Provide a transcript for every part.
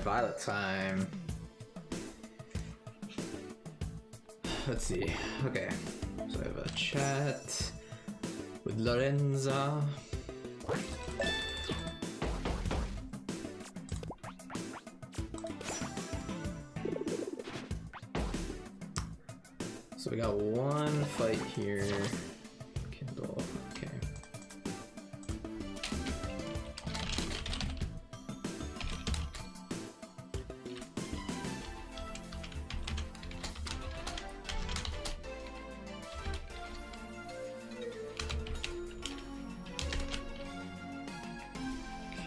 Violet time. Let's see. Okay. So I have a chat with Lorenza. So we got one fight here. Kindle. Okay.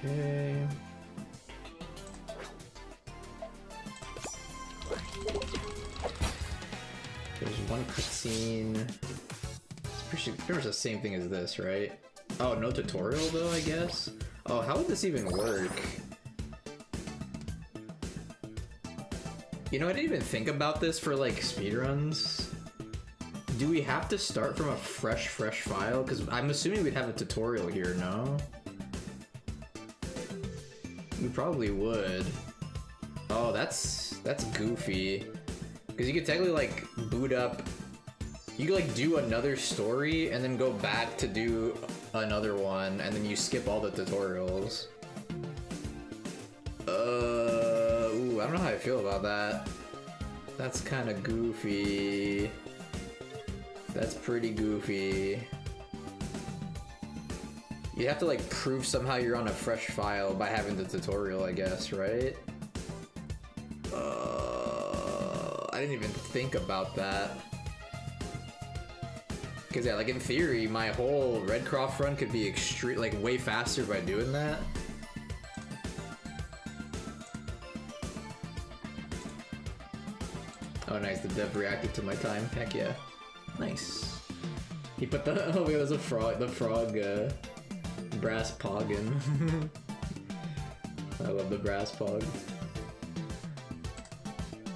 Okay. There's one cutscene. It's pretty much the same thing as this, right? Oh, no tutorial though, I guess? Oh, how would this even work? You know, I didn't even think about this for like speedruns. Do we have to start from a fresh file? Because I'm assuming we'd have a tutorial here, no? We probably would. Oh, that's goofy. Because you could technically like boot up. You could like do another story and then go back to do another one, and then you skip all the tutorials. Ooh, I don't know how I feel about that. That's kind of goofy. That's pretty goofy. You have to like prove somehow you're on a fresh file by having the tutorial, I guess, right? I didn't even think about that. Cause yeah, like in theory, my whole Redcroft run could be like way faster by doing that. Oh nice, the dev reacted to my time, heck yeah. Nice. He put the, oh wait, there's a frog, the frog, brass poggin. I love the brass pog.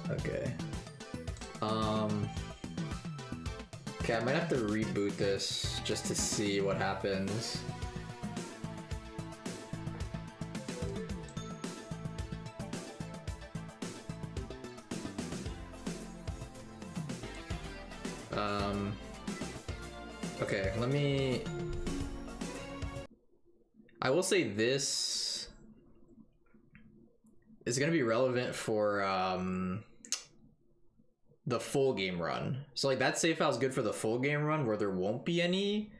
Okay. Okay, I might have to reboot this just to see what happens. Okay, let me... I will say this is gonna be relevant for, the full game run. So like that save file is good for the full game run where there won't be any,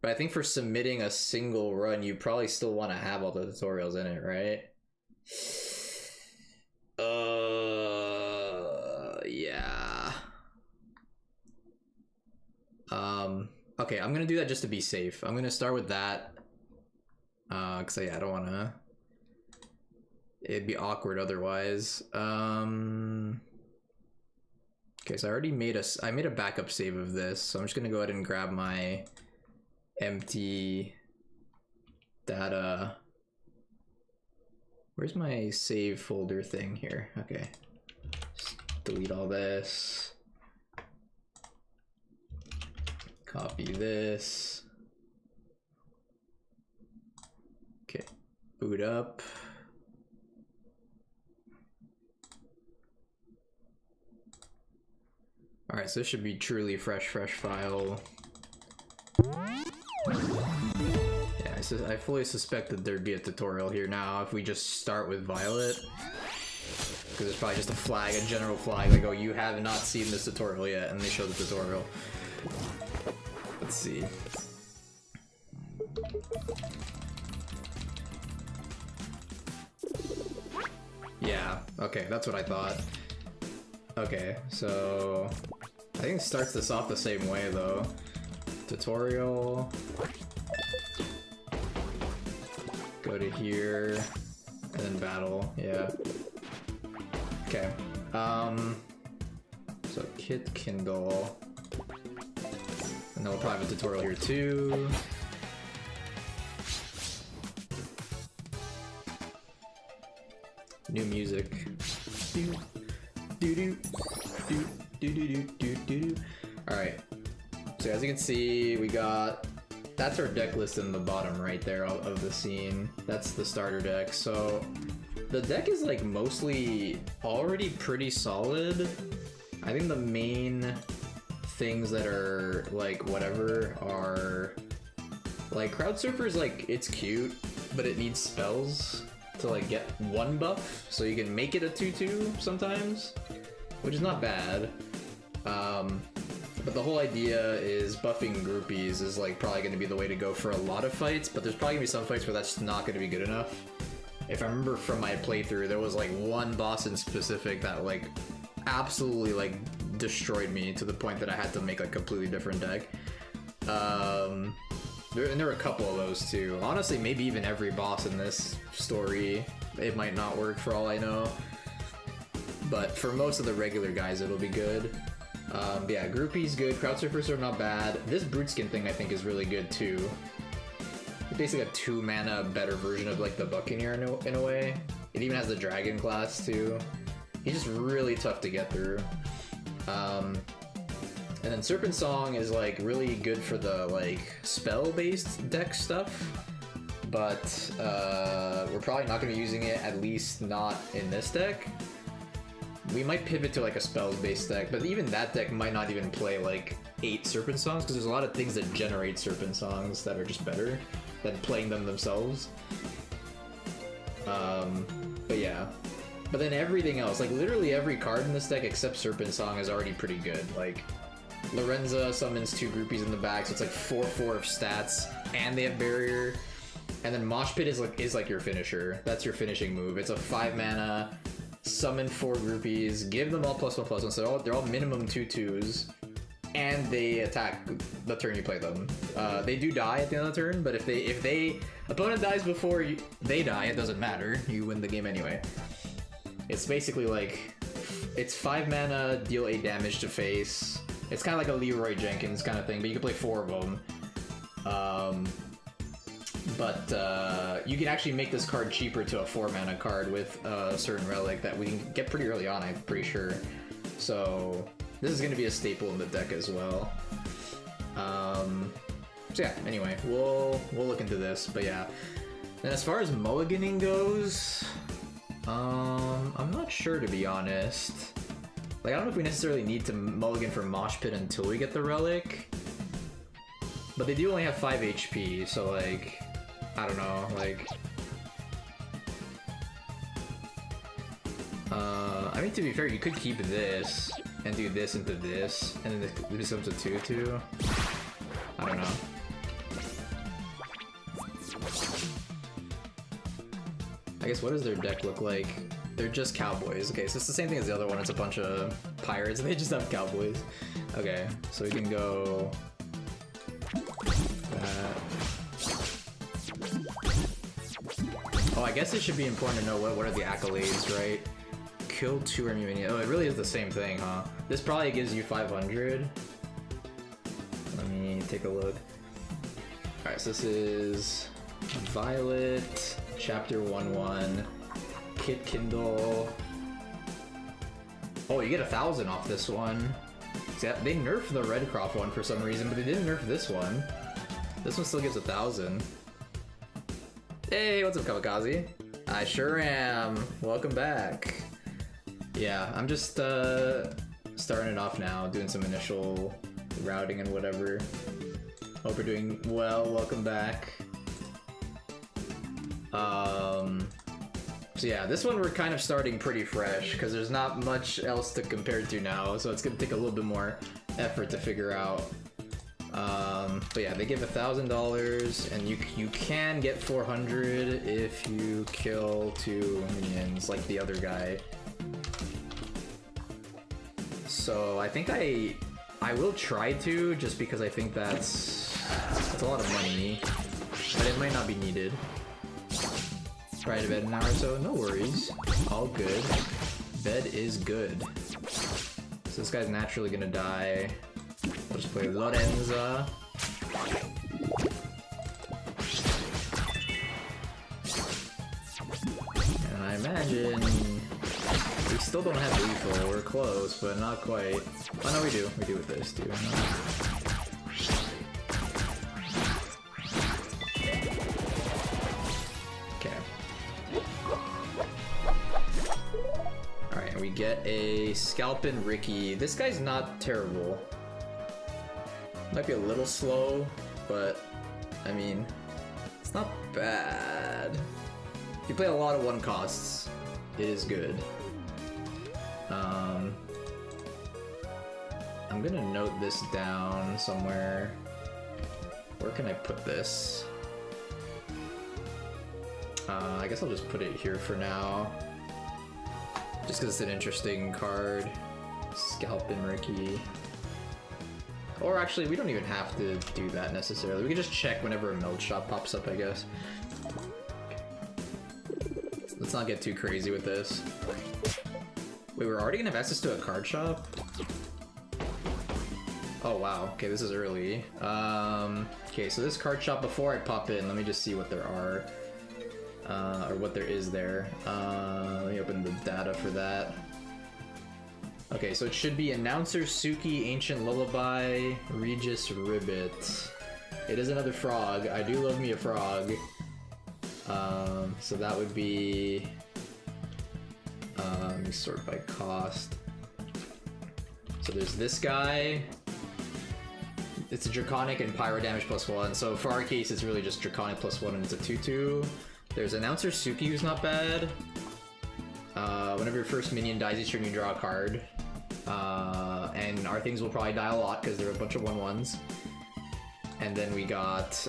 but I think for submitting a single run, you probably still want to have all the tutorials in it, right? Yeah. Okay, I'm gonna do that just to be safe. I'm gonna start with that. Cause yeah, I don't wanna, it'd be awkward otherwise. Okay, so I already made I made a backup save of this, so I'm just gonna go ahead and grab my empty data. Where's my save folder thing here? Okay, just delete all this. Copy this. Okay, boot up. Alright, so this should be truly fresh file. Yeah, I fully suspect that there'd be a tutorial here now if we just start with Violet. Because there's probably just a flag, a general flag, like, oh, you have not seen this tutorial yet, and they show the tutorial. Let's see. Yeah, okay, that's what I thought. Okay, so I think it starts this off the same way though. Tutorial. Go to here, and then battle, yeah. Okay. So Kit Kindle. And then we'll probably have a tutorial here too. New music. Alright, so as you can see, we got, that's our deck list in the bottom right there of the scene. That's the starter deck. So the deck is like mostly already pretty solid. I think the main things that are like whatever are like Crowd Surfer's like it's cute, but it needs spells to like get one buff, so you can make it a 2/2 sometimes, which is not bad. But the whole idea is buffing groupies is like probably going to be the way to go for a lot of fights, but there's probably going to be some fights where that's not going to be good enough. If I remember from my playthrough, there was like one boss in specific that like absolutely like destroyed me to the point that I had to make like a completely different deck. And there were a couple of those too. Honestly, maybe even every boss in this story, it might not work for all I know. But for most of the regular guys, it'll be good. Yeah, Groupie's good. Crowd Surfers are not bad. This Brute Skin thing I think is really good too. It's basically a 2 mana better version of like the Buccaneer in a way. It even has the Dragon class too. He's just really tough to get through. And then Serpent Song is like really good for the like spell-based deck stuff, but we're probably not going to be using it, at least not in this deck. We might pivot to like a spells-based deck, but even that deck might not even play like 8 Serpent Songs, because there's a lot of things that generate Serpent Songs that are just better than playing them themselves. But yeah. But then everything else, like literally every card in this deck except Serpent Song is already pretty good. Like Lorenza summons 2 groupies in the back, so it's like 4/4 of stats, and they have barrier. And then Mosh Pit is like your finisher. That's your finishing move. It's a 5 mana, summon 4 groupies, give them all +1/+1, so they're all minimum 2/2s, and they attack the turn you play them. They do die at the end of the turn, but if they opponent dies before they die, it doesn't matter. You win the game anyway. It's basically like it's 5 mana, deal 8 damage to face. It's kind of like a Leroy Jenkins kind of thing, but you can play 4 of them. But you can actually make this card cheaper to a 4 mana card with a certain relic that we can get pretty early on, I'm pretty sure. So this is going to be a staple in the deck as well. So yeah, anyway, we'll look into this, but yeah. And as far as mulliganing goes, I'm not sure, to be honest. Like, I don't know if we necessarily need to mulligan for Mosh Pit until we get the relic, but they do only have 5 HP, so like, I don't know, like... I mean, to be fair, you could keep this and do this into this, and then this becomes a 2/2. I don't know. I guess, what does their deck look like? They're just cowboys. Okay, so it's the same thing as the other one. It's a bunch of pirates, and they just have cowboys. Okay, so we can go... Oh, I guess it should be important to know what are the accolades, right? Kill 2 enemy minions. Oh, it really is the same thing, huh? This probably gives you 500. Let me take a look. Alright, so this is Violet, Chapter 1/1, Kit Kindle. Oh, you get 1,000 off this one. See, they nerfed the Redcroft one for some reason, but they didn't nerf this one. This one still gives 1,000. Hey, what's up, Kamikaze? I sure am. Welcome back. Yeah, I'm just starting it off now, doing some initial routing and whatever. Hope you're doing well. Welcome back. So yeah, this one we're kind of starting pretty fresh because there's not much else to compare to now, so it's gonna take a little bit more effort to figure out. But yeah, they give $1,000, and you can get 400 if you kill 2 minions like the other guy. So I think I will try to, just because I think that's a lot of money, but it might not be needed. Try to bed an hour or so, no worries, all good. Bed is good. So this guy's naturally gonna die. We'll just play Lorenza. And I imagine we still don't have lethal. We're close, but not quite. Oh no, we do. We do with this too. Okay. get a Scalpin' Ricky. This guy's not terrible. Might be a little slow, but I mean, it's not bad. If you play a lot of one costs, it is good. I'm gonna note this down somewhere. Where can I put this? I guess I'll just put it here for now. Just because it's an interesting card. Scalpin' Ricky. Or actually, we don't even have to do that necessarily. We can just check whenever a meld shop pops up, I guess. Let's not get too crazy with this. Wait, we're already gonna have access to a card shop? Oh wow, okay, this is early. Okay, so this card shop, before I pop in, let me just see what there are. Or what there is there. Let me open the data for that. Okay, so it should be Announcer, Suki, Ancient Lullaby, Regis Ribbit. It is another frog. I do love me a frog. So that would be... let me sort by cost. So there's this guy. It's a Draconic and Pyro damage +1. So for our case, it's really just Draconic +1 and it's a 2/2. There's Announcer Suki, who's not bad. Whenever your first minion dies each turn, you draw a card. And our things will probably die a lot because they're a bunch of 1/1s. And then we got,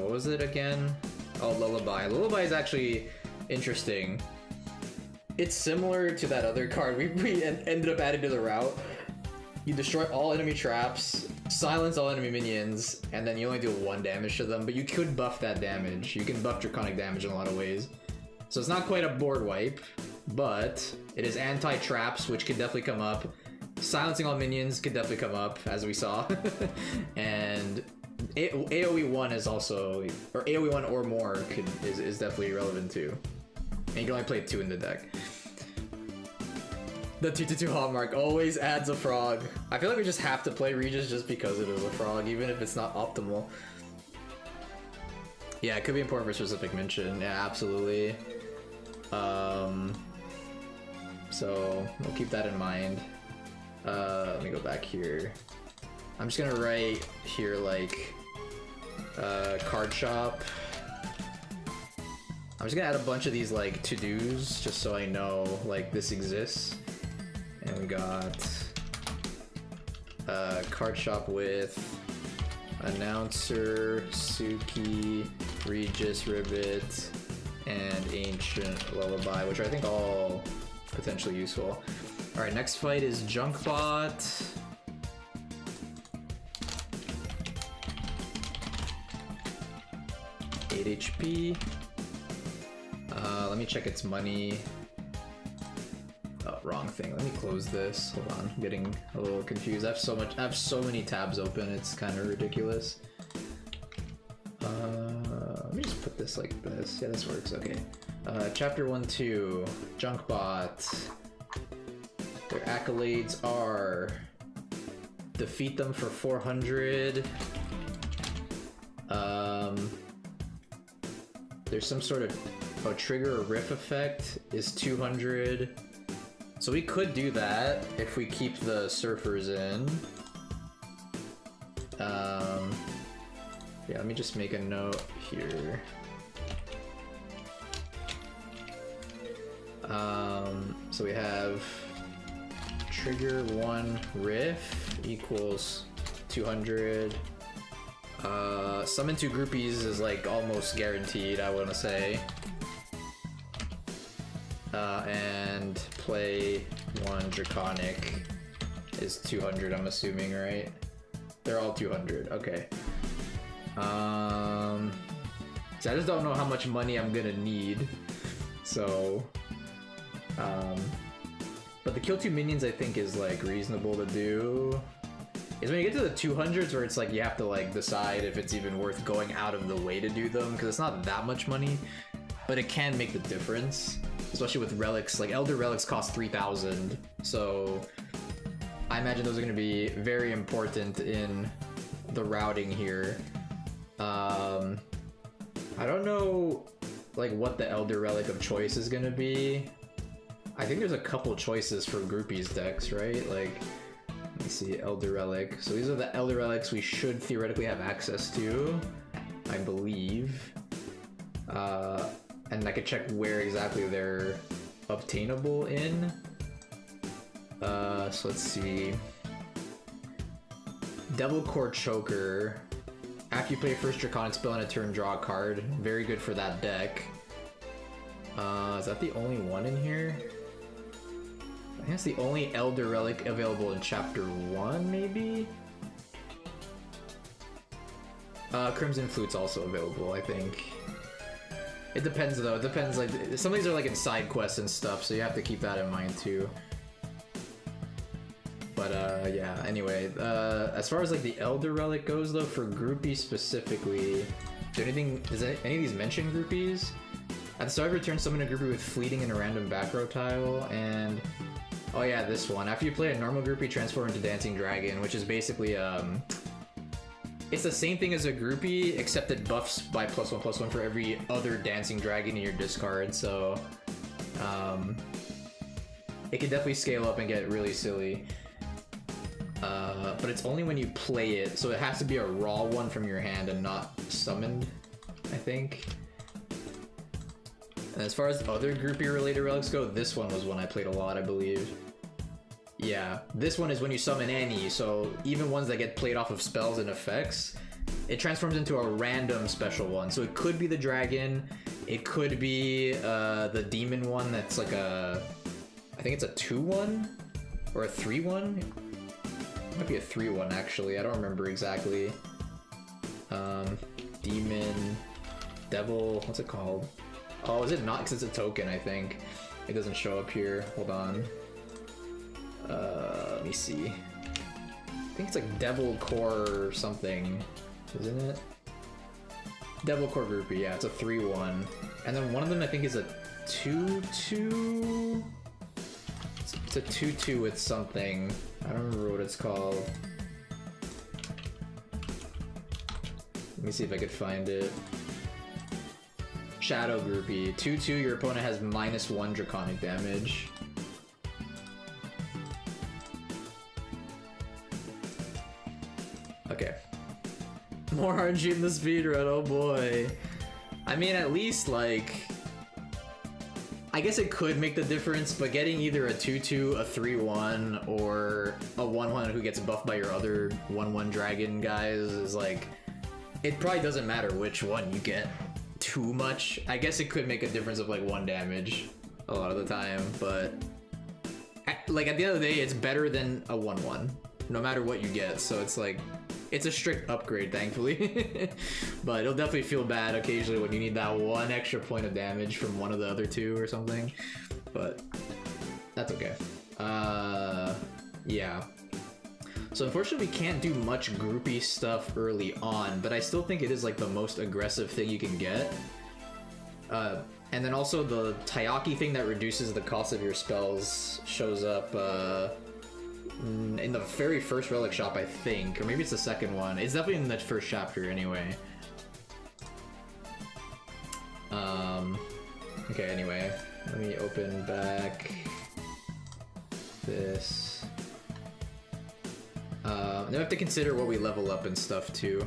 what was it again? Oh, Lullaby. Lullaby is actually interesting. It's similar to that other card we ended up adding to the route. You destroy all enemy traps, silence all enemy minions, and then you only do 1 damage to them, but you could buff that damage. You can buff Draconic damage in a lot of ways. So it's not quite a board wipe, but it is anti-traps, which could definitely come up. Silencing all minions could definitely come up, as we saw. And AoE 1 is also, or AoE 1 or more is definitely relevant too. And you can only play 2 in the deck. The 2/2 Hallmark always adds a frog. I feel like we just have to play Regis just because it is a frog, even if it's not optimal. Yeah, it could be important for specific mention. Yeah, absolutely. So we'll keep that in mind. Let me go back here. I'm just gonna write here like card shop. I'm just gonna add a bunch of these like to-dos just so I know like this exists. And we got card shop with Announcer, Suki, Regis Ribbit, and Ancient Lullaby, which are I think all potentially useful. Alright, next fight is Junkbot. HP. Let me check its money. Oh, wrong thing. Let me close this. Hold on, I'm getting a little confused. I have so many tabs open. It's kind of ridiculous. Let me just put this like this. Yeah, this works. Okay. Chapter 1-2. Junkbot. Their accolades are defeat them for 400. There's some sort of trigger a riff effect is 200. So we could do that if we keep the surfers in. Yeah, let me just make a note here. So we have trigger 1 riff equals 200. Summon 2 groupies is like almost guaranteed, I want to say. And play 1 Draconic is 200, I'm assuming, right? They're all 200, okay. So I just don't know how much money I'm gonna need. So, but the kill 2 minions I think is like reasonable to do. Is when you get to the 200s where it's like you have to like decide if it's even worth going out of the way to do them, because it's not that much money, but it can make the difference, especially with relics. Like Elder Relics cost 3,000, so I imagine those are going to be very important in the routing here. I don't know like what the Elder Relic of choice is going to be. I think there's a couple choices for groupies decks, right? Like, let me see, Elder Relic. So these are the Elder Relics we should theoretically have access to, I believe. And I could check where exactly they're obtainable in. So let's see. Devil Core Choker. After you play your first Draconic spell in a turn, draw a card. Very good for that deck. Is that the only one in here? I think that's the only Elder Relic available in Chapter 1, maybe? Crimson Flute's also available, I think. It depends, though. It depends, like, some of these are, like, in side quests and stuff, so you have to keep that in mind, too. But, yeah, anyway. As far as, like, the Elder Relic goes, though, for groupies specifically, does any of these mention groupies? At the start of your turn, summon a groupie with fleeting and a random back row tile, and... Oh yeah, this one. After you play a normal groupie, transform into Dancing Dragon, which is basically, it's the same thing as a groupie, except it buffs by +1/+1 for every other Dancing Dragon in your discard, so... it can definitely scale up and get really silly. But it's only when you play it, so it has to be a raw one from your hand and not summoned, I think. And as far as other groupie-related relics go, this one was one I played a lot, I believe. Yeah, this one is when you summon any, so even ones that get played off of spells and effects, it transforms into a random special one. So it could be the dragon, it could be the demon one that's like a... I think it's a 2/1? Or a 3/1? It might be a 3/1 actually, I don't remember exactly. Demon... Devil... what's it called? Oh, is it not? Because it's a token, I think. It doesn't show up here. Hold on. Let me see. I think it's like Devil Core or something, isn't it? Devil Core Groupie, yeah, it's a 3/1. And then one of them I think is a 2/2? It's a 2/2 with something. I don't remember what it's called. Let me see if I could find it. Shadow Groupie. 2/2, your opponent has -1 draconic damage. Okay. More RNG in the speedrun, oh boy. I mean, at least, like... I guess it could make the difference, but getting either a 2/2, a 3/1, or a 1/1 who gets buffed by your other 1/1 dragon guys is like... It probably doesn't matter which one you get too much. I guess it could make a difference of like 1 damage a lot of the time, but... Like, at the end of the day, it's better than a 1/1, no matter what you get, so it's like... It's a strict upgrade, thankfully. But it'll definitely feel bad occasionally when you need that 1 extra point of damage from one of the other 2 or something. But that's okay. Yeah. So unfortunately we can't do much groupie stuff early on, but I still think it is like the most aggressive thing you can get. And then also the Taiyaki thing that reduces the cost of your spells shows up in the very first relic shop, I think, or maybe it's the second one. It's definitely in the first chapter anyway. Okay, anyway, let me open back this. Then we have to consider what we level up and stuff too.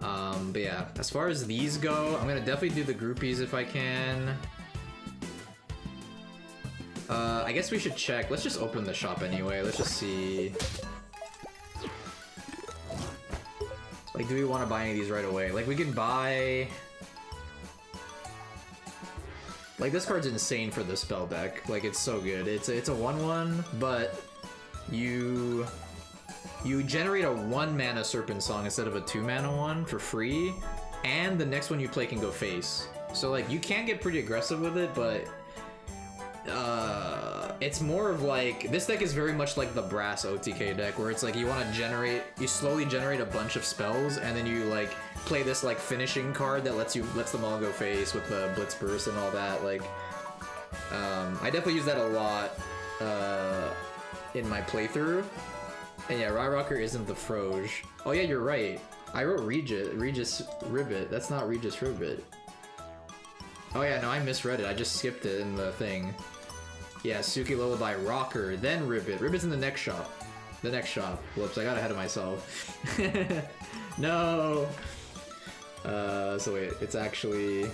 But yeah, as far as these go, I'm gonna definitely do the groupies if I can. I guess we should check. Let's just open the shop anyway. Let's just see. Like, do we want to buy any of these right away? Like, we can buy... Like, this card's insane for the spell deck. Like, it's so good. It's a 1/1, but you generate a 1 mana Serpent Song instead of a 2 mana one for free, and the next one you play can go face. So, like, you can get pretty aggressive with it, but... it's more of like, this deck is very much like the Brass OTK deck, where it's like you want to slowly generate a bunch of spells, and then you like play this like finishing card that lets them all go face with the Blitz Burst and all that. Like, I definitely use that a lot in my playthrough. And yeah, Ryrocker isn't the Froge. Oh yeah, you're right. I wrote Regis Ribbit. That's not Regis Ribbit. Oh yeah, no, I misread it. I just skipped it in the thing. Yeah, Suki Lullaby, Rocker, then Ribbit. Ribbit's in the next shop. The next shop. Whoops, I got ahead of myself. No! So wait, it's actually...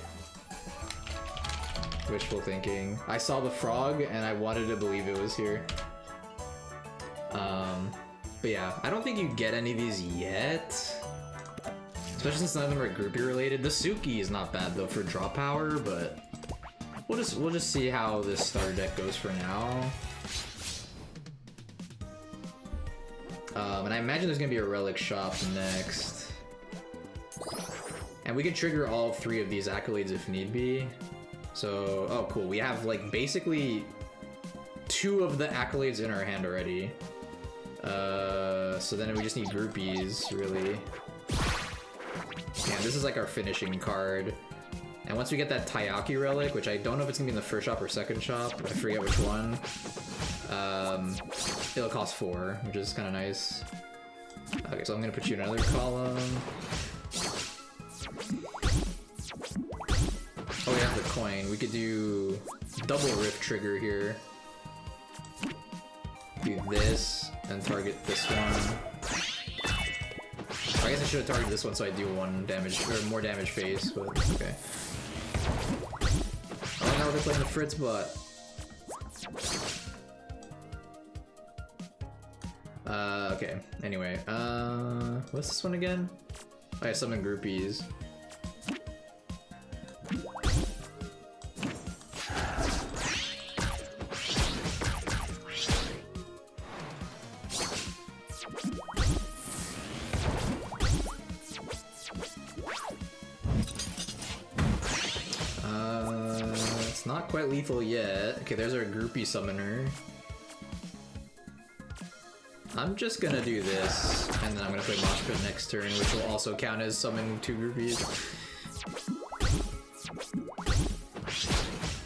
wishful thinking. I saw the frog and I wanted to believe it was here. But yeah, I don't think you get any of these yet. Especially since none of them are groupie related. The Suki is not bad though for draw power, but we'll just see how this starter deck goes for now. And I imagine there's gonna be a relic shop next. And we can trigger all 3 of these accolades if need be. So, oh cool, we have like basically 2 of the accolades in our hand already. So then we just need groupies, really. Yeah, this is like our finishing card. And once we get that Taiyaki relic, which I don't know if it's gonna be in the first shop or second shop, I forget which one. It'll cost 4, which is kind of nice. Okay, so I'm gonna put you in another column. Oh, we have the coin. We could do double rift trigger here. Do this and target this one. I guess I should have targeted this one so I do 1 damage or more damage face, but okay. Oh no, they're playing the Fritz bot. Okay. Anyway, what's this one again? I summon groupies. It's not quite lethal yet. Okay, there's our groupie summoner. I'm just gonna do this, and then I'm gonna play Mosh Pit next turn, which will also count as summoning 2 groupies.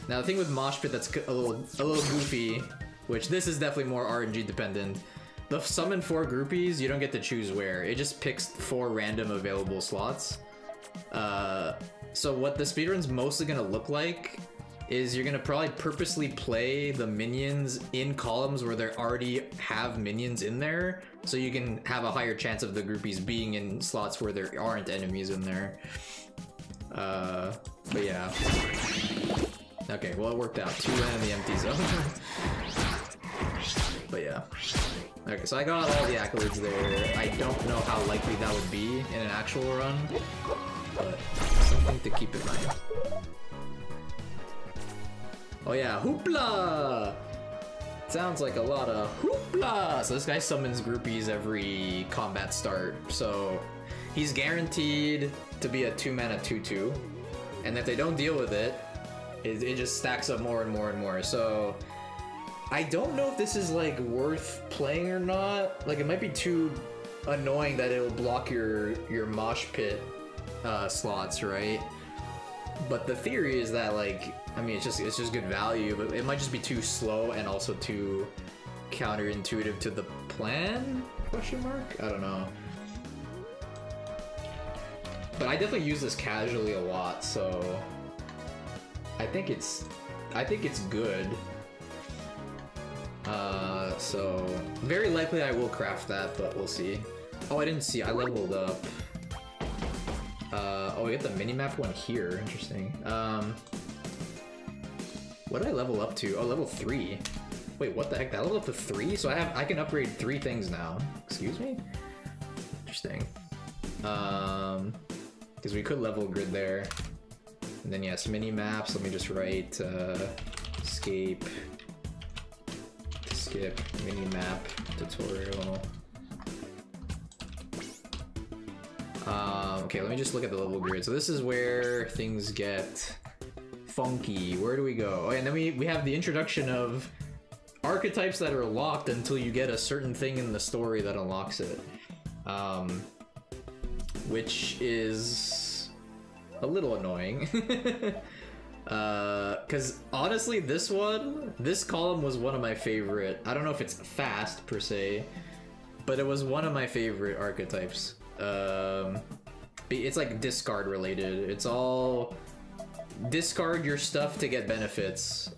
Now the thing with Mosh Pit that's a little goofy, which this is definitely more RNG dependent. The summon 4 groupies, you don't get to choose where. It just picks 4 random available slots. So what the speedrun's mostly gonna look like is you're gonna probably purposely play the minions in columns where they already have minions in there, so you can have a higher chance of the groupies being in slots where there aren't enemies in there. But yeah. Okay, well it worked out. 2 in the empty zone. But yeah. Okay, so I got all the accolades there. I don't know how likely that would be in an actual run, but something to keep in mind. Oh yeah, hoopla! Sounds like a lot of hoopla! So this guy summons groupies every combat start, so he's guaranteed to be a 2-mana 2/2, and if they don't deal with it, it just stacks up more and more and more. So I don't know if this is like worth playing or not. Like it might be too annoying that it'll block your mosh pit slots, right? But the theory is that, like, I mean, it's just good value, but it might just be too slow and also too counterintuitive to the plan? Question mark? I don't know. But I definitely use this casually a lot, so I think it's good. So very likely I will craft that, but we'll see. Oh, I didn't see. I leveled up. Oh, we get the mini-map one here. Interesting. What did I level up to? Oh, level 3. Wait, what the heck? That leveled up to 3? So I can upgrade 3 things now. Excuse me? Interesting. Because we could level grid there. And then yes, mini-maps. Let me just write escape, skip, mini-map, tutorial. Okay, let me just look at the level grid. So this is where things get funky. Where do we go? Oh, and then we have the introduction of archetypes that are locked until you get a certain thing in the story that unlocks it. Which is a little annoying. Because honestly, this column was one of my favorite. I don't know if it's fast per se, but it was one of my favorite archetypes. It's like discard related. It's all discard your stuff to get benefits.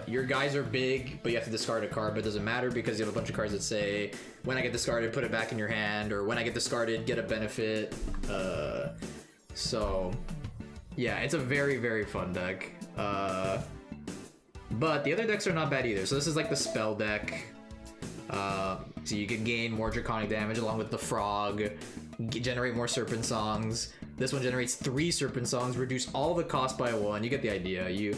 Your guys are big, but you have to discard a card, but it doesn't matter because you have a bunch of cards that say, when I get discarded, put it back in your hand, or when I get discarded, get a benefit. So, yeah, it's a very, very fun deck. But the other decks are not bad either. So this is like the spell deck. So you can gain more draconic damage along with the frog, generate more serpent songs. This one generates 3 serpent songs, reduce all the cost by 1. You get the idea.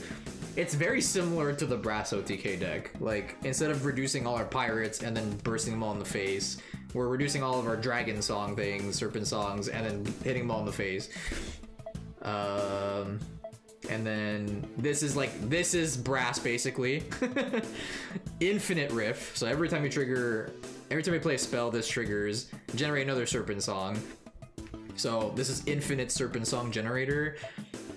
It's very similar to the Brass OTK deck. Like, instead of reducing all our pirates and then bursting them all in the face, we're reducing all of our dragon song things, serpent songs, and then hitting them all in the face. And then this is Brass basically. Infinite Riff. So every time you play a spell, this triggers. Generate another serpent song. So this is Infinite Serpent Song Generator.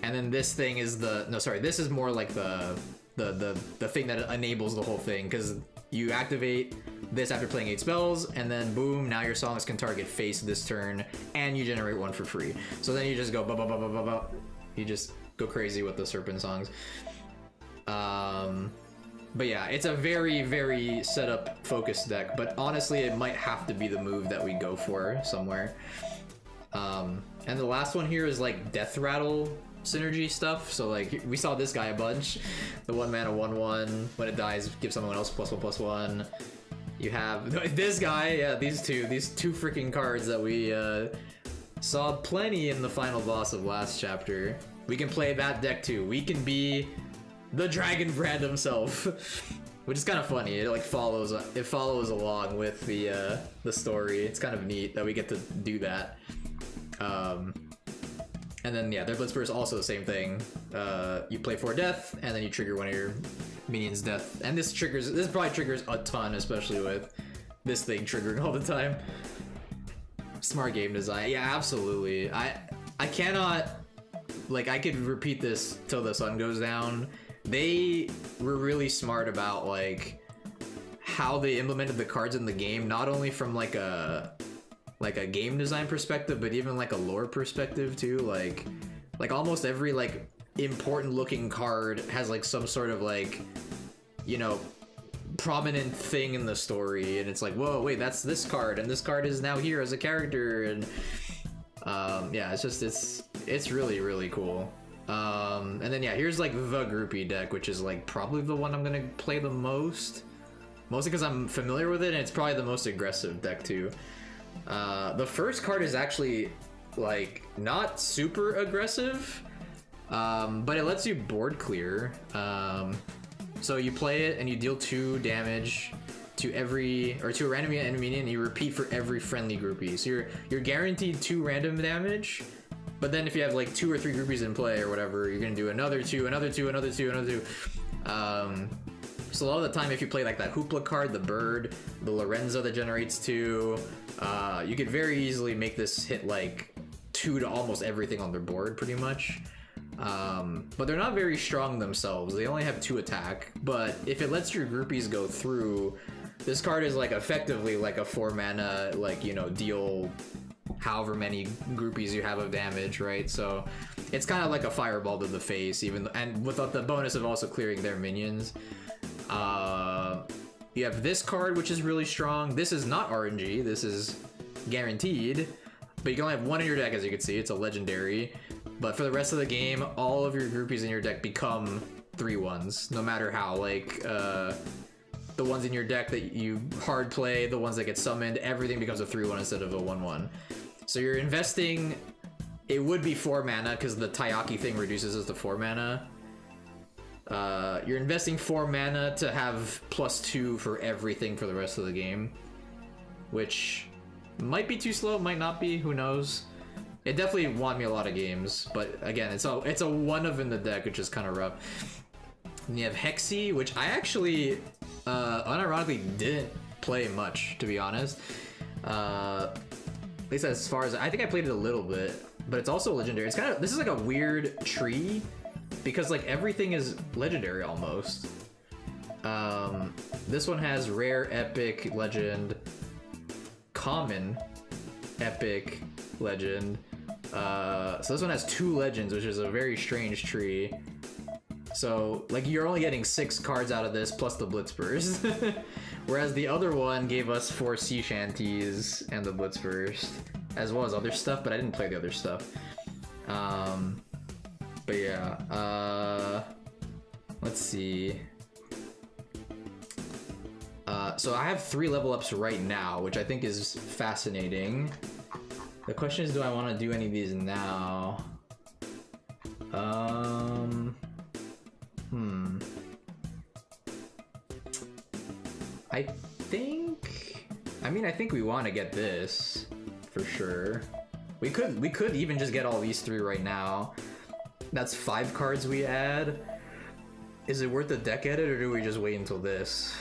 And then this thing is this is more like the thing that enables the whole thing, because you activate this after playing 8 spells, and then boom, now your songs can target face this turn, and you generate 1 for free. So then you just go ba ba ba ba ba ba. You just go crazy with the serpent songs. But yeah, it's a very, very setup focused deck, but honestly it might have to be the move that we go for somewhere. And the last one here is like Death Rattle synergy stuff. So like we saw this guy a bunch. The 1-mana 1/1, when it dies, give someone else +1/+1. You have this guy, yeah, these two freaking cards that we saw plenty in the final boss of last chapter. We can play that deck too. We can be the Dragon Brand himself, which is kind of funny. It like follows along with the story. It's kind of neat that we get to do that. And then yeah, their Blitzburst is also the same thing. You play 4 death, and then you trigger one of your minions' death. And this probably triggers a ton, especially with this thing triggering all the time. Smart game design. Yeah, absolutely. I cannot, like, I could repeat this till the sun goes down. They were really smart about like how they implemented the cards in the game, not only from like a game design perspective, but even like a lore perspective too. Like almost every like important looking card has like some sort of like, you know, prominent thing in the story, and it's like, whoa, wait, that's this card, and this card is now here as a character, and yeah, it's really, really cool. And then yeah, here's like the groupie deck, which is like probably the one I'm gonna play the most, mostly because I'm familiar with it, and it's probably the most aggressive deck too. The first card is actually like not super aggressive, but it lets you board clear. So you play it and you deal 2 damage to a random enemy, and you repeat for every friendly groupie. So you're guaranteed 2 random damage, but then if you have like 2 or 3 groupies in play or whatever, you're gonna do another 2, another 2, another 2, another 2. So a lot of the time, if you play like that Hoopla card, the bird, the Lorenzo that generates 2, you could very easily make this hit like 2 to almost everything on their board, pretty much. But they're not very strong themselves. They only have 2 attack, but if it lets your groupies go through, this card is like effectively like a 4-mana, like, you know, deal however many groupies you have of damage, right? So it's kind of like a fireball to the face, and without the bonus of also clearing their minions. You have this card, which is really strong. This is not RNG, this is guaranteed, but you can only have 1 in your deck, as you can see. It's a legendary, but for the rest of the game, all of your groupies in your deck become 3/1s, no matter how. Like, the ones in your deck that you hard play, the ones that get summoned, everything becomes a 3/1 instead of a 1/1. So you're investing, it would be 4 mana, because the Taiyaki thing reduces us to 4 mana. You're investing 4 mana to have +2 for everything for the rest of the game, which might be too slow, might not be, who knows. It definitely won me a lot of games, but again, it's a 1 of in the deck, which is kind of rough. And you have Hexy, which I actually unironically didn't play much, to be honest. At least as far as I think I played it a little bit, but it's also legendary. It's kind of, this is like a weird tree, because like everything is legendary almost. This one has rare, epic, legend, common, epic, legend. So this one has 2 legends, which is a very strange tree. So, like, you're only getting 6 cards out of this plus the Blitz Burst. Whereas the other one gave us 4 Sea Shanties and the Blitz Burst, as well as other stuff, but I didn't play the other stuff. But yeah, let's see. So I have 3 level ups right now, which I think is fascinating. The question is, do I want to do any of these now? I think we want to get this for sure. We could even just get all these 3 right now. That's 5 cards we add. Is it worth the deck edit, or do we just wait until this?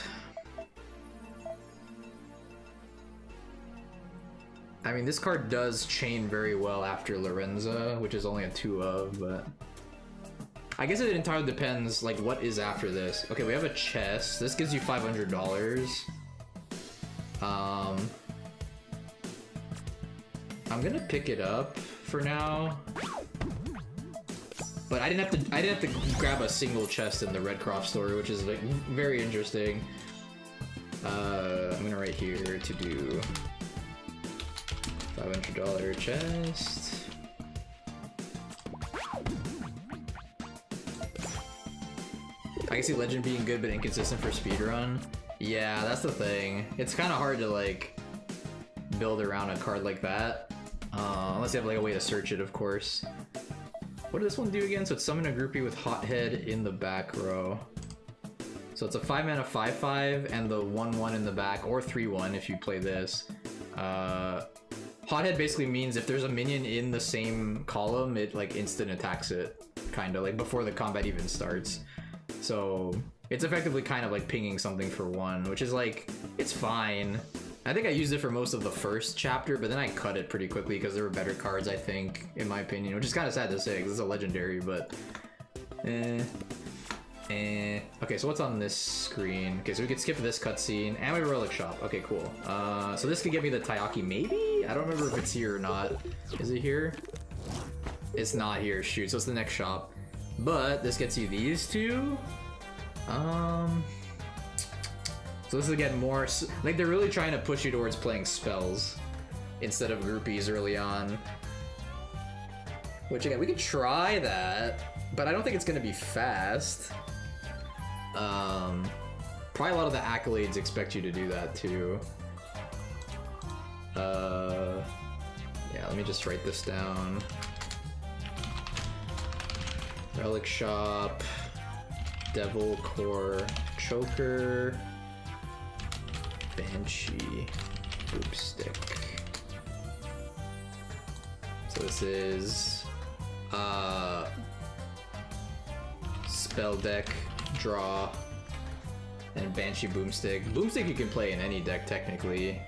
I mean, this card does chain very well after Lorenza, which is only a 2 of, but I guess it entirely depends, like, what is after this. Okay, we have a chest. This gives you $500. I'm gonna pick it up for now, but I didn't have to grab a single chest in the Redcroft story, which is like very interesting. I'm gonna write here to do $500 chest. I can see Legend being good but inconsistent for speedrun. Yeah, that's the thing. It's kind of hard to like build around a card like that, unless you have like a way to search it, of course. What does this one do again? So it's summon a groupie with Hothead in the back row. So it's a 5-mana 5/5 and the 1/1 in the back, or 3/1 if you play this. Hothead basically means if there's a minion in the same column, it like instant attacks it, kind of like before the combat even starts. So it's effectively kind of like pinging something for 1, which is like, it's fine. I think I used it for most of the first chapter, but then I cut it pretty quickly because there were better cards, I think, in my opinion, which is kind of sad to say because it's a legendary, but Okay, so what's on this screen? Okay, so we could skip this cutscene, and we have a relic shop. Okay, cool. So this could get me the Taiyaki, maybe? I don't remember if it's here or not. Is it here? It's not here, shoot, so it's the next shop. But this gets you these 2. So this is again more, like they're really trying to push you towards playing spells instead of groupies early on. Which again, we could try that, but I don't think it's gonna be fast. Probably a lot of the accolades expect you to do that too. Yeah, let me just write this down. Relic Shop, Devil Core, Choker, Banshee, Boopstick. So this is spell deck, draw, and Banshee Boomstick. Boomstick you can play in any deck technically.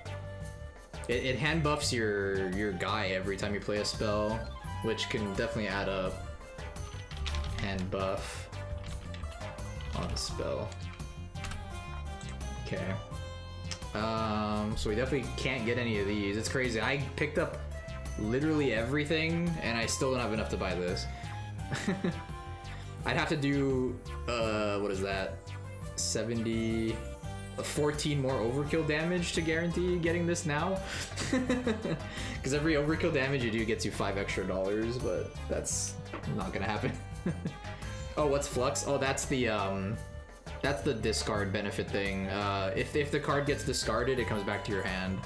It hand buffs your guy every time you play a spell, which can definitely add up. Hand buff on the spell. Okay. So we definitely can't get any of these. It's crazy. I picked up literally everything, and I still don't have enough to buy this. I'd have to do, what is that? 14 more overkill damage to guarantee getting this now. Because every overkill damage you do gets you $5 extra, but that's not gonna happen. Oh, what's Flux? Oh, that's the discard benefit thing. If the card gets discarded, it comes back to your hand.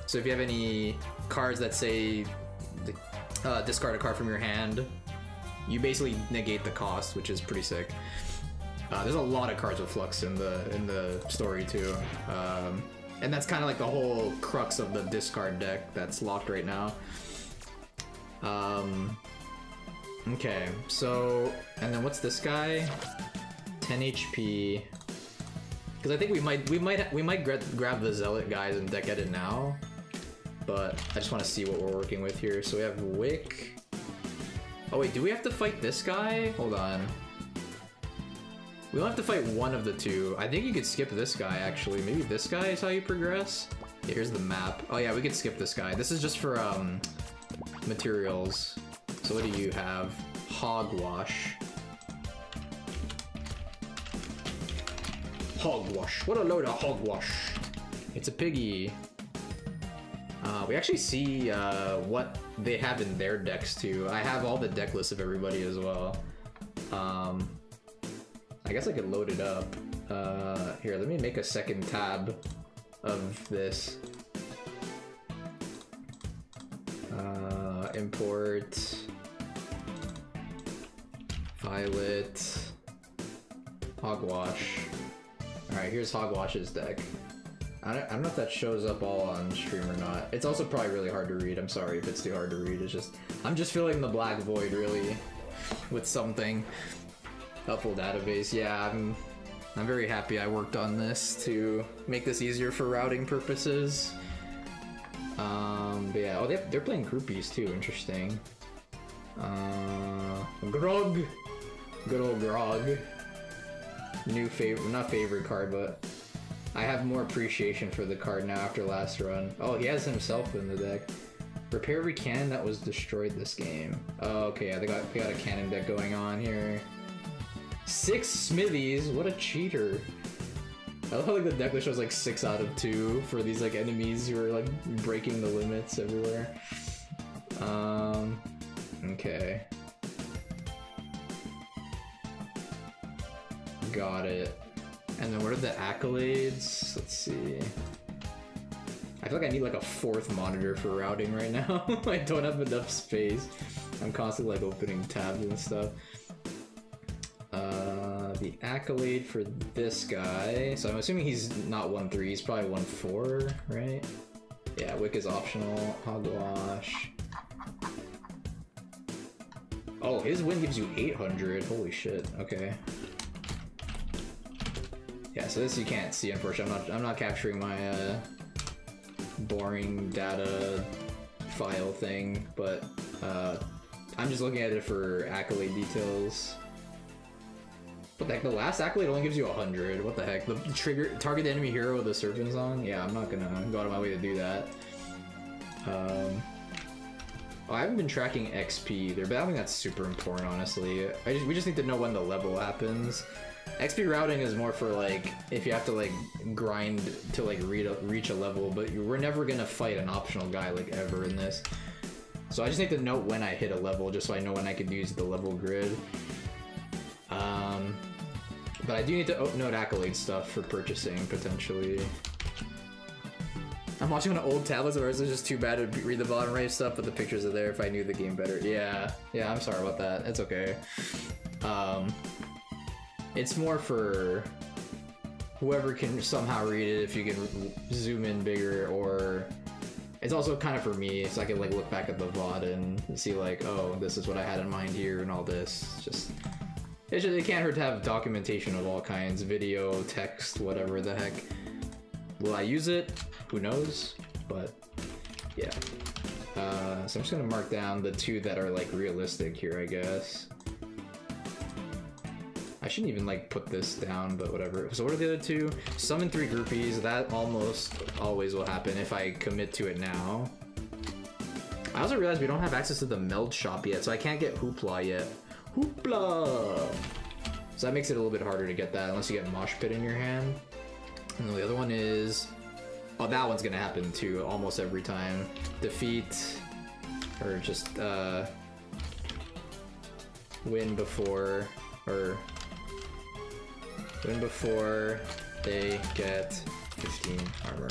So if you have any cards that say discard a card from your hand, you basically negate the cost, which is pretty sick. There's a lot of cards with Flux in the story too, and that's kind of like the whole crux of the discard deck that's locked right now. Okay, so and then what's this guy? 10 HP. Because I think we might grab the Zealot guys and deck edit now, but I just want to see what we're working with here. So we have Wick. Oh wait, do we have to fight this guy? Hold on. We don't have to fight one of the 2. I think you could skip this guy actually. Maybe this guy is how you progress. Yeah, here's the map. Oh yeah, we could skip this guy. This is just for materials. So what do you have? Hogwash. Hogwash. What a load of hogwash. It's a piggy. We actually see what they have in their decks too. I have all the deck lists of everybody as well. I guess I could load it up. Here, let me make a second tab of this. Import. Violet. Hogwash. Alright, here's Hogwash's deck. I don't know if that shows up all on stream or not. It's also probably really hard to read. I'm sorry if it's too hard to read. It's just, I'm just filling the black void really with something. Helpful database. Yeah, I'm very happy I worked on this to make this easier for routing purposes. But yeah, oh, they're playing groupies too. Interesting. Grog. Good old Grog. New favorite, not favorite card, but I have more appreciation for the card now after last run. Oh, he has himself in the deck. Repair every cannon that was destroyed this game. Oh, okay, yeah, they got a cannon deck going on here. 6 smithies, what a cheater. I love how like the deck list shows like 6 out of 2 for these like enemies who are like breaking the limits everywhere. Okay. Got it. And then what are the accolades? Let's see. I feel like I need like a 4th monitor for routing right now. I don't have enough space. I'm constantly like opening tabs and stuff. The accolade for this guy. So I'm assuming he's not 1-3, he's probably 1-4, right? Yeah, Wick is optional. Hogwash. Oh, his win gives you 800. Holy shit. Okay. Yeah, so this you can't see, unfortunately. I'm not capturing my boring data file thing, but I'm just looking at it for accolade details. What the heck? The last accolade only gives you 100. What the heck? The trigger target the enemy hero with the serpent song? Yeah, I'm not gonna go out of my way to do that. Oh, I haven't been tracking XP either, but I don't think that's super important, honestly. We just need to know when the level happens. XP routing is more for like if you have to like grind to like reach a level, but we're never gonna fight an optional guy like ever in this. So I just need to note when I hit a level, just so I know when I could use the level grid. But I do need to note accolade stuff for purchasing potentially. I'm watching on an old tablet, so it's just too bad to read the bottom right stuff, but the pictures are there if I knew the game better. Yeah, I'm sorry about that. It's okay. It's more for whoever can somehow read it, if you can zoom in bigger, or it's also kind of for me, so I can like look back at the VOD and see like, oh, this is what I had in mind here and all this. It can't hurt to have documentation of all kinds, video, text, whatever the heck. Will I use it? Who knows? But yeah. So I'm just gonna mark down the 2 that are like realistic here, I guess. I shouldn't even like put this down, but whatever. So what are the other 2? Summon 3 groupies. That almost always will happen if I commit to it now. I also realized we don't have access to the meld shop yet, so I can't get Hoopla yet. Hoopla! So that makes it a little bit harder to get that unless you get Mosh Pit in your hand. And then the other one is... Oh, that one's gonna happen too, almost every time. Defeat, or just win before they get 15 armor.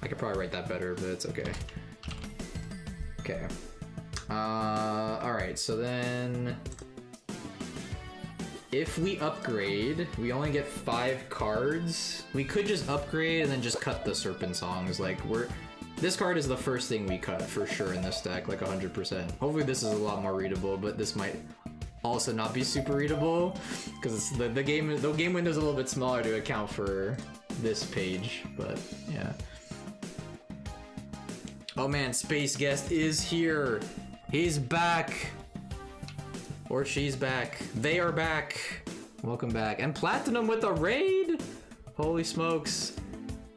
I could probably write that better, but it's okay. Okay. Alright, so then... If we upgrade, we only get 5 cards. We could just upgrade and then just cut the Serpent Songs. Like, this card is the first thing we cut for sure in this deck, like 100%. Hopefully this is a lot more readable, but this might also not be super readable because the game window's a little bit smaller to account for this page, but yeah. Oh man, Space Guest is here. He's back. Or she's back. They are back. Welcome back. And Platinum with a raid? Holy smokes.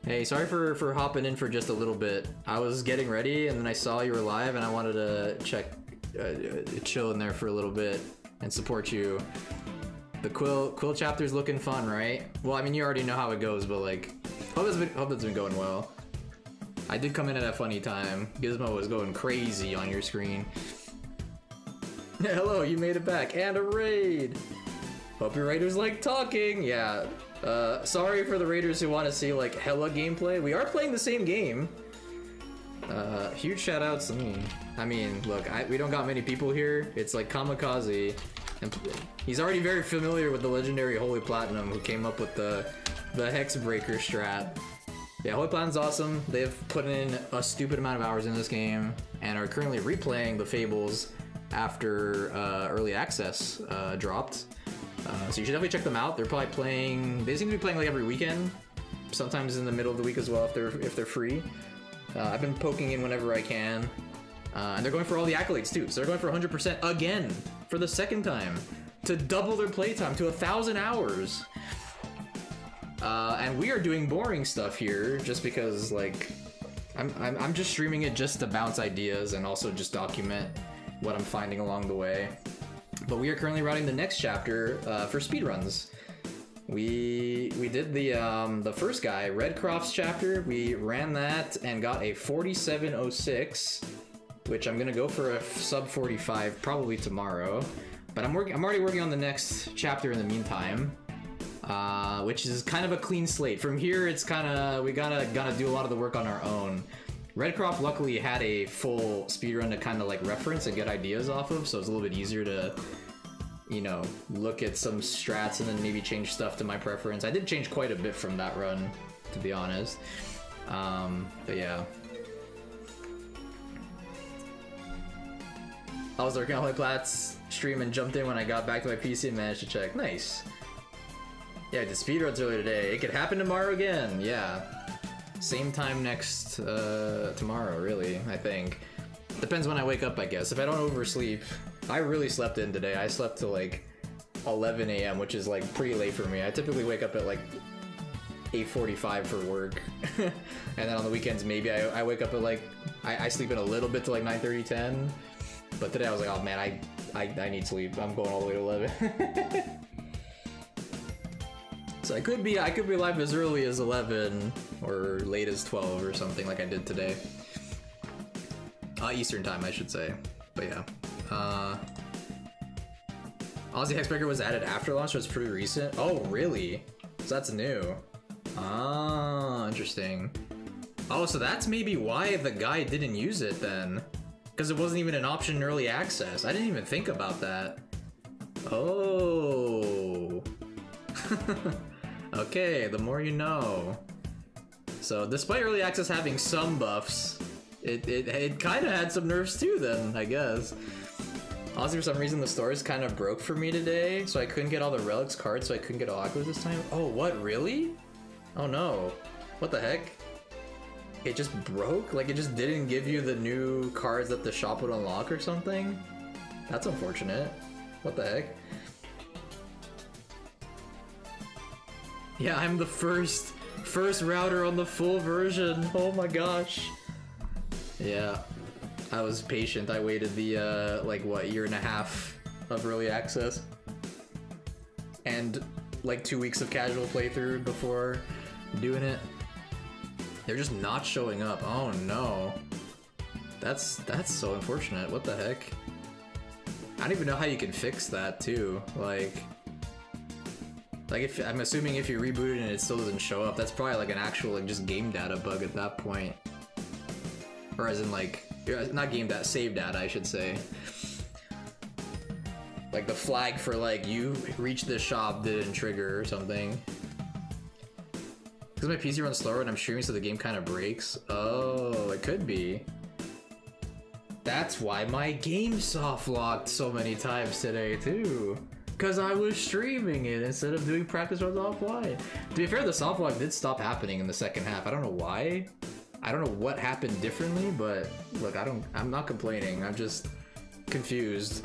Hey, sorry for hopping in for just a little bit. I was getting ready and then I saw you were live and I wanted to chill in there for a little bit and support you. The Quill chapter's looking fun, right? Well, I mean, you already know how it goes, but like, hope that's been going well. I did come in at a funny time. Gizmo was going crazy on your screen. Hello, you made it back, and a raid! Hope your raiders like talking! Yeah, sorry for the raiders who want to see, like, hella gameplay. We are playing the same game. Huge shoutouts. I mean, look, we don't got many people here. It's like Kamikaze, and he's already very familiar with the legendary Holy Platinum, who came up with the Hexbreaker strat. Yeah, Holy Platinum's awesome. They've put in a stupid amount of hours in this game, and are currently replaying the Fables after early access dropped. So you should definitely check them out. They're probably playing. They seem to be playing like every weekend, sometimes in the middle of the week as well if they're free. I've been poking in whenever I can, and they're going for all the accolades too. So they're going for 100% again for the second time to double their playtime to 1,000 hours. And we are doing boring stuff here just because, like, I'm just streaming it just to bounce ideas and also just document what I'm finding along the way. But we are currently writing the next chapter for speedruns. We did the first guy, Redcroft's chapter. We ran that and got a 4706, which I'm gonna go for a sub 45 probably tomorrow. But I'm already working on the next chapter in the meantime, which is kind of a clean slate. From here, it's kind of we gotta do a lot of the work on our own. Redcroft luckily had a full speedrun to kind of like reference and get ideas off of, so it's a little bit easier to, you know, look at some strats and then maybe change stuff to my preference. I did change quite a bit from that run, to be honest. But yeah. I was working on Holy Plat's stream and jumped in when I got back to my PC and managed to check. Nice. Yeah, I did speedruns earlier today. It could happen tomorrow again. Yeah. Same time next tomorrow, really, I think. Depends when I wake up, I guess. If I don't oversleep. I really slept in today. I slept till like 11 a.m., which is like pretty late for me. I typically wake up at like 8:45 for work. And then on the weekends, maybe I wake up at like, I sleep in a little bit to like 9:30, 10. But today I was like, oh man, I need sleep. I'm going all the way to 11. So I could be live as early as 11 or late as 12 or something like I did today. Eastern time, I should say. But yeah. Aussie Hexbreaker was added after launch, so it's pretty recent. Oh, really? So that's new. Ah, interesting. Oh, so that's maybe why the guy didn't use it then. Because it wasn't even an option in early access. I didn't even think about that. Oh. Okay, the more you know. So despite early access having some buffs, it kind of had some nerfs too then, I guess. Honestly, for some reason the stores kind of broke for me today, so I couldn't get all the relics cards, so I couldn't get all accolades this time. Oh, what, really? Oh no. What the heck? It just broke? Like it just didn't give you the new cards that the shop would unlock or something? That's unfortunate. What the heck? Yeah, I'm the first router on the full version. Oh my gosh. Yeah, I was patient. I waited the like what, year and a half of early access and like 2 weeks of casual playthrough before doing it. They're just not showing up. Oh no, that's so unfortunate. What the heck? I don't even know how you can fix that too. Like if I'm assuming if you reboot it and it still doesn't show up, that's probably like an actual like just game data bug at that point. Or as in like, not game data, save data I should say. Like the flag for like you reached this shop didn't trigger or something. Because my PC runs slower when I'm streaming, so the game kind of breaks. Oh, it could be. That's why my game soft locked so many times today too. Because I was streaming it instead of doing practice runs offline. To be fair, the soft lock did stop happening in the second half. I don't know why. I don't know what happened differently, but look, I'm not complaining. I'm just confused.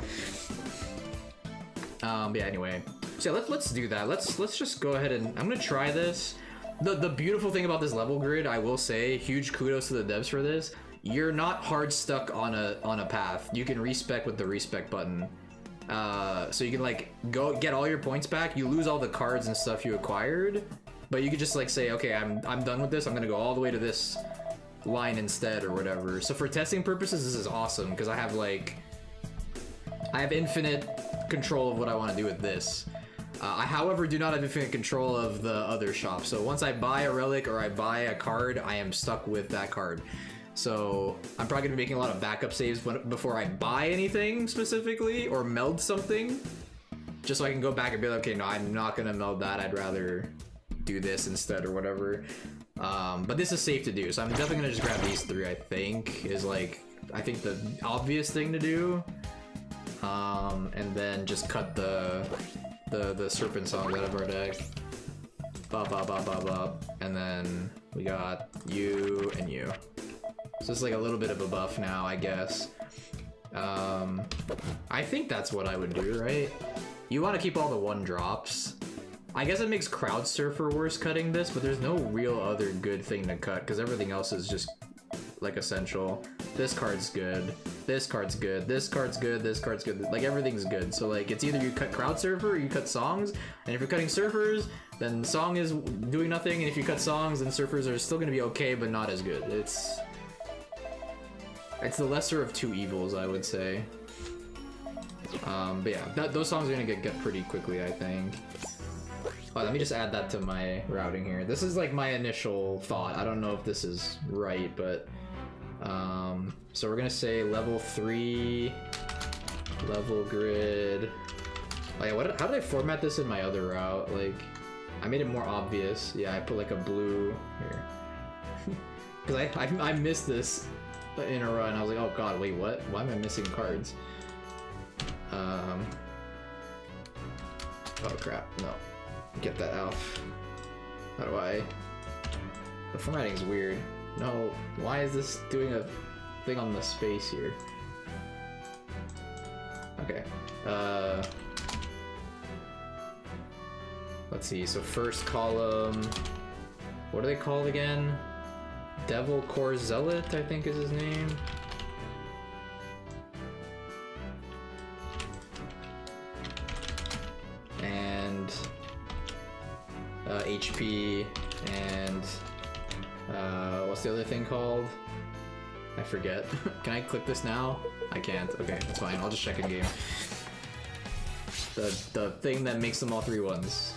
But yeah, anyway. So yeah, let's do that. Let's just go ahead and I'm gonna try this. The beautiful thing about this level grid, I will say, huge kudos to the devs for this. You're not hard stuck on a path. You can respec with the respec button. So you can like go get all your points back. You lose all the cards and stuff you acquired, but you could just like say, okay, I'm done with this. I'm gonna go all the way to this line instead or whatever. So for testing purposes, this is awesome because I have infinite control of what I want to do with this. I, however, do not have infinite control of the other shop. So once I buy a relic or I buy a card, I am stuck with that card. So I'm probably gonna be making a lot of backup saves before I buy anything specifically or meld something, just so I can go back and be like, okay, no, I'm not gonna meld that. I'd rather do this instead or whatever. But this is safe to do, so I'm definitely gonna just grab these three. I think is like, I think the obvious thing to do, and then just cut the serpent songs out of our deck. Bop, bop, bop, bop, bop. And then we got you and you. So it's like a little bit of a buff now, I guess. I think that's what I would do, right? You want to keep all the 1-drops. I guess it makes Crowd Surfer worse cutting this, but there's no real other good thing to cut because everything else is just like essential. This card's good. This card's good. This card's good. This card's good. Like everything's good. So like it's either you cut Crowd Surfer or you cut songs. And if you're cutting surfers, then song is doing nothing. And if you cut songs, then surfers are still gonna be okay, but not as good. It's the lesser of two evils, I would say. But yeah, those songs are gonna get pretty quickly, I think. Oh, let me just add that to my routing here. This is like my initial thought. I don't know if this is right, but so we're gonna say level 3, level grid. Oh yeah, how did I format this in my other route? Like, I made it more obvious. Yeah, I put like a blue here. Because I missed this in a run. I was like, oh god, wait, what? Why am I missing cards? Oh crap, no. Get that out. How do I? The formatting is weird. No, why is this doing a thing on the space here? Okay. Let's see. So first column. What are they called again? Devil Core Zealot, I think is his name. And HP and what's the other thing called? I forget. Can I click this now? I can't. Okay, that's fine. I'll just check in game. The thing that makes them all 3 ones.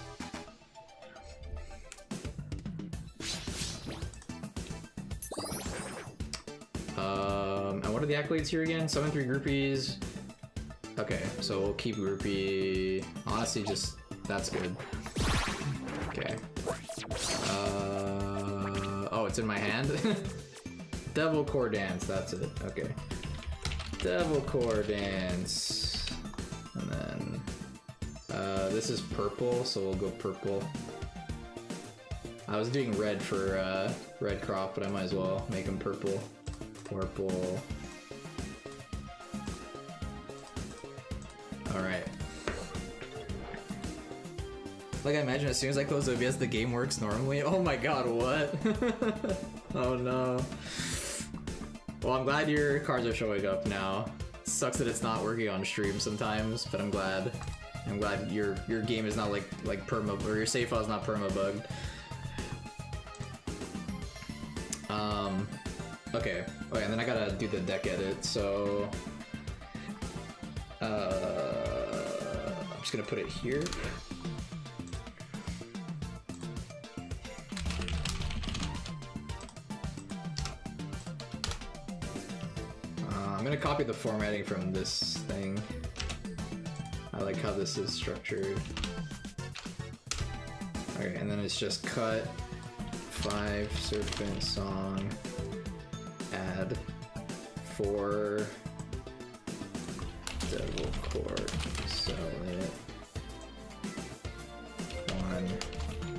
And what are the accolades here again? Summon 3 groupies. Okay, so we'll keep groupie. Honestly, just that's good. Okay. Oh, it's in my hand? Devil Core Dance, that's it. Okay. Devil Core Dance. And then this is purple, so we'll go purple. I was doing red for red crop, but I might as well make him purple. Purple. Alright. Like, I imagine as soon as I close OBS, the game works normally. Oh my god, what? Oh no. Well, I'm glad your cards are showing up now. Sucks that it's not working on stream sometimes, but I'm glad. I'm glad your game is not like perma, or your save file is not perma bugged. Okay. Okay, and then I gotta do the deck edit, so I'm just gonna put it here. I'm gonna copy the formatting from this thing. I like how this is structured. Okay, and then it's just cut 5 serpent song, add 4 devil core, sell it, 1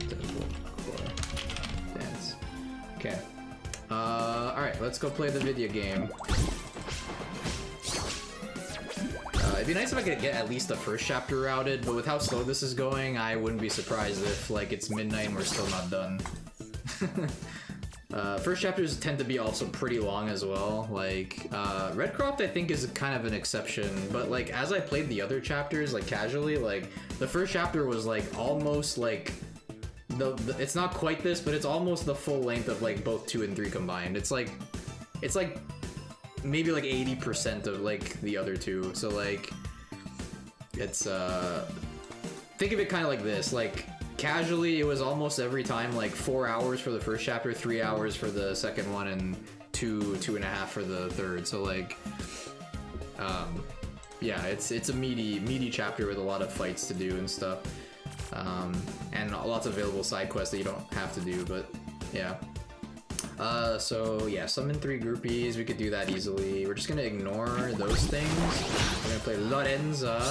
devil core dance. Okay. Alright, let's go play the video game. It'd be nice if I could get at least the first chapter routed, but with how slow this is going, I wouldn't be surprised if like it's midnight and we're still not done. First chapters tend to be also pretty long as well. Like, Redcroft I think is kind of an exception, but like as I played the other chapters like casually, like the first chapter was like almost like it's not quite this, but it's almost the full length of like both 2 and 3 combined. It's like maybe like 80% of like the other two. So like it's think of it kind of like this, like casually it was almost every time like 4 hours for the first chapter, 3 hours for the second one, and 2.5 for the third. So like yeah, it's a meaty chapter with a lot of fights to do and stuff, and lots of available side quests that you don't have to do, but yeah. So yeah, summon 3 groupies, we could do that easily. We're just gonna ignore those things. We're gonna play Lorenza.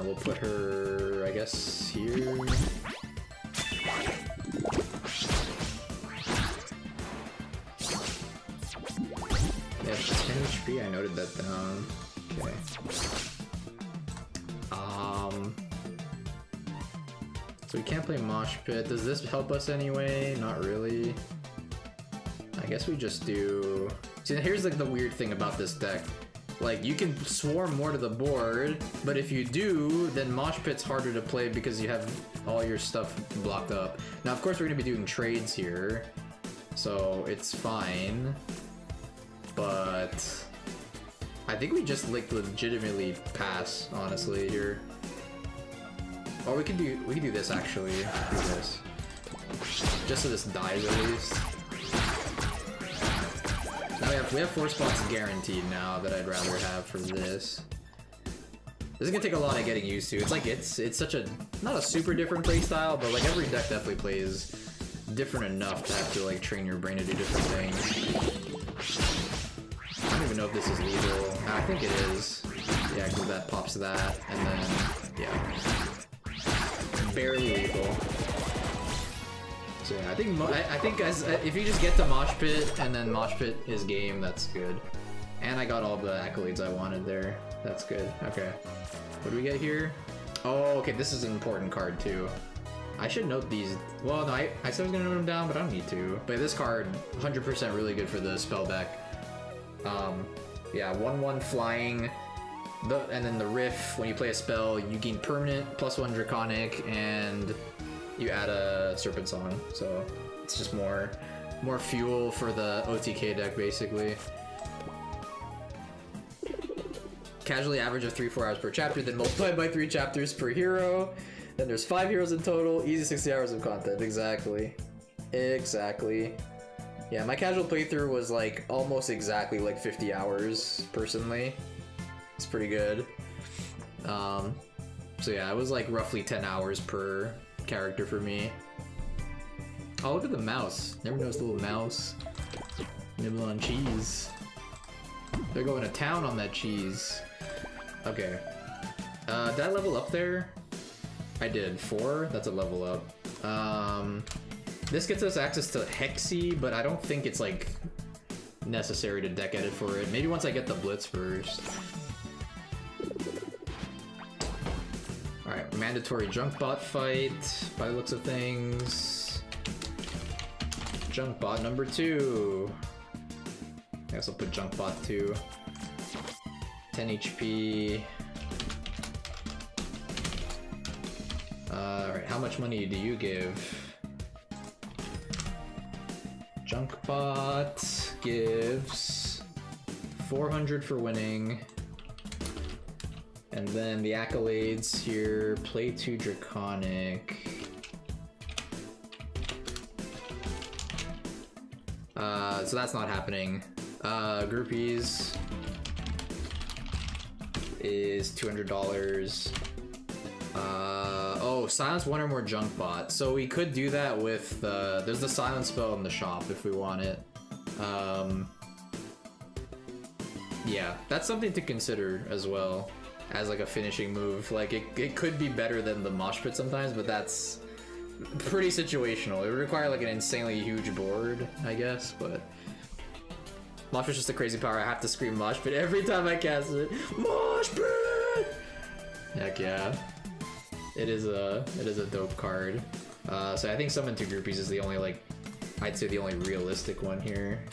We'll put her, I guess, here. Yeah, 10 HP, I noted that down. Okay. So we can't play Mosh Pit. Does this help us anyway? Not really. I guess we just do... See, here's like the weird thing about this deck. Like, you can swarm more to the board, but if you do, then Mosh Pit's harder to play because you have all your stuff blocked up. Now, of course, we're gonna be doing trades here, so it's fine. But I think we just like legitimately pass, honestly, here. Or we could do this actually. Do this. Just so this dies at least. Now we have 4 spots guaranteed now that I'd rather have for this. This is gonna take a lot of getting used to. It's like it's such a not a super different play style, but like every deck definitely plays different enough to have to like train your brain to do different things. I don't even know if this is legal. I think it is. Yeah, because that pops that, and then yeah, barely lethal. So yeah, I think as if you just get to Mosh Pit and then Mosh Pit is game, that's good. And I got all the accolades I wanted there. That's good. Okay. What do we get here? Oh, okay, this is an important card too. I should note these. Well, no, I said I was gonna note them down, but I don't need to. But this card, 100% really good for the spell deck. Yeah, 1/1 flying. And then the Riff, when you play a spell, you gain permanent +1 Draconic, and you add a Serpent Song. So it's just more fuel for the OTK deck, basically. Casually average of 3-4 hours per chapter, then multiplied by 3 chapters per hero. Then there's 5 heroes in total, easy 60 hours of content. Exactly. Yeah, my casual playthrough was like almost exactly like 50 hours, personally. It's pretty good. So yeah, it was like roughly 10 hours per character for me. Oh, look at the mouse. Never noticed the little mouse. Nibble on cheese. They're going to town on that cheese. Okay. Did I level up there? I did. 4? That's a level up. This gets us access to Hexy, but I don't think it's like necessary to deck edit for it. Maybe once I get the Blitz first. Alright, mandatory junk bot fight, by the looks of things. Junk bot number 2. I guess I'll put junk bot 2. 10 HP. Alright, how much money do you give? Junkbot gives 400 for winning. And then the accolades here, play 2 Draconic. So that's not happening. Groupies is $200. Oh, silence 1 or more junk bot. So we could do that with there's the silence spell in the shop if we want it. Yeah, that's something to consider as well as like a finishing move. Like it could be better than the Mosh Pit sometimes, but that's pretty situational. It would require like an insanely huge board, I guess, but Mosh Pit's just a crazy power. I have to scream Mosh Pit every time I cast it. Mosh Pit! Heck yeah. It is a dope card. So I think summon 2 groupies is the only, like, I'd say the only realistic one here.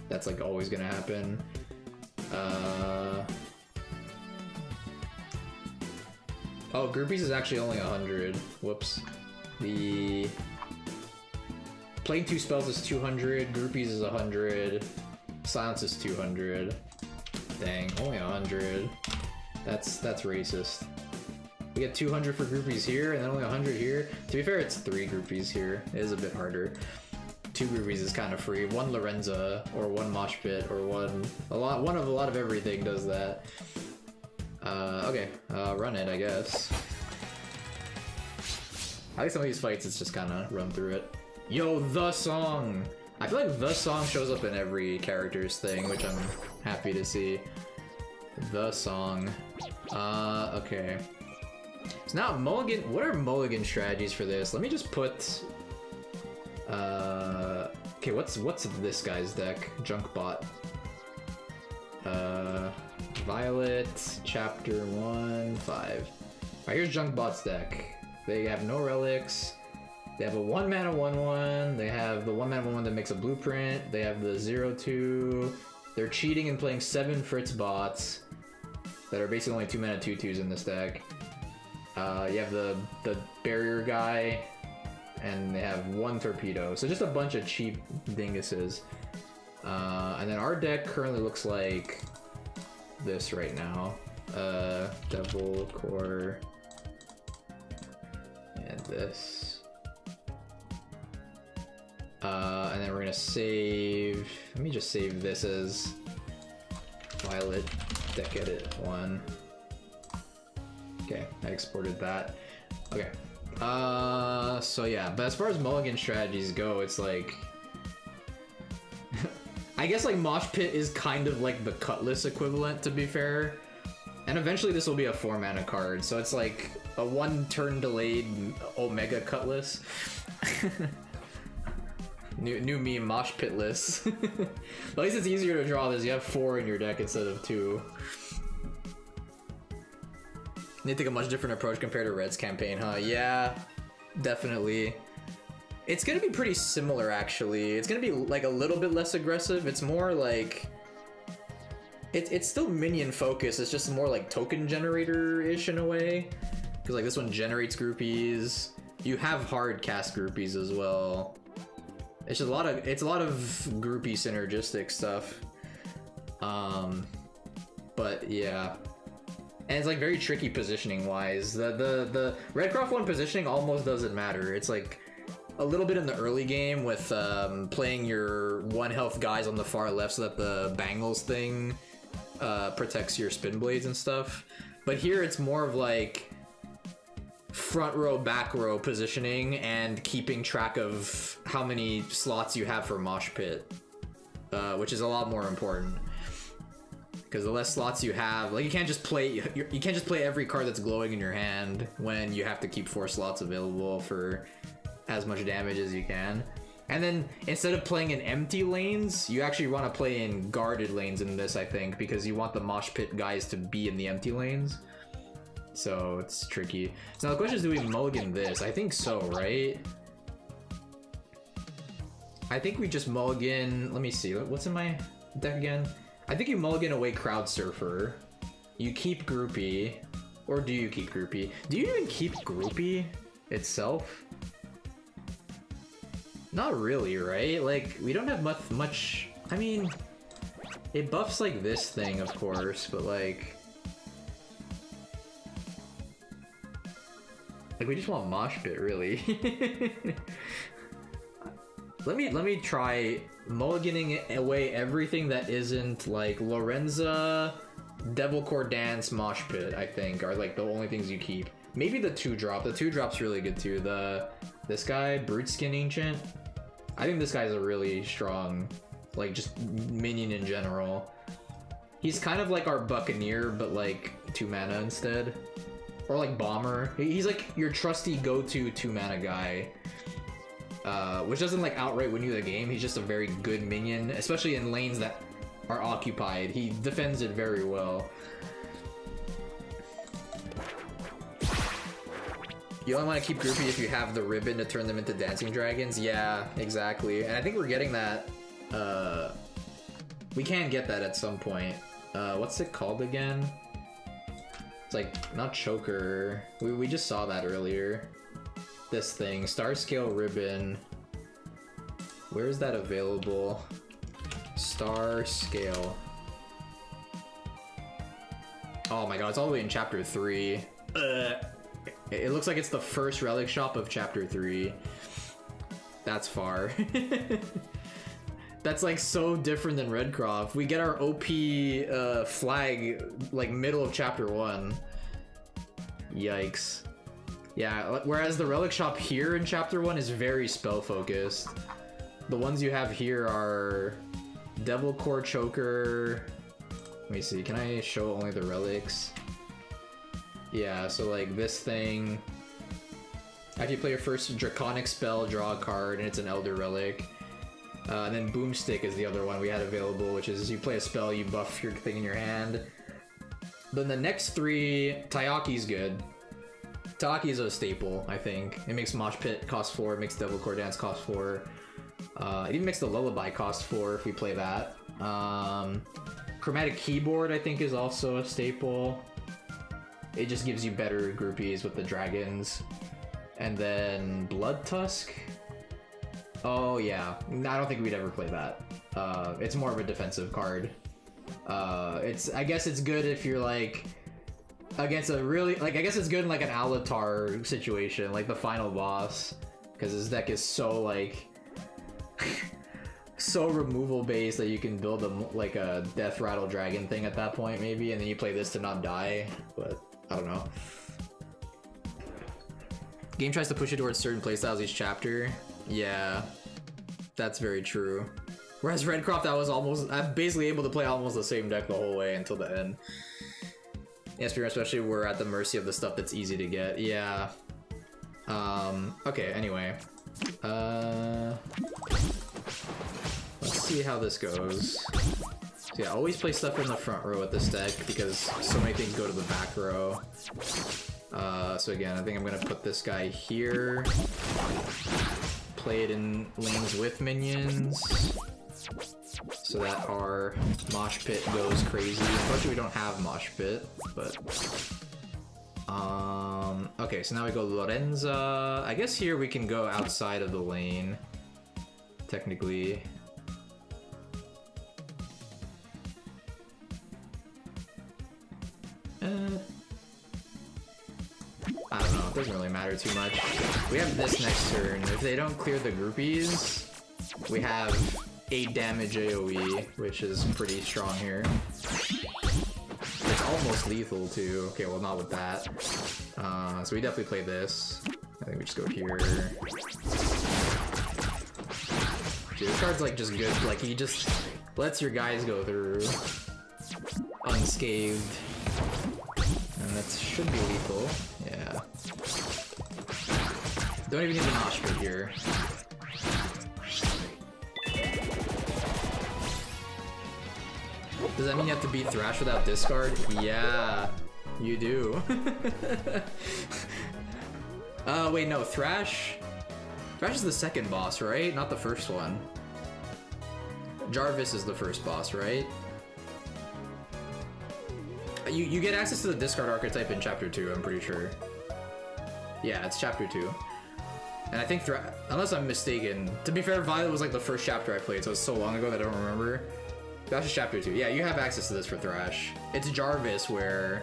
That's like always gonna happen. Oh, groupies is actually only 100. Whoops. The playing 2 spells is 200. Groupies is 100. Silence is 200. Dang, only 100. That's racist. We get 200 for groupies here, and then only 100 here. To be fair, it's 3 groupies here. It is a bit harder. 2 groupies is kind of free. 1 Lorenza or 1 Mosh Pit or one of a lot of everything does that. Okay, run it, I guess. I like some of these fights, it's just kind of run through it. Yo, the song! I feel like the song shows up in every character's thing, which I'm happy to see. The song. Okay. So now mulligan, what are mulligan strategies for this? Let me just put... okay, what's this guy's deck? Junkbot. Violet, Chapter 1, 5. Alright, here's Junkbot's deck. They have no relics. They have a 1 mana 1/1. They have the 1 mana 1/1 that makes a blueprint. They have the 0/2. They're cheating and playing 7 Fritz bots that are basically only 2 mana 2/2s in this deck. You have the barrier guy, and they have 1 torpedo. So just a bunch of cheap dinguses. And then our deck currently looks like this right now. Devil Core and this. And then we're gonna save. Let me just save this as Violet Deck Edit 1. Okay, I exported that. Okay. So yeah, but as far as mulligan strategies go, it's like I guess like Mosh Pit is kind of like the Cutlass equivalent, to be fair. And eventually this will be a 4 mana card, so it's like a 1 turn delayed Omega Cutlass. New meme, Mosh Pitless. At least it's easier to draw this. You have 4 in your deck instead of 2. You take a much different approach compared to Red's campaign, huh? Yeah, definitely. It's gonna be pretty similar, actually. It's gonna be like a little bit less aggressive. It's more like... It's still minion focused. It's just more like token generator-ish in a way. Because like this one generates groupies. You have hard cast groupies as well. It's just a lot of groupie synergistic stuff. But yeah. And it's like very tricky positioning wise. The Redcroft one positioning almost doesn't matter. It's like a little bit in the early game with playing your 1 health guys on the far left so that the Bangles thing protects your spin blades and stuff. But here it's more of like front row, back row positioning and keeping track of how many slots you have for Mosh Pit, which is a lot more important. Because the less slots you have, like you can't just play every card that's glowing in your hand when you have to keep 4 slots available for as much damage as you can. And then instead of playing in empty lanes, you actually want to play in guarded lanes in this, I think, because you want the Mosh Pit guys to be in the empty lanes. So it's tricky. So now the question is, do we mulligan this? I think so, right? I think we just mulligan, let me see, what's in my deck again? I think you mulligan away Crowd Surfer. You keep Groupie. Or do you keep Groupie? Do you even keep Groupie itself? Not really, right? Like, we don't have much... I mean, it buffs like this thing, of course, but like... Like, we just want Mosh Pit, really. Let me try mulliganing away everything that isn't like Lorenza, Devil Core Dance, Mosh Pit, I think, are like the only things you keep. Maybe the 2-drop. The 2-drop's really good too. This guy, Brute Skin Ancient. I think this guy's a really strong, like, just minion in general. He's kind of like our Buccaneer, but like 2 mana instead. Or like Bomber. He's like your trusty go-to 2 mana guy. Which doesn't like outright win you the game. He's just a very good minion, especially in lanes that are occupied. He defends it very well. You only want to keep groupie if you have the ribbon to turn them into dancing dragons. Yeah, exactly. And I think we're getting that. We can get that at some point. What's it called again? It's like, not choker. We just saw that earlier. This thing, star scale ribbon. Where is that available? Star scale. Oh my god, it's all the way in chapter 3. It looks like it's the first relic shop of chapter 3. That's far. That's like so different than Redcroft. We get our OP flag like middle of chapter 1. Yikes. Yeah, whereas the relic shop here in chapter 1 is very spell focused. The ones you have here are Devil Core Choker. Let me see, can I show only the relics? Yeah, so like this thing. After you play your first draconic spell, draw a card, and it's an Elder Relic. And then Boomstick is the other one we had available, which is you play a spell, you buff your thing in your hand. Then the next 3, Tayaki's good. Tayaki's a staple, I think. It makes Mosh Pit cost 4, it makes Devil Core Dance cost 4. It even makes the Lullaby cost 4 if we play that. Chromatic Keyboard, I think, is also a staple. It just gives you better groupies with the dragons. And then Blood Tusk. Oh yeah, I don't think we'd ever play that. It's more of a defensive card. I guess it's good if you're like against a really I guess it's good in like an Alatar situation, like the final boss, because his deck is so like so removal based that you can build like a Death Rattle Dragon thing at that point maybe, and then you play this to not die. But I don't know. Game tries to push you towards certain playstyles each chapter. Yeah, that's very true. Whereas Redcroft, I'm basically able to play almost the same deck the whole way until the end. Yes, especially we're at the mercy of the stuff that's easy to get. Yeah. Okay, anyway. Let's see how this goes. So yeah, always play stuff in the front row with this deck because so many things go to the back row. So again, I think I'm gonna put this guy here. Play it in lanes with minions so that our Mosh Pit goes crazy. Unfortunately, we don't have Mosh Pit, but okay, so now we go Lorenza. I guess here we can go outside of the lane, technically. I don't know, it doesn't really matter too much. We have this next turn. If they don't clear the groupies, we have 8 damage AoE, which is pretty strong here. It's almost lethal too. Okay, well not with that. So we definitely play this. I think we just go here. Dude, this card's like just good. Like he just lets your guys go through unscathed. And that should be lethal. Yeah. Don't even need the Mosh Pit here. Does that mean you have to beat Thrash without discard? Yeah, you do. Wait, no, Thrash is the second boss, right? Not the first one. Jarvis is the first boss, right? You get access to the discard archetype in chapter 2, I'm pretty sure. Yeah, it's chapter 2. And I think unless I'm mistaken, to be fair, Violet was like the first chapter I played, so it's so long ago that I don't remember. That's just chapter 2. Yeah, you have access to this for Thrash. It's Jarvis where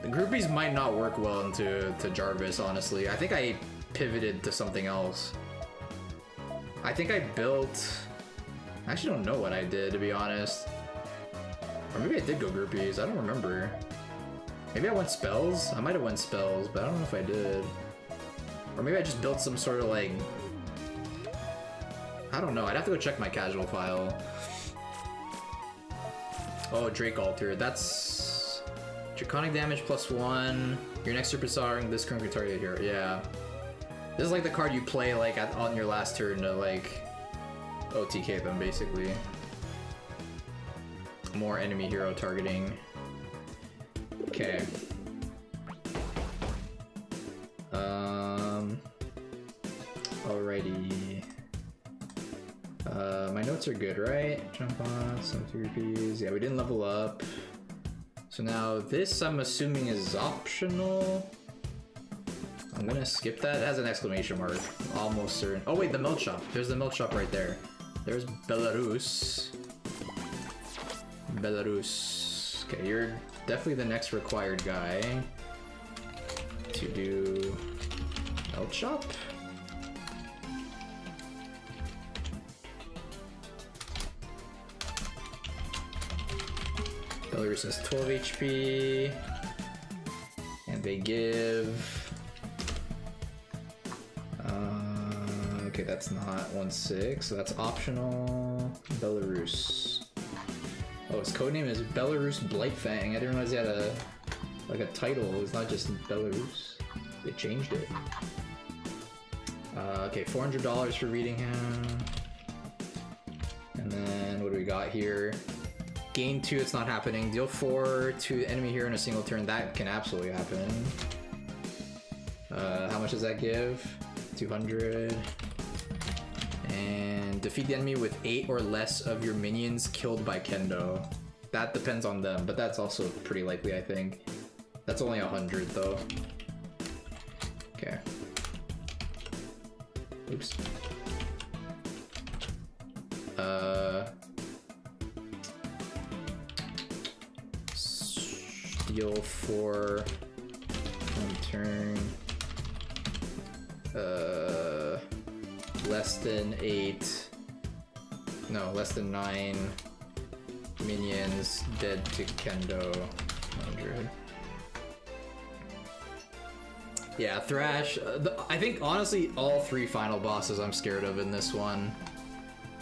the groupies might not work well into Jarvis, honestly. I think I pivoted to something else. I think I built... I actually don't know what I did, to be honest. Or maybe I did go groupies, I don't remember. Maybe I went spells? I might have went spells, but I don't know if I did. Or maybe I just built some sort of like... I don't know, I'd have to go check my casual file. Oh, Drake Altar, that's... Draconic damage +1. Your next superstar, this current target here, yeah. This is like the card you play like on your last turn to like... OTK them, basically. More enemy hero targeting. Okay. Alrighty. My notes are good, right? Jump on, some 3 rupees. Yeah, we didn't level up. So now this, I'm assuming, is optional. I'm gonna skip that. It has an exclamation mark. Almost certain. Oh wait, the milk shop. There's the milk shop right there. There's Belarus. Belarus. Okay, you're definitely the next required guy to do milk shop. Belarus has 12 HP, and they give. Okay, that's not 1/6, so that's optional. Belarus. Oh, his codename is Belarus Blightfang. I didn't realize he had a title. It's not just Belarus. They changed it. Okay, $400 for reading him. And then what do we got here? Gain 2, it's not happening. Deal 4 to enemy hero in a single turn. That can absolutely happen. How much does that give? 200. And defeat the enemy with 8 or less of your minions killed by Kendo. That depends on them, but that's also pretty likely, I think. That's only 100 though. Okay. Oops. Steal 4 one turn. Less than 8. No, less than 9 minions dead to Kendo. 100. Yeah, Thrash. I think honestly, all 3 final bosses I'm scared of in this one.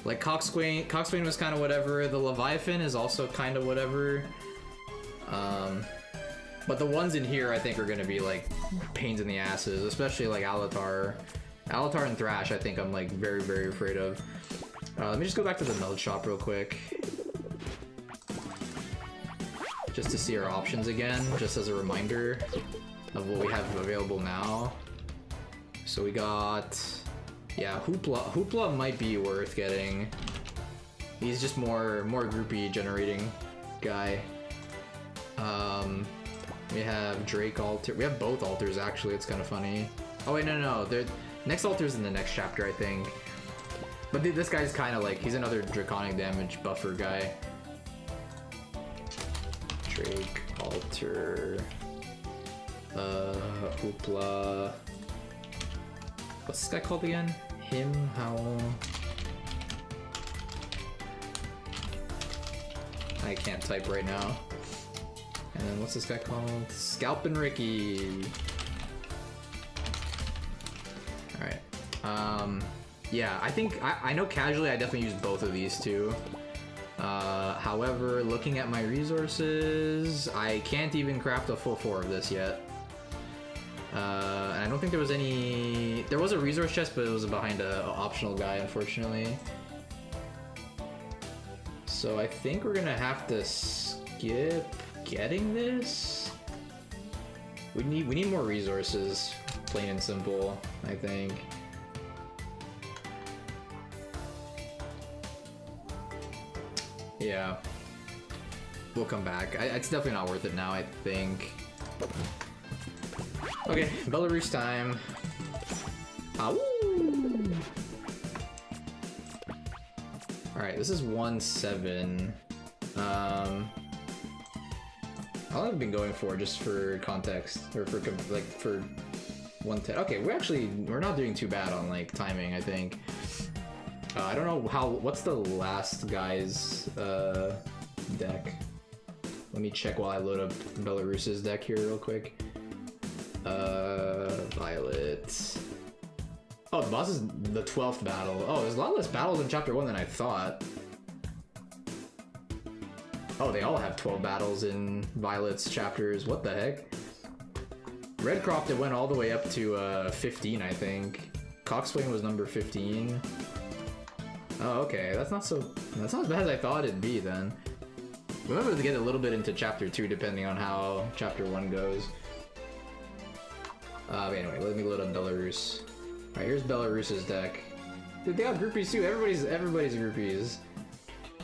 Like Coxswain was kind of whatever. The Leviathan is also kind of whatever. But the ones in here I think are gonna be like pains in the asses, especially like Alatar. Alatar and Thrash I think I'm like very, very afraid of. Let me just go back to the meld shop real quick. Just to see our options again, just as a reminder of what we have available now. So we got, yeah, Hoopla. Hoopla might be worth getting. He's just more groupie generating guy. We have Drake altar. We have both altars actually. It's kind of funny. Oh wait, no. Next altar's in the next chapter, I think. But this guy's kind of like, he's another draconic damage buffer guy. Drake altar. Hoopla. What's this guy called again? Him, Howl. I can't type right now. And then what's this guy called? Scalpin' Ricky. Alright. Yeah, I think, I know casually I definitely use both of these two. However, looking at my resources, I can't even craft a full 4 of this yet. And I don't think there was any... There was a resource chest, but it was behind an optional guy, unfortunately. So I think we're gonna have to skip getting this. We need more resources, plain and simple, I think. Yeah. We'll come back. It's definitely not worth it now, I think. Okay, Belarus time. Alright, this is 1-7. How long have I been going for, just for context? Or for, like, for 110? Okay, we're not doing too bad on, like, timing, I think. I don't know what's the last guy's, deck? Let me check while I load up Belarus's deck here real quick. Violet. Oh, the boss is the 12th battle. Oh, there's a lot less battles in chapter 1 than I thought. Oh, they all have 12 battles in Violet's chapters. What the heck? Redcroft, it went all the way up to 15, I think. Coxswain was number 15. Oh, okay. That's not as bad as I thought it'd be then. Remember to get a little bit into chapter 2 depending on how chapter 1 goes. But anyway, let me load up Belarus. Alright, here's Belarus's deck. Dude, they got groupies too. Everybody's groupies.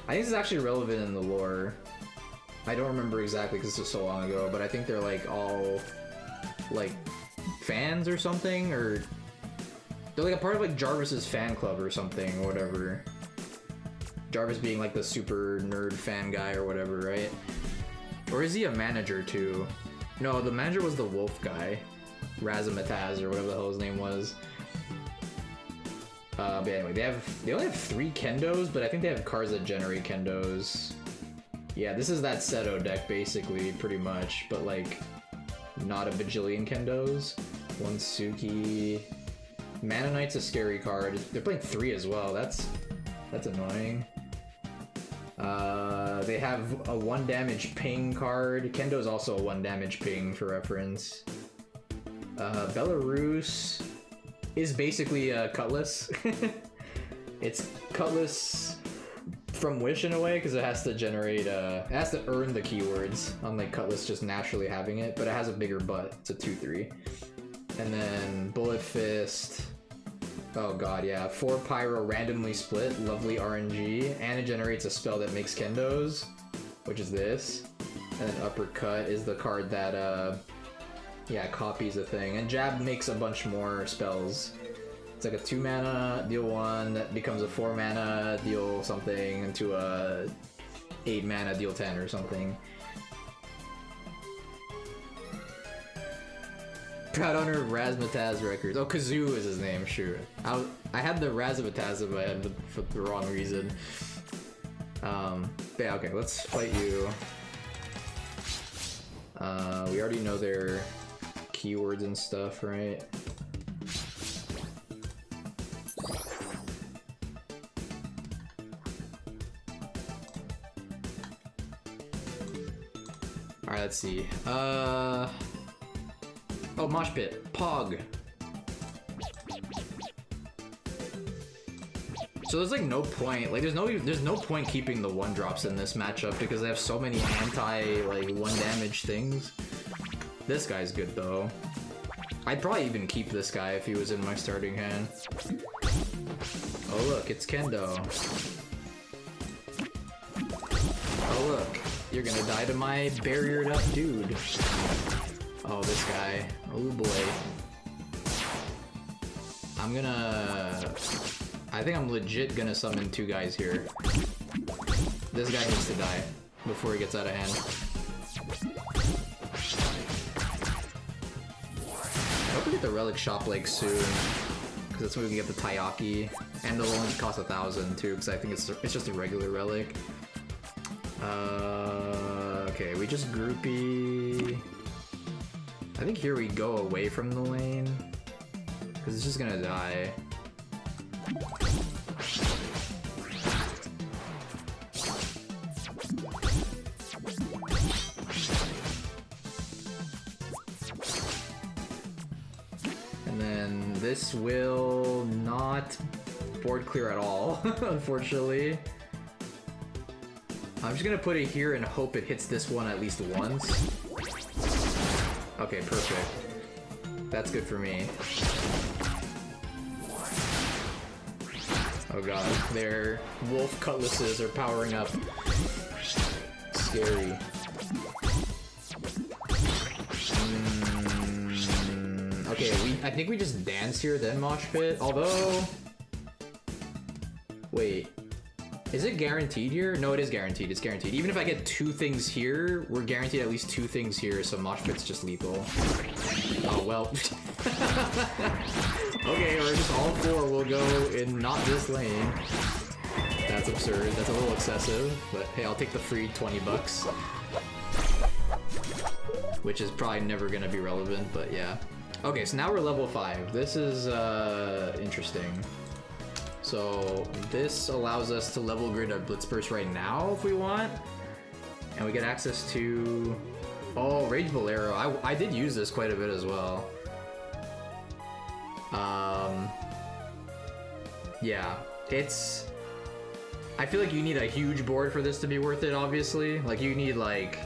I think this is actually relevant in the lore. I don't remember exactly because this was so long ago, but I think they're like all like fans or something, or they're like a part of like Jarvis's fan club or something, or whatever. Jarvis being like the super nerd fan guy or whatever, right? Or is he a manager too? No, the manager was the wolf guy. Razamataz or whatever the hell his name was. But anyway, they only have 3 Kendos, but I think they have cards that generate Kendos. Yeah, this is that Seto deck basically, pretty much, but like not a bajillion Kendos. 1 Suki. Mana Knight's a scary card. They're playing 3 as well. That's annoying. They have a 1 damage ping card. Kendo's also a 1 damage ping for reference. Belarus is basically a Cutlass. It's Cutlass from Wish in a way, because it has to generate, it has to earn the keywords, unlike Cutlass just naturally having it, but it has a bigger butt. It's a 2/3. And then Bullet Fist. Oh god, yeah. 4 Pyro randomly split, lovely RNG, and it generates a spell that makes Kendos, which is this. And then Uppercut is the card that, yeah, copies a thing. And Jab makes a bunch more spells. It's like a 2 mana, deal 1, that becomes a 4 mana, deal something, into a 8 mana, deal 10 or something. Proud owner of Razzmatazz Records. Oh, Kazoo is his name, shoot. I had the Razzmatazz in my head for the wrong reason. Yeah, okay, let's fight you. We already know their keywords and stuff, right? Alright, let's see. Oh, Mosh Pit. Pog. So there's like no point, like there's no point keeping the 1-drops in this matchup because they have so many anti like 1 damage things. This guy's good though. I'd probably even keep this guy if he was in my starting hand. Oh look, it's Kendo. Oh look, you're gonna die to my barriered up dude. Oh, this guy. Oh boy. I think I'm legit gonna summon 2 guys here. This guy needs to die before he gets out of hand. I hope we get the relic shop like soon, because that's when we can get the Taiyaki, and it'll only cost 1,000 too, because I think it's just a regular relic. Okay, we just groupie. I think here we go away from the lane, because it's just gonna die. And then this will not board clear at all, unfortunately. I'm just gonna put it here and hope it hits this one at least once. Okay, perfect. That's good for me. Oh god, their wolf cutlasses are powering up. Scary. Okay, I think we just dance here, then mosh pit. Although, wait, is it guaranteed here? No, it is guaranteed. It's guaranteed. Even if I get 2 things here, we're guaranteed at least 2 things here. So mosh pit's just lethal. Oh well. Okay, or just all 4 will go in not this lane. That's absurd. That's a little excessive, but hey, I'll take the free 20 bucks. Which is probably never gonna be relevant, but yeah. Okay, so now we're level 5. This is interesting. So this allows us to level grid our Blitz Burst right now if we want. And we get access to... Oh, Rage Bolero. I did use this quite a bit as well. Yeah, it's... I feel like you need a huge board for this to be worth it, obviously. Like, you need, like,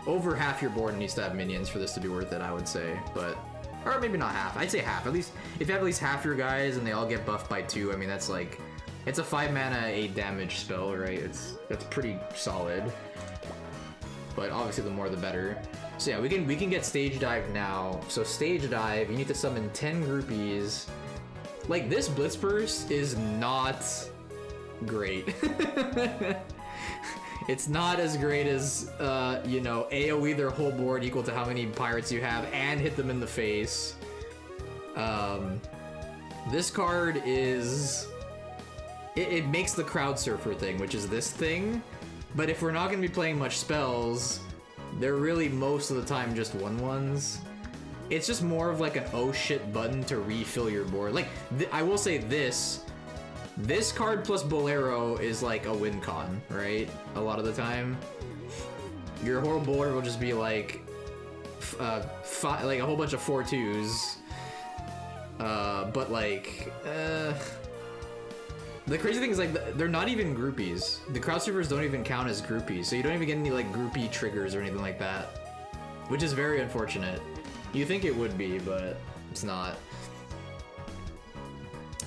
over half your board needs to have minions for this to be worth it, I would say. But Or maybe not half. I'd say half. At least if you have at least half your guys and they all get buffed by 2, I mean that's like it's a 5 mana 8 damage spell, right? That's pretty solid. But obviously the more the better. So yeah, we can get stage dive now. So stage dive, you need to summon 10 groupies. Like this Blitz Burst is not great. It's not as great as, you know, AoE their whole board equal to how many pirates you have and hit them in the face. This card is... It makes the crowd surfer thing, which is this thing. But if we're not going to be playing much spells, they're really most of the time just 1/1s. It's just more of like an oh shit button to refill your board. Like, I will say this card plus Bolero is like a win con, right? A lot of the time. Your whole board will just be like, like a whole bunch of 4/2s. But like, the crazy thing is like, they're not even groupies. The crowd surfers don't even count as groupies, so you don't even get any like groupie triggers or anything like that. Which is very unfortunate. You think it would be, but it's not.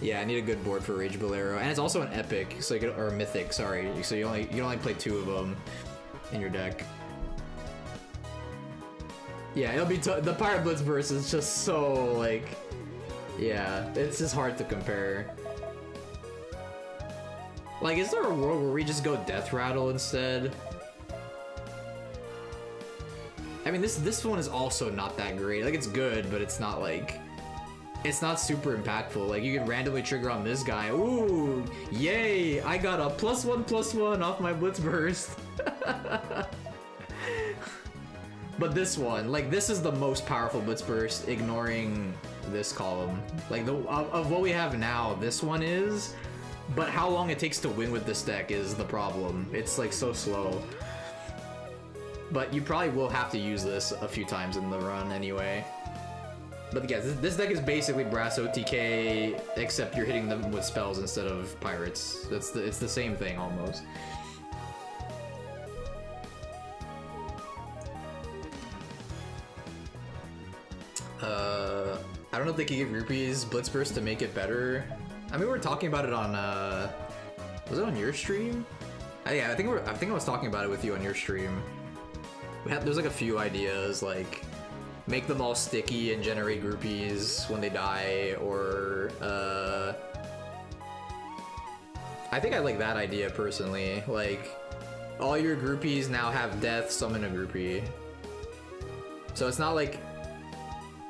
Yeah, I need a good board for Rage Bolero, and it's also an epic, so you can, or mythic. Sorry, so you can only play 2 of them in your deck. Yeah, it'll be the Pirate Blitz burst is just so like, yeah, it's just hard to compare. Like, is there a world where we just go Death Rattle instead? I mean, this one is also not that great. Like, it's good, but it's not like... It's not super impactful. Like, you can randomly trigger on this guy. Ooh, yay! I got a +1/+1 off my Blitz Burst. But this one, like, this is the most powerful Blitz Burst, ignoring this column. Like, of what we have now, this one is. But how long it takes to win with this deck is the problem. It's, like, so slow. But you probably will have to use this a few times in the run anyway. But yeah, this deck is basically Brass OTK, except you're hitting them with spells instead of pirates. It's the same thing almost. I don't know if they could give groupies Blitz Burst to make it better. I mean, we were talking about it on was it on your stream? Yeah, I think I was talking about it with you on your stream. There's like a few ideas, like make them all sticky and generate groupies when they die, or I think I like that idea personally. Like, all your groupies now have death, summon a groupie. So it's not like,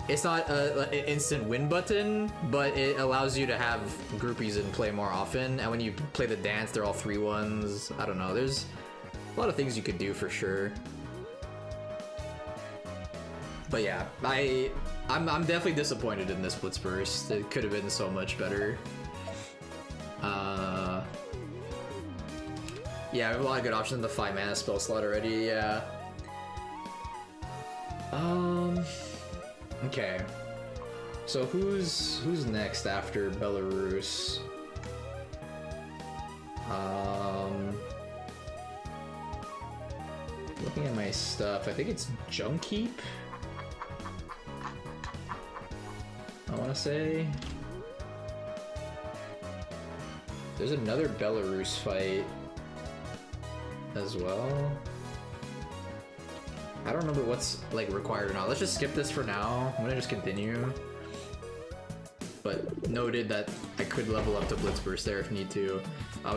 it's not an instant win button, but it allows you to have groupies in play more often. And when you play the dance, they're all 3/1s. I don't know. There's a lot of things you could do for sure. But yeah, I'm definitely disappointed in this Blitz Burst. It could have been so much better. Yeah, I have a lot of good options in the 5 mana spell slot already. Yeah. Okay. So who's next after Belarus? Looking at my stuff, I think it's Junkheap. I want to say there's another Belarus fight as well. I don't remember what's like required or not. Let's just skip this for now. I'm gonna just continue. But noted that I could level up to Blitz Burst there if need to.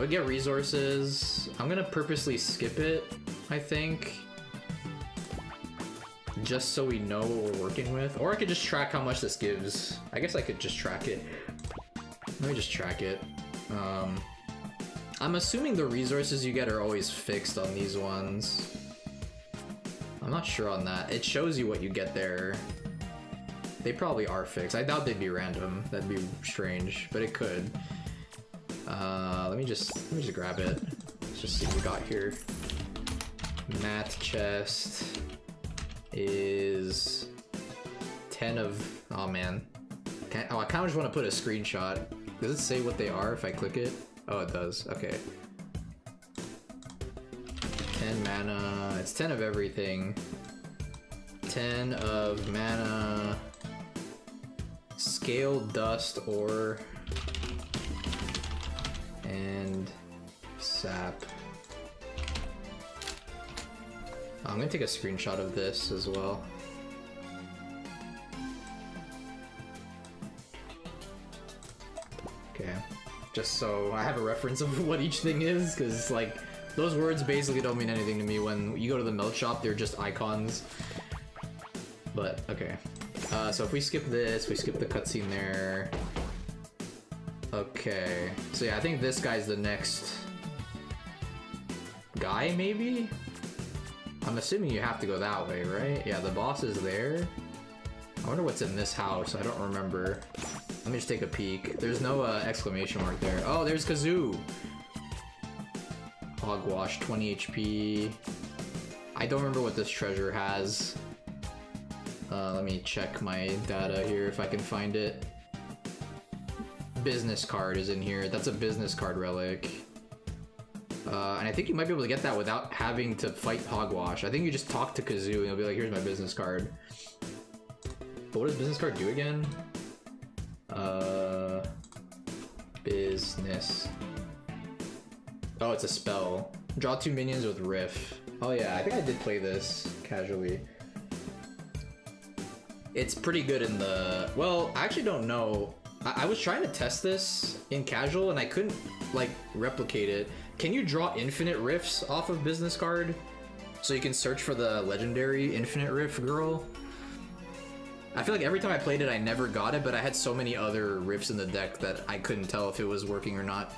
We get resources. I'm gonna purposely skip it, I think. Just so we know what we're working with. Or I could just track how much this gives. I guess I could just track it. Let me just track it. I'm assuming the resources you get are always fixed on these ones. I'm not sure on that. It shows you what you get there. They probably are fixed. I doubt they'd be random. That'd be strange, but it could. Let me just grab it. Let's just see what we got here. Mat chest is 10 of, oh man. I kind of just want to put a screenshot. Does it say what they are if I click it? Oh, it does. Okay. 10 mana. It's 10 of everything. 10 of mana. scale, dust, ore, and sap. I'm gonna take a screenshot of this as well. Okay, just so I have a reference of what each thing is, because like those words basically don't mean anything to me. When you go to the melt shop, they're just icons. But okay, so if we skip this, we skip the cutscene there. Okay, so yeah, I think this guy's the next guy, maybe? I'm assuming you have to go that way, right? Yeah, the boss is there. I wonder what's in this house. I don't remember. Let me just take a peek. There's no exclamation mark there. Oh, there's Kazoo! Hogwash, 20 HP. I don't remember what this treasure has. Let me check my data here if I can find it. Business card is in here. That's a business card relic. And I think you might be able to get that without having to fight Hogwash. I think you just talk to Kazoo and he'll be like, here's my business card. But what does business card do again? Business. Oh, it's a spell. Draw 2 minions with Riff. Oh yeah, I think I did play this casually. It's pretty good in the... Well, I actually don't know. I was trying to test this in casual and I couldn't, like, replicate it. Can you draw infinite riffs off of business card? So you can search for the legendary infinite riff girl? I feel like every time I played it, I never got it, but I had so many other riffs in the deck that I couldn't tell if it was working or not.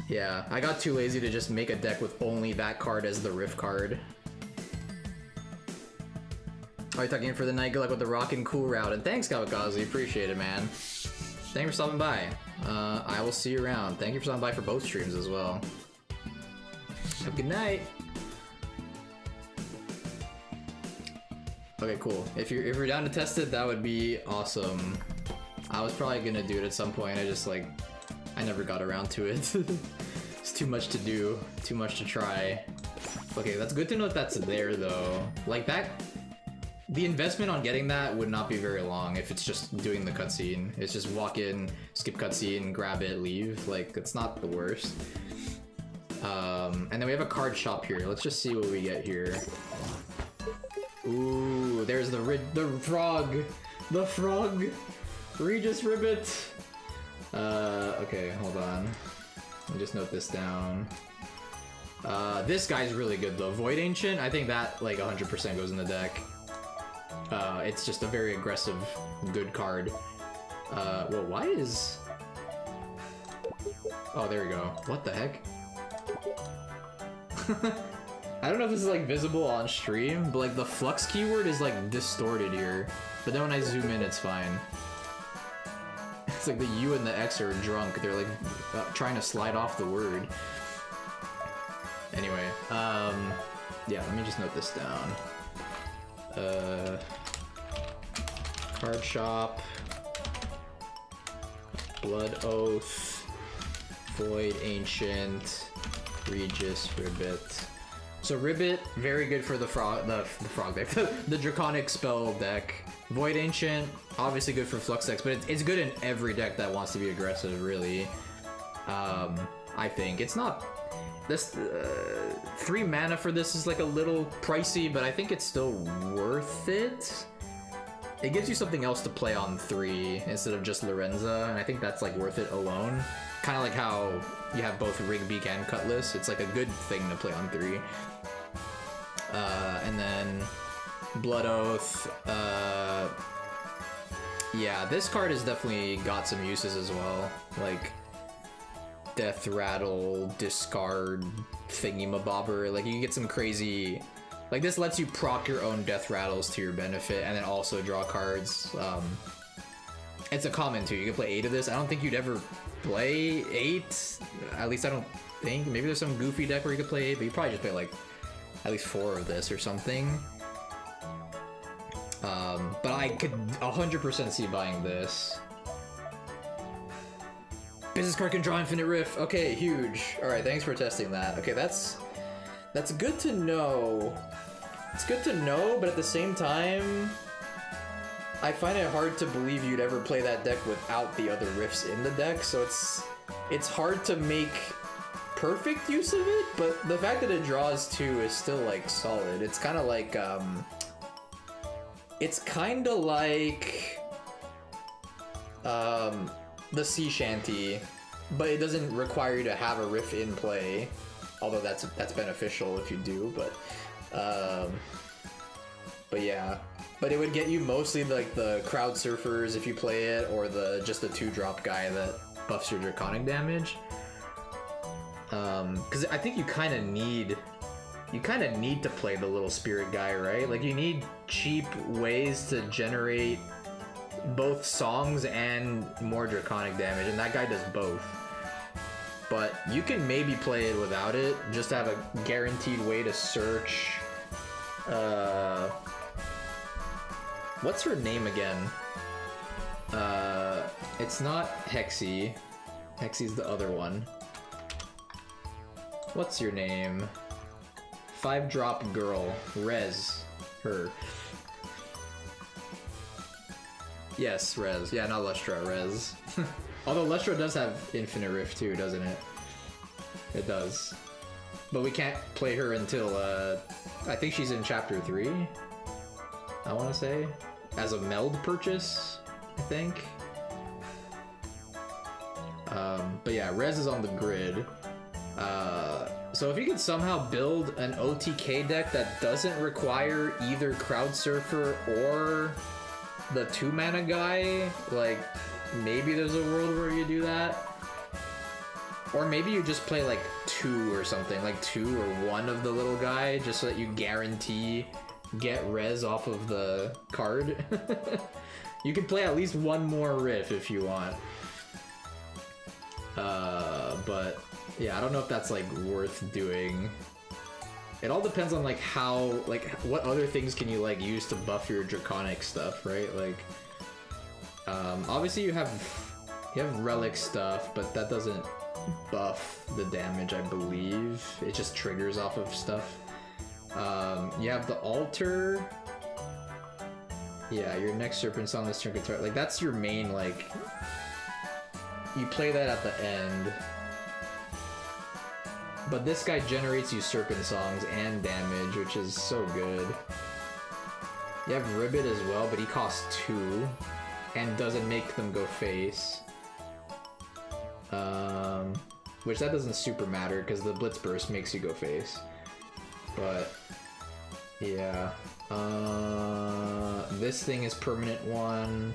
Yeah, I got too lazy to just make a deck with only that card as the riff card. Are you talking for the night? Good luck with the rockin' cool route. And thanks, Kawakazi. Appreciate it, man. Thank you for stopping by. I will see you around. Thank you for stopping by for both streams as well. Have a good night. Okay, cool. If you're down to test it, that would be awesome. I was probably gonna do it at some point. I never got around to it. It's too much to do, too much to try. Okay, that's good to know that that's there though. Like that, the investment on getting that would not be very long if it's just doing the cutscene. It's just walk in, skip cutscene, grab it, leave. Like, it's not the worst. And then we have a card shop here. Let's just see what we get here. Ooh, there's the frog! The frog! Regis Ribbit! Okay, hold on. Let me just note this down. This guy's really good though. Void Ancient, I think that like 100% goes in the deck. It's just a very aggressive, good card. Well, why is... Oh, there we go. What the heck? I don't know if this is like visible on stream, but like the flux keyword is like distorted here. But then when I zoom in, it's fine. It's like the U and the X are drunk. They're like trying to slide off the word. Anyway, yeah, let me just note this down. Card shop, Blood Oath, Void Ancient, Regis Ribbit. So Ribbit, very good for the frog deck, the Draconic spell deck. Void Ancient, obviously good for Flux decks, but it's good in every deck that wants to be aggressive, really. I think. It's not... This 3 mana for this is like a little pricey, but I think it's still worth it. It gives you something else to play on 3 instead of just Lorenza, and I think that's like worth it alone. Kind of like how you have both Rigbeak and Cutlass. It's like a good thing to play on 3. And then Blood Oath. Yeah, this card has definitely got some uses as well. Like Death Rattle, discard, thingy-mabobber. Like you can get some crazy... Like this lets you proc your own Death Rattles to your benefit and then also draw cards. It's a common too. You can play 8 of this. I don't think you'd ever play 8. At least I don't think. Maybe there's some goofy deck where you could play 8, but you probably just play like at least 4 of this or something. But I could 100% see buying this. Business card can draw infinite riff. Okay, huge. All right, thanks for testing that. Okay, that's good to know. It's good to know, but at the same time, I find it hard to believe you'd ever play that deck without the other riffs in the deck, so it's hard to make perfect use of it, but the fact that it draws 2 is still like solid. It's kind of like the sea shanty, but it doesn't require you to have a riff in play, although that's beneficial if you do. But yeah, but it would get you mostly like the crowd surfers if you play it, or just the 2-drop guy that buffs your draconic damage. Because I think you kind of need to play the little spirit guy, right? Like you need cheap ways to generate both songs and more draconic damage, and that guy does both. But you can maybe play it without it, just have a guaranteed way to search. What's her name again? It's not Hexy. Hexy's the other one. What's your name? 5-drop girl. Rez. Her. Yes, Rez. Yeah, not Lustra, Rez. Although Lustra does have Infinite Rift too, doesn't it? It does. But we can't play her until, I think she's in Chapter 3, I want to say. As a meld purchase, I think. But yeah, Rez is on the grid. So if you could somehow build an OTK deck that doesn't require either Crowd Surfer or the 2-mana guy, like, maybe there's a world where you do that. Or maybe you just play like 2 or something, like 2 or 1 of the little guy, just so that you guarantee get res off of the card. You can play at least 1 more riff if you want. But yeah, I don't know if that's like worth doing. It all depends on like how, like what other things can you like use to buff your draconic stuff, right? Like, obviously you have relic stuff, but that doesn't buff the damage, I believe. It just triggers off of stuff. You have the altar. Yeah, your next Serpent Song this turn can start. Like that's your main, like, you play that at the end. But this guy generates you Serpent Songs and damage, which is so good. You have Ribbit as well, but he costs 2 and doesn't make them go face. Which that doesn't super matter because the Blitz Burst makes you go face. But yeah, this thing is permanent 1.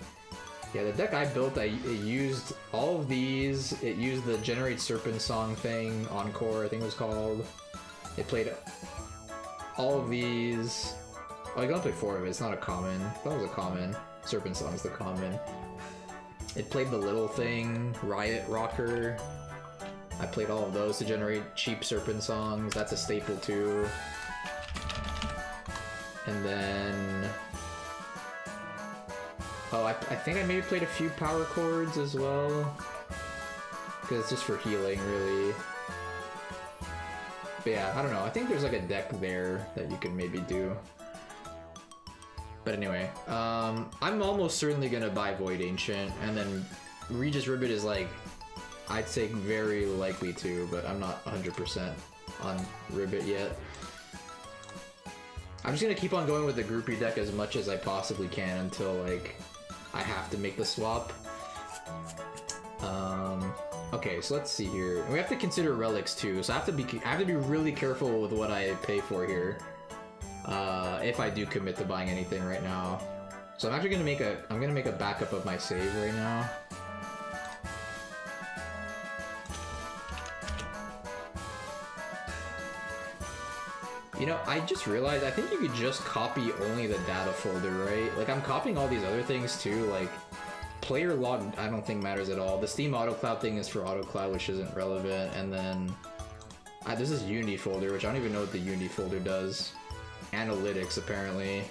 Yeah, the deck I built, it used all of these. It used the Generate Serpent Song thing, Encore, I think it was called. It played all of these. Oh, I can only play 4 of it. It's not a common. I thought it was a common. Serpent Song's the common. It played the little thing, Riot Rocker. I played all of those to generate cheap Serpent Songs. That's a staple too. And then... oh, I think I maybe played a few Power Chords as well. Because it's just for healing, really. But yeah, I don't know. I think there's like a deck there that you can maybe do. But anyway, I'm almost certainly gonna buy Void Ancient, and then Regis Ribbit is like, I'd say very likely to, but I'm not 100% on Ribbit yet. I'm just gonna keep on going with the groupie deck as much as I possibly can until like I have to make the swap. Okay, so let's see here. We have to consider relics too, so I have to be really careful with what I pay for here. If I do commit to buying anything right now. So I'm actually gonna make a backup of my save right now. You know, I just realized I think you could just copy only the data folder, right? Like I'm copying all these other things too, like player log I don't think matters at all. The Steam AutoCloud thing is for AutoCloud, which isn't relevant, and then this is Unity folder, which I don't even know what the Unity folder does. Analytics, apparently.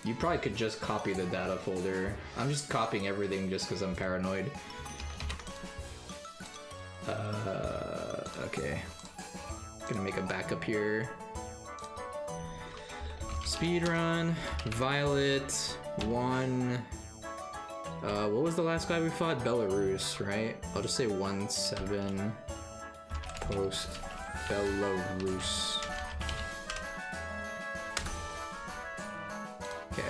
You probably could just copy the data folder. I'm just copying everything just because I'm paranoid. Okay. Gonna make a backup here. Speedrun, Violet, 1. What was the last guy we fought? Belarus, right? I'll just say 1-7 post Belarus. Okay.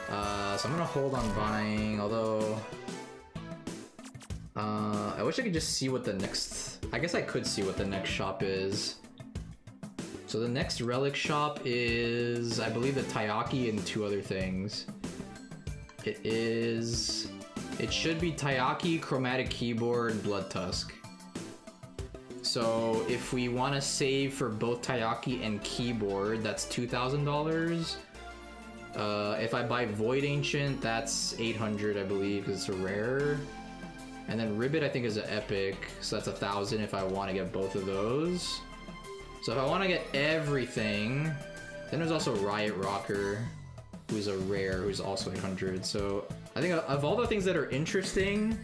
So I'm gonna hold on buying, although I wish I could just see what the next, I guess I could see what the next shop is. So the next relic shop is, I believe, the Taiyaki and 2 other things. It should be Taiyaki, Chromatic Keyboard, Blood Tusk. So if we want to save for both Taiyaki and Keyboard, that's $2,000. If I buy Void Ancient, that's 800, I believe, because it's a rare. And then Ribbit, I think, is an epic, so that's 1,000 if I want to get both of those. So if I want to get everything, then there's also Riot Rocker, who's a rare, who's also 800. So I think of all the things that are interesting,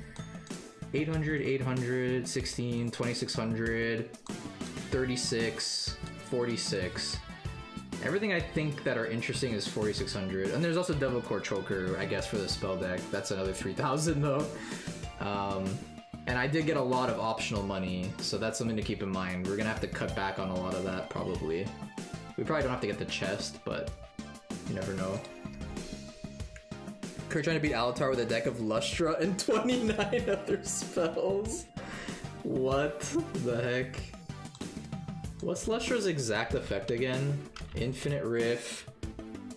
800, 800, 16, 2600, 36, 46. Everything I think that are interesting is 4600. And there's also Devil Core Choker, I guess, for the spell deck. That's another 3000 though. And I did get a lot of optional money, so that's something to keep in mind. We're gonna have to cut back on a lot of that, probably. We probably don't have to get the chest, but you never know. Kurt trying to beat Alatar with a deck of Lustra and 29 other spells. What the heck? What's Lustra's exact effect again? Infinite Riff.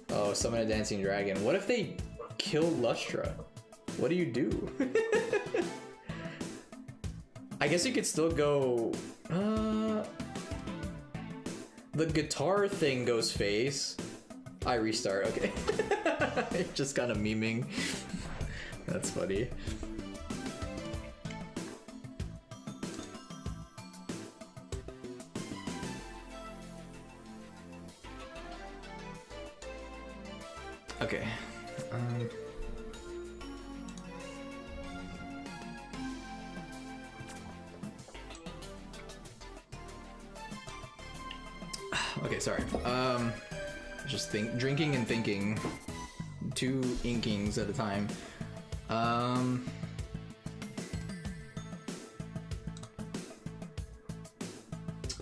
Oh, summon a Dancing Dragon. What if they kill Lustra? What do you do? I guess you could still go... the guitar thing goes face. I restart, okay. Just kind of memeing. That's funny. Okay. Okay, sorry. Just drinking and thinking. 2 inkings at a time.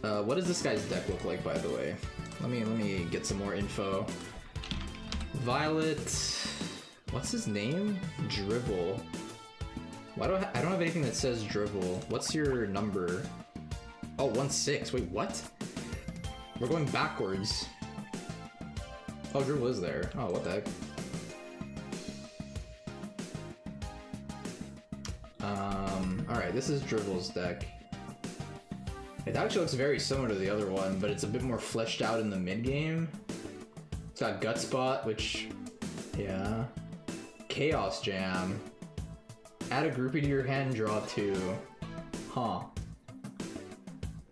What does this guy's deck look like, by the way? Let me get some more info. Violet. What's his name? Dribble. Why do I don't have anything that says Dribble. What's your number? Oh, 1-6. Wait, what? We're going backwards. Oh, Dribble is there. Oh, what the heck? Alright, this is Dribble's deck. It actually looks very similar to the other one, but it's a bit more fleshed out in the mid-game. It's got Gutspot, which... yeah. Chaos Jam. Add a groupie to your hand, draw 2. Huh.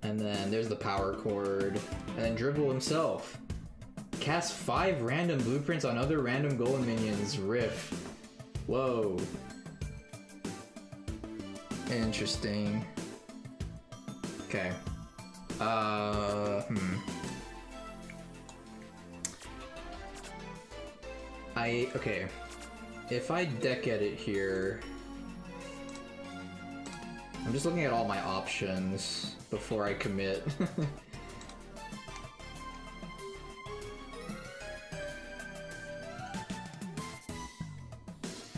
And then there's the Power Chord. And then Dribble himself. Cast 5 random blueprints on other random golem minions. Riff. Whoa. Interesting. Okay. Okay. If I deck edit here... I'm just looking at all my options before I commit.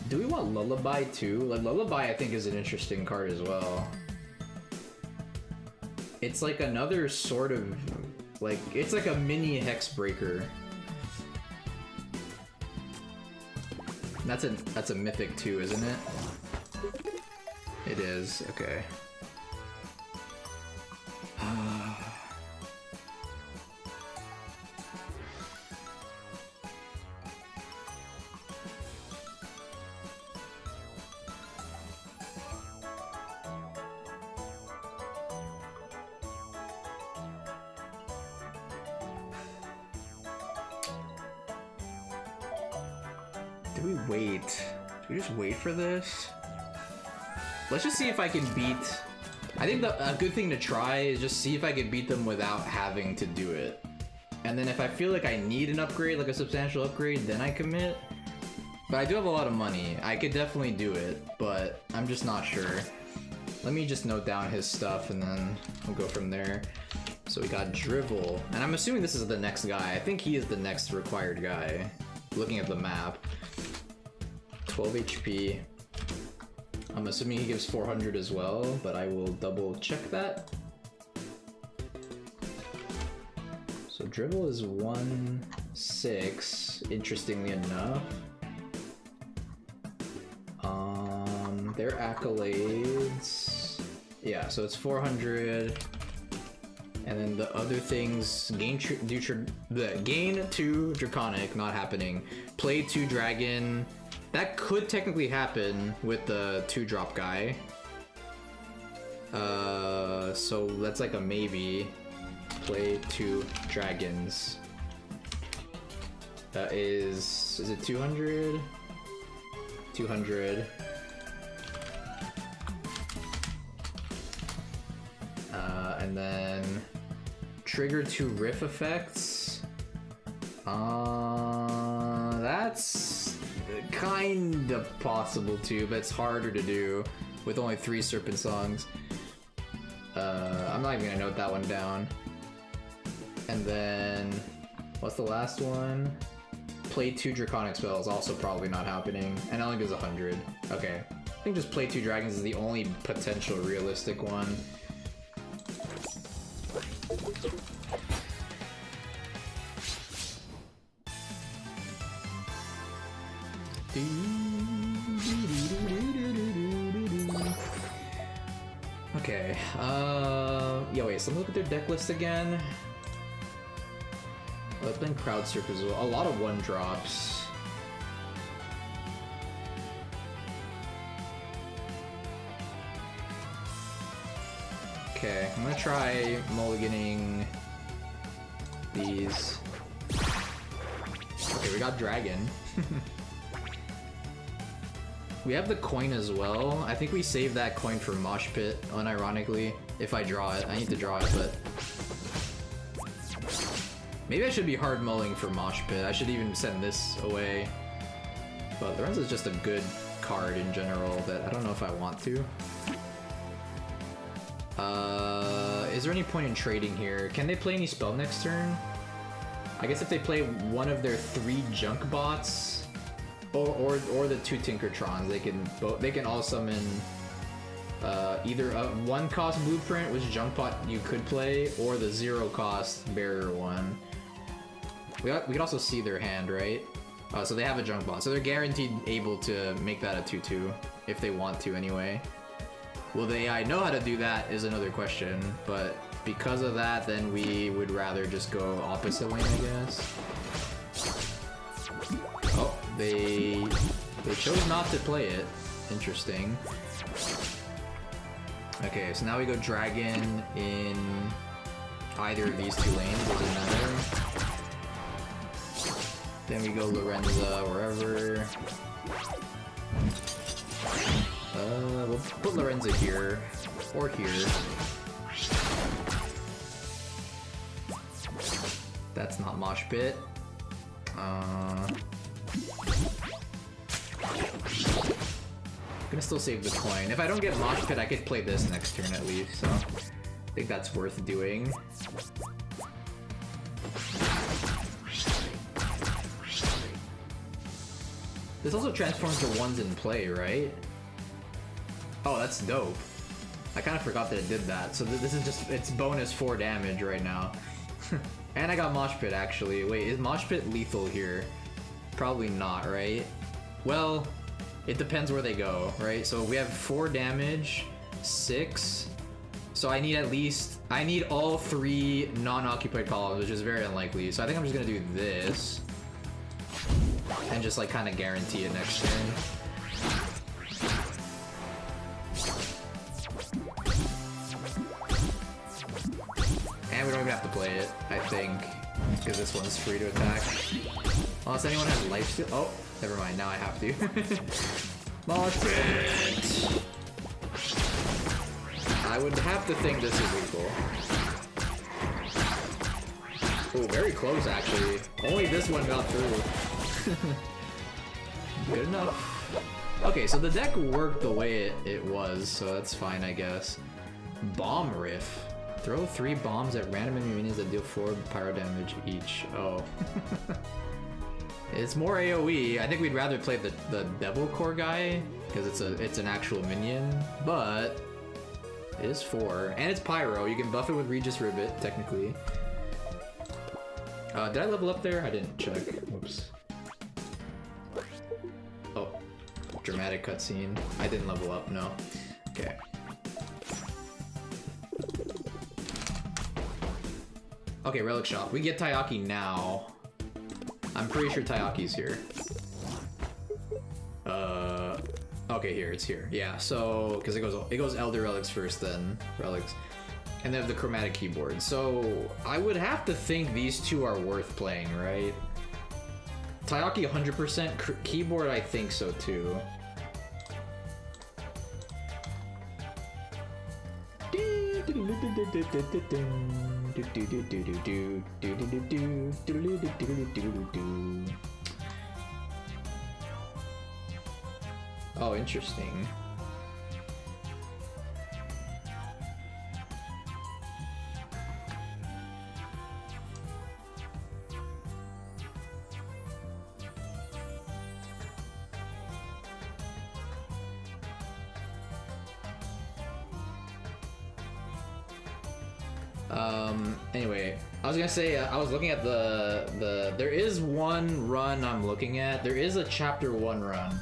Do we want Lullaby too? Like, Lullaby I think is an interesting card as well. It's like another sort of... like, it's like a mini Hex Breaker. That's a mythic too, isn't it? It is, okay. Do we wait? Do we just wait for this? Let's just see if I can beat... I think a good thing to try is just see if I can beat them without having to do it. and then if I feel like I need an upgrade, like a substantial upgrade, then I commit. But I do have a lot of money. I could definitely do it, but I'm just not sure. Let me just note down his stuff and then we'll go from there. So we got Drivel, and I'm assuming this is the next guy. I think he is the next required guy, looking at the map. 12 HP. I'm assuming he gives 400 as well, but I will double check that. So Drivel is 1-6, interestingly enough. Their accolades, yeah, so it's 400, and then the other things, gain 2 Draconic, not happening. Play 2 Dragon, that could technically happen with the 2-drop guy. So that's like a maybe. Play 2 Dragons. That is it 200? 200. And then trigger 2 riff effects. That's kind of possible too, but it's harder to do with only 3 Serpent Songs. I'm not even gonna note that one down. And then what's the last one? Play 2 Draconic spells, also probably not happening. And only gives 100. Okay. I think just play 2 dragons is the only potential realistic one. Okay, yeah, wait, so look at their deck list again. Oh, they're playing Crowd Surf as well. A lot of 1-drops. Okay, I'm gonna try mulliganing these. Okay, we got Dragon. We have the coin as well. I think we saved that coin for Mosh Pit, unironically. If I draw it. I need to draw it, but... maybe I should be hard mulling for Mosh Pit. I should even send this away. But Lorenzo's just a good card in general that I don't know if I want to. Is there any point in trading here? Can they play any spell next turn? I guess if they play one of their 3 junk bots, or the 2 Tinkertrons, they can all summon either a 1-cost Blueprint, which junk bot you could play, or the 0-cost barrier one. We could also see their hand, right? So they have a junk bot, so they're guaranteed able to make that a 2/2 if they want to anyway. Will the AI know how to do that is another question, but because of that, then we would rather just go opposite lane, I guess. Oh, they chose not to play it. Interesting. Okay, so now we go Dragon in either of these 2 lanes, doesn't matter. Then we go Lorenza wherever. We'll put Lorenza here, or here. That's not Mosh Pit. Gonna still save the coin. If I don't get Mosh Pit, I could play this next turn at least, so I think that's worth doing. This also transforms the 1s in play, right? Oh, that's dope. I kind of forgot that it did that. So this is just, it's bonus 4 damage right now. And I got Mosh Pit, actually. Wait, is Mosh Pit lethal here? Probably not, right? Well, it depends where they go, right? So we have 4 damage, 6. So I need all 3 non-occupied columns, which is very unlikely. So I think I'm just gonna do this. And just like kind of guarantee it next turn. And we don't even have to play it, I think, because this one's free to attack. Unless anyone has lifesteal. Oh, never mind. Now I have to. Mosh Pit! I would have to think this is lethal. Oh, very close actually. Only this one got through. Good enough. Okay, so the deck worked the way it was, so that's fine, I guess. Bomb Riff. Throw 3 bombs at random enemy minions that deal 4 pyro damage each. Oh. It's more AoE. I think we'd rather play the Devil Core guy, because it's an actual minion, but it is 4. And it's pyro. You can buff it with Regis Ribbit, technically. Did I level up there? I didn't check. Whoops. Oh. Dramatic cutscene. I didn't level up, no. Okay. Okay, Relic Shop. We get Taiyaki now. I'm pretty sure Taiyaki's here. Okay, here, it's here. Yeah, so, because it goes Elder Relics first, then Relics. And then the chromatic keyboard. So, I would have to think these two are worth playing, right? Taiyaki 100%, keyboard I think so too. Oh, interesting. Anyway, I was gonna say, I was looking at there is one run I'm looking at. There is a chapter 1 run,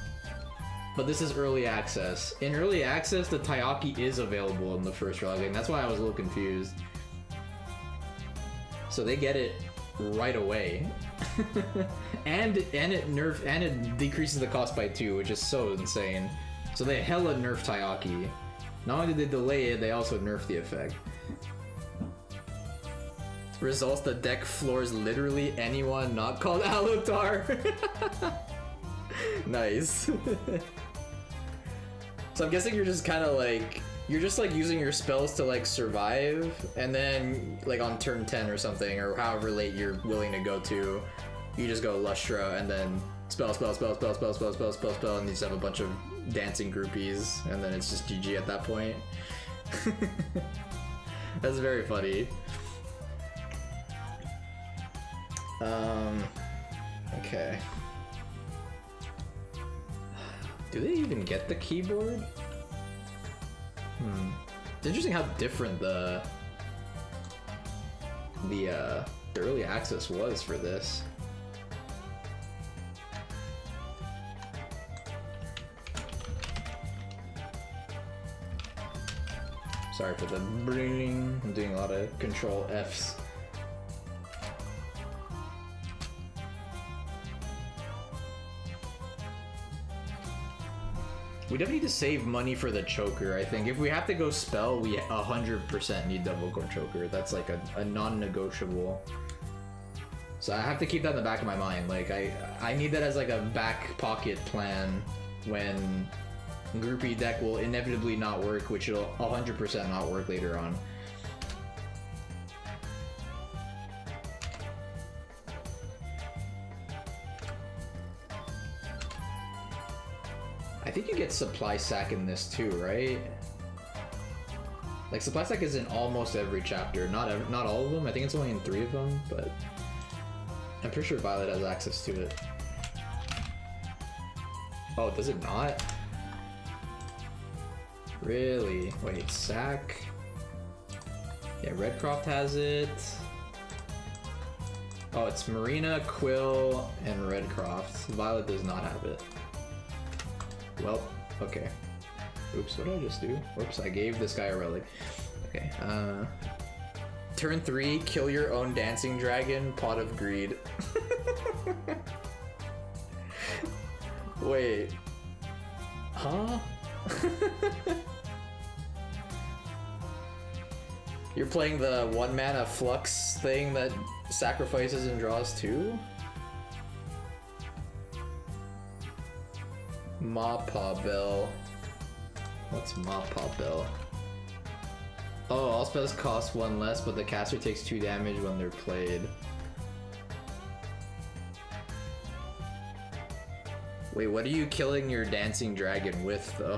but this is early access. In early access, the Taiyaki is available in the first relic, and that's why I was a little confused. So they get it right away. and it decreases the cost by 2, which is so insane. So they hella nerfed Taiyaki. Not only did they delay it, they also nerfed the effect. Results, the deck floors literally anyone not called Alutar. Nice. So I'm guessing you're just kind of like, you're just like using your spells to like survive, and then like on turn 10 or something, or however late you're willing to go to, you just go Lustra and then spell, and you just have a bunch of dancing groupies, and then it's just GG at that point. That's very funny. Okay. Do they even get the keyboard? It's interesting how different the early access was for this. Sorry for the bling. I'm doing a lot of Control Fs. We definitely need to save money for the choker, I think. If we have to go spell, we 100% need double core choker. That's like a non-negotiable. So I have to keep that in the back of my mind. Like I need that as like a back pocket plan when groupie deck will inevitably not work, which it'll 100% not work later on. I think you get Supply Sack in this too, right? Like Supply Sack is in almost every chapter, not all of them. I think it's only in 3 of them, but I'm pretty sure Violet has access to it. Oh, does it not? Really? Wait, Sack? Yeah, Redcroft has it. Oh, it's Marina, Quill, and Redcroft. Violet does not have it. Well, okay. Oops, what did I just do? Whoops, I gave this guy a relic. Okay, turn 3, kill your own dancing dragon, Pot of Greed. Wait. Huh? You're playing the 1 mana Flux thing that sacrifices and draws 2? Mappa Bell. What's Mappa Bell? Oh, all spells cost 1 less, but the caster takes 2 damage when they're played. Wait, what are you killing your dancing dragon with, though?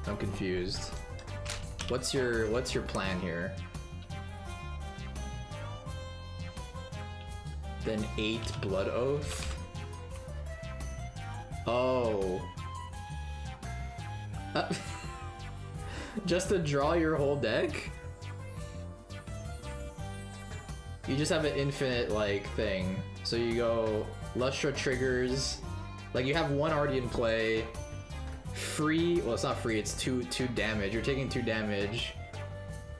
I'm confused. What's your plan here? Then 8 Blood Oath? Oh. Just to draw your whole deck? You just have an infinite, like, thing. So you go Lustra triggers. Like, you have one already in play. Free, well, it's not free, it's 2 damage. You're taking 2 damage.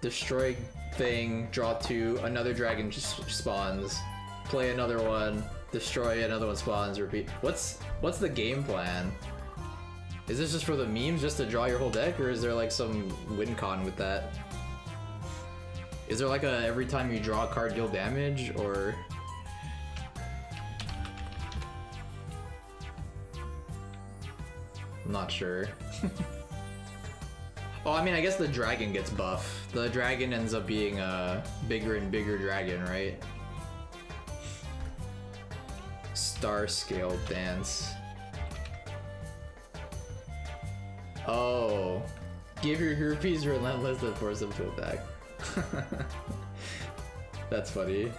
Destroy thing, draw 2, another dragon just spawns. Play another one, destroy, another one spawns, repeat. What's the game plan? Is this just for the memes, just to draw your whole deck, or is there like some win con with that? Is there like a every time you draw a card deal damage, or? I'm not sure. Oh, I mean, I guess the dragon gets buff. The dragon ends up being a bigger and bigger dragon, right? Star scale dance. Oh. Give your groupies relentless and force them to attack. That's funny.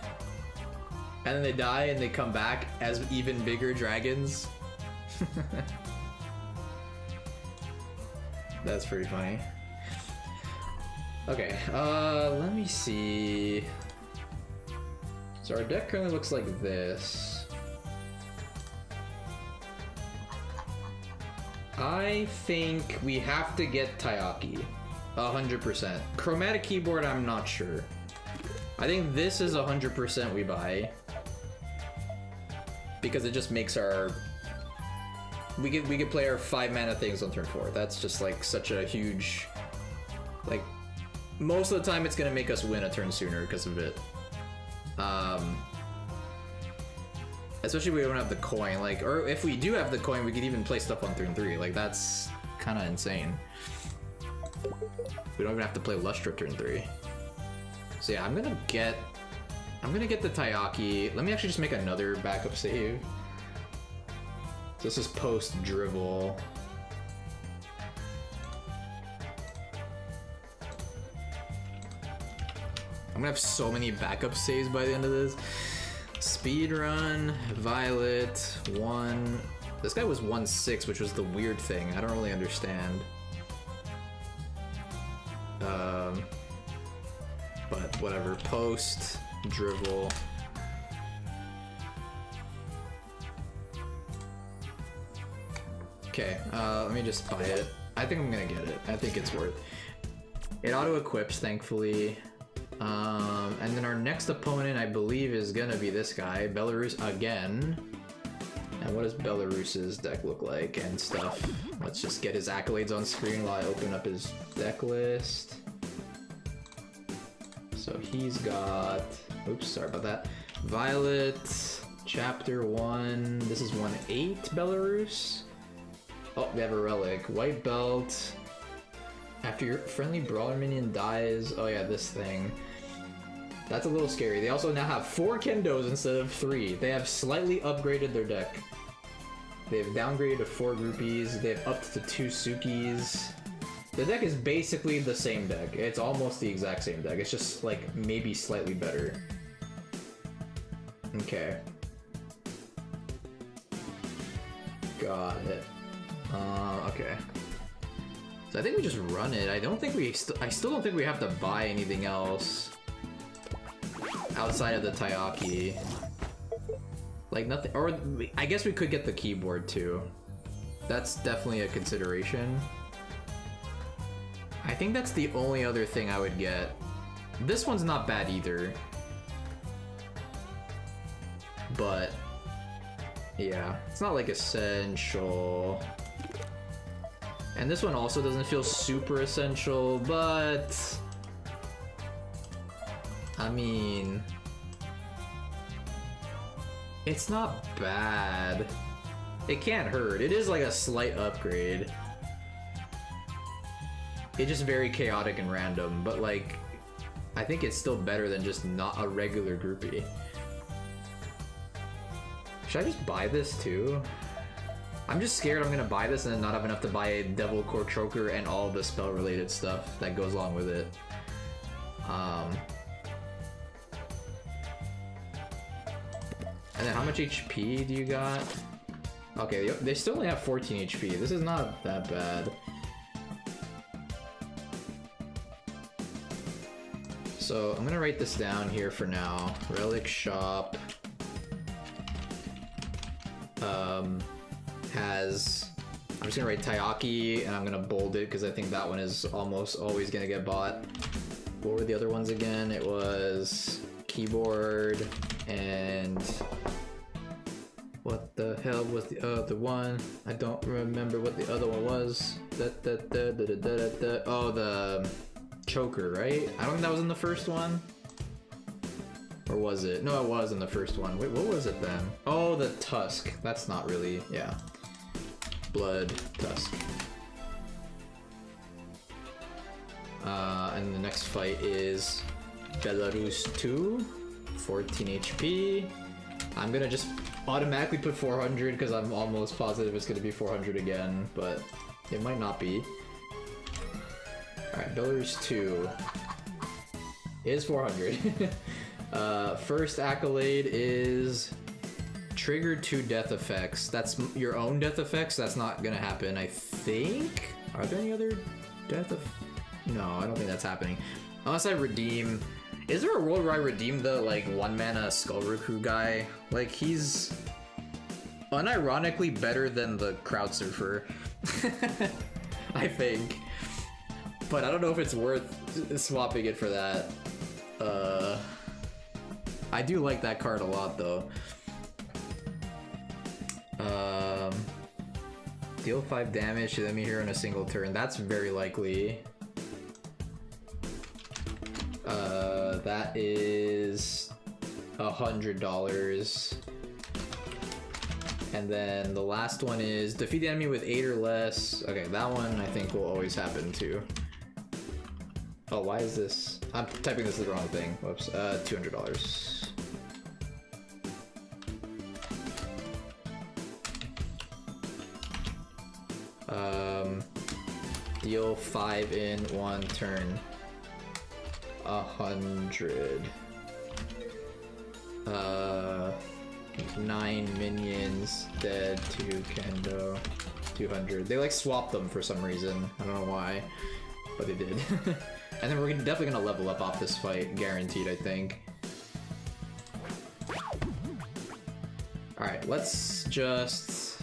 And then they die and they come back as even bigger dragons. That's pretty funny. Okay, let me see. So our deck currently looks like this. I think we have to get Taiyaki. 100%. Chromatic keyboard, I'm not sure. I think this is 100% we buy. Because it just makes our... We could play our 5 mana things on turn 4. That's just like such a huge... Like, most of the time it's gonna make us win a turn sooner because of it. Especially if we don't have the coin, like, or if we do have the coin, we could even play stuff on turn 3. Like, that's kind of insane. We don't even have to play Lustra turn 3. So yeah, I'm gonna get the Taiyaki. Let me actually just make another backup save. So this is post Drivel. I'm gonna have so many backup saves by the end of this. Speedrun, Violet, 1. This guy was 1/6, which was the weird thing. I don't really understand. But whatever. Post, Drivel. Okay, let me just buy it. I think I'm gonna get it. I think it's worth. It auto-equips, thankfully. And then our next opponent, I believe, is gonna be this guy, Belarus again. And what does Belarus's deck look like and stuff? Let's just get his accolades on screen while I open up his deck list. So he's got, oops, sorry about that. Violet, Chapter 1, this is 1/8 Belarus. Oh, they have a relic. White belt. After your friendly brawler minion dies, oh yeah, this thing. That's a little scary. They also now have 4 Kendos instead of 3. They have slightly upgraded their deck. They've downgraded to 4 groupies. They've upped to 2 Sukis. The deck is basically the same deck. It's almost the exact same deck. It's just like maybe slightly better. Okay. Got it. Okay. So I think we just run it. I don't think I still don't think we have to buy anything else outside of the Taiyaki. Like nothing, or I guess we could get the keyboard too. That's definitely a consideration. I think that's the only other thing I would get. This one's not bad either. But yeah, it's not like essential. And this one also doesn't feel super essential, but I mean, it's not bad. It can't hurt. It is like a slight upgrade. It's just very chaotic and random, but like, I think it's still better than just not a regular groupie. Should I just buy this too? I'm just scared I'm gonna buy this and then not have enough to buy a Devil Core Choker and all the spell related stuff that goes along with it. And then how much HP do you got? Okay, they still only have 14 HP. This is not that bad. So I'm gonna write this down here for now. Relic Shop has, I'm just gonna write Taiyaki and I'm gonna bold it because I think that one is almost always gonna get bought. What were the other ones again? It was keyboard and what the hell was the other one? I don't remember what the other one was. Oh, the choker, right? I don't think that was in the first one. Or was it? No, it was in the first one. Wait, what was it then? Oh, the tusk. That's not really, yeah. Blood tusk. And the next fight is Belarus 2, 14 HP. I'm gonna just automatically put 400 because I'm almost positive it's gonna be 400 again, but it might not be. Alright, Belarus 2 is 400. First accolade is trigger 2 death effects. That's your own death effects. That's not gonna happen, I think. Are there any other death of? No, I don't think that's happening. Unless I redeem. Is there a world where I redeem the like 1 mana Skullroku guy? Like he's unironically better than the Crowd Surfer. I think. But I don't know if it's worth swapping it for that. I do like that card a lot though. Deal 5 damage to enemy hero in a single turn. That's very likely. That is $100. And then the last one is defeat the enemy with 8 or less. Okay, that one I think will always happen too. Oh, why is this? I'm typing this the wrong thing. Whoops. $200. Deal 5 in 1 turn. 100. 9 minions dead, 2 kendo, 200. They like swapped them for some reason. I don't know why, but they did. And then we're definitely gonna level up off this fight, guaranteed, I think. Alright, let's just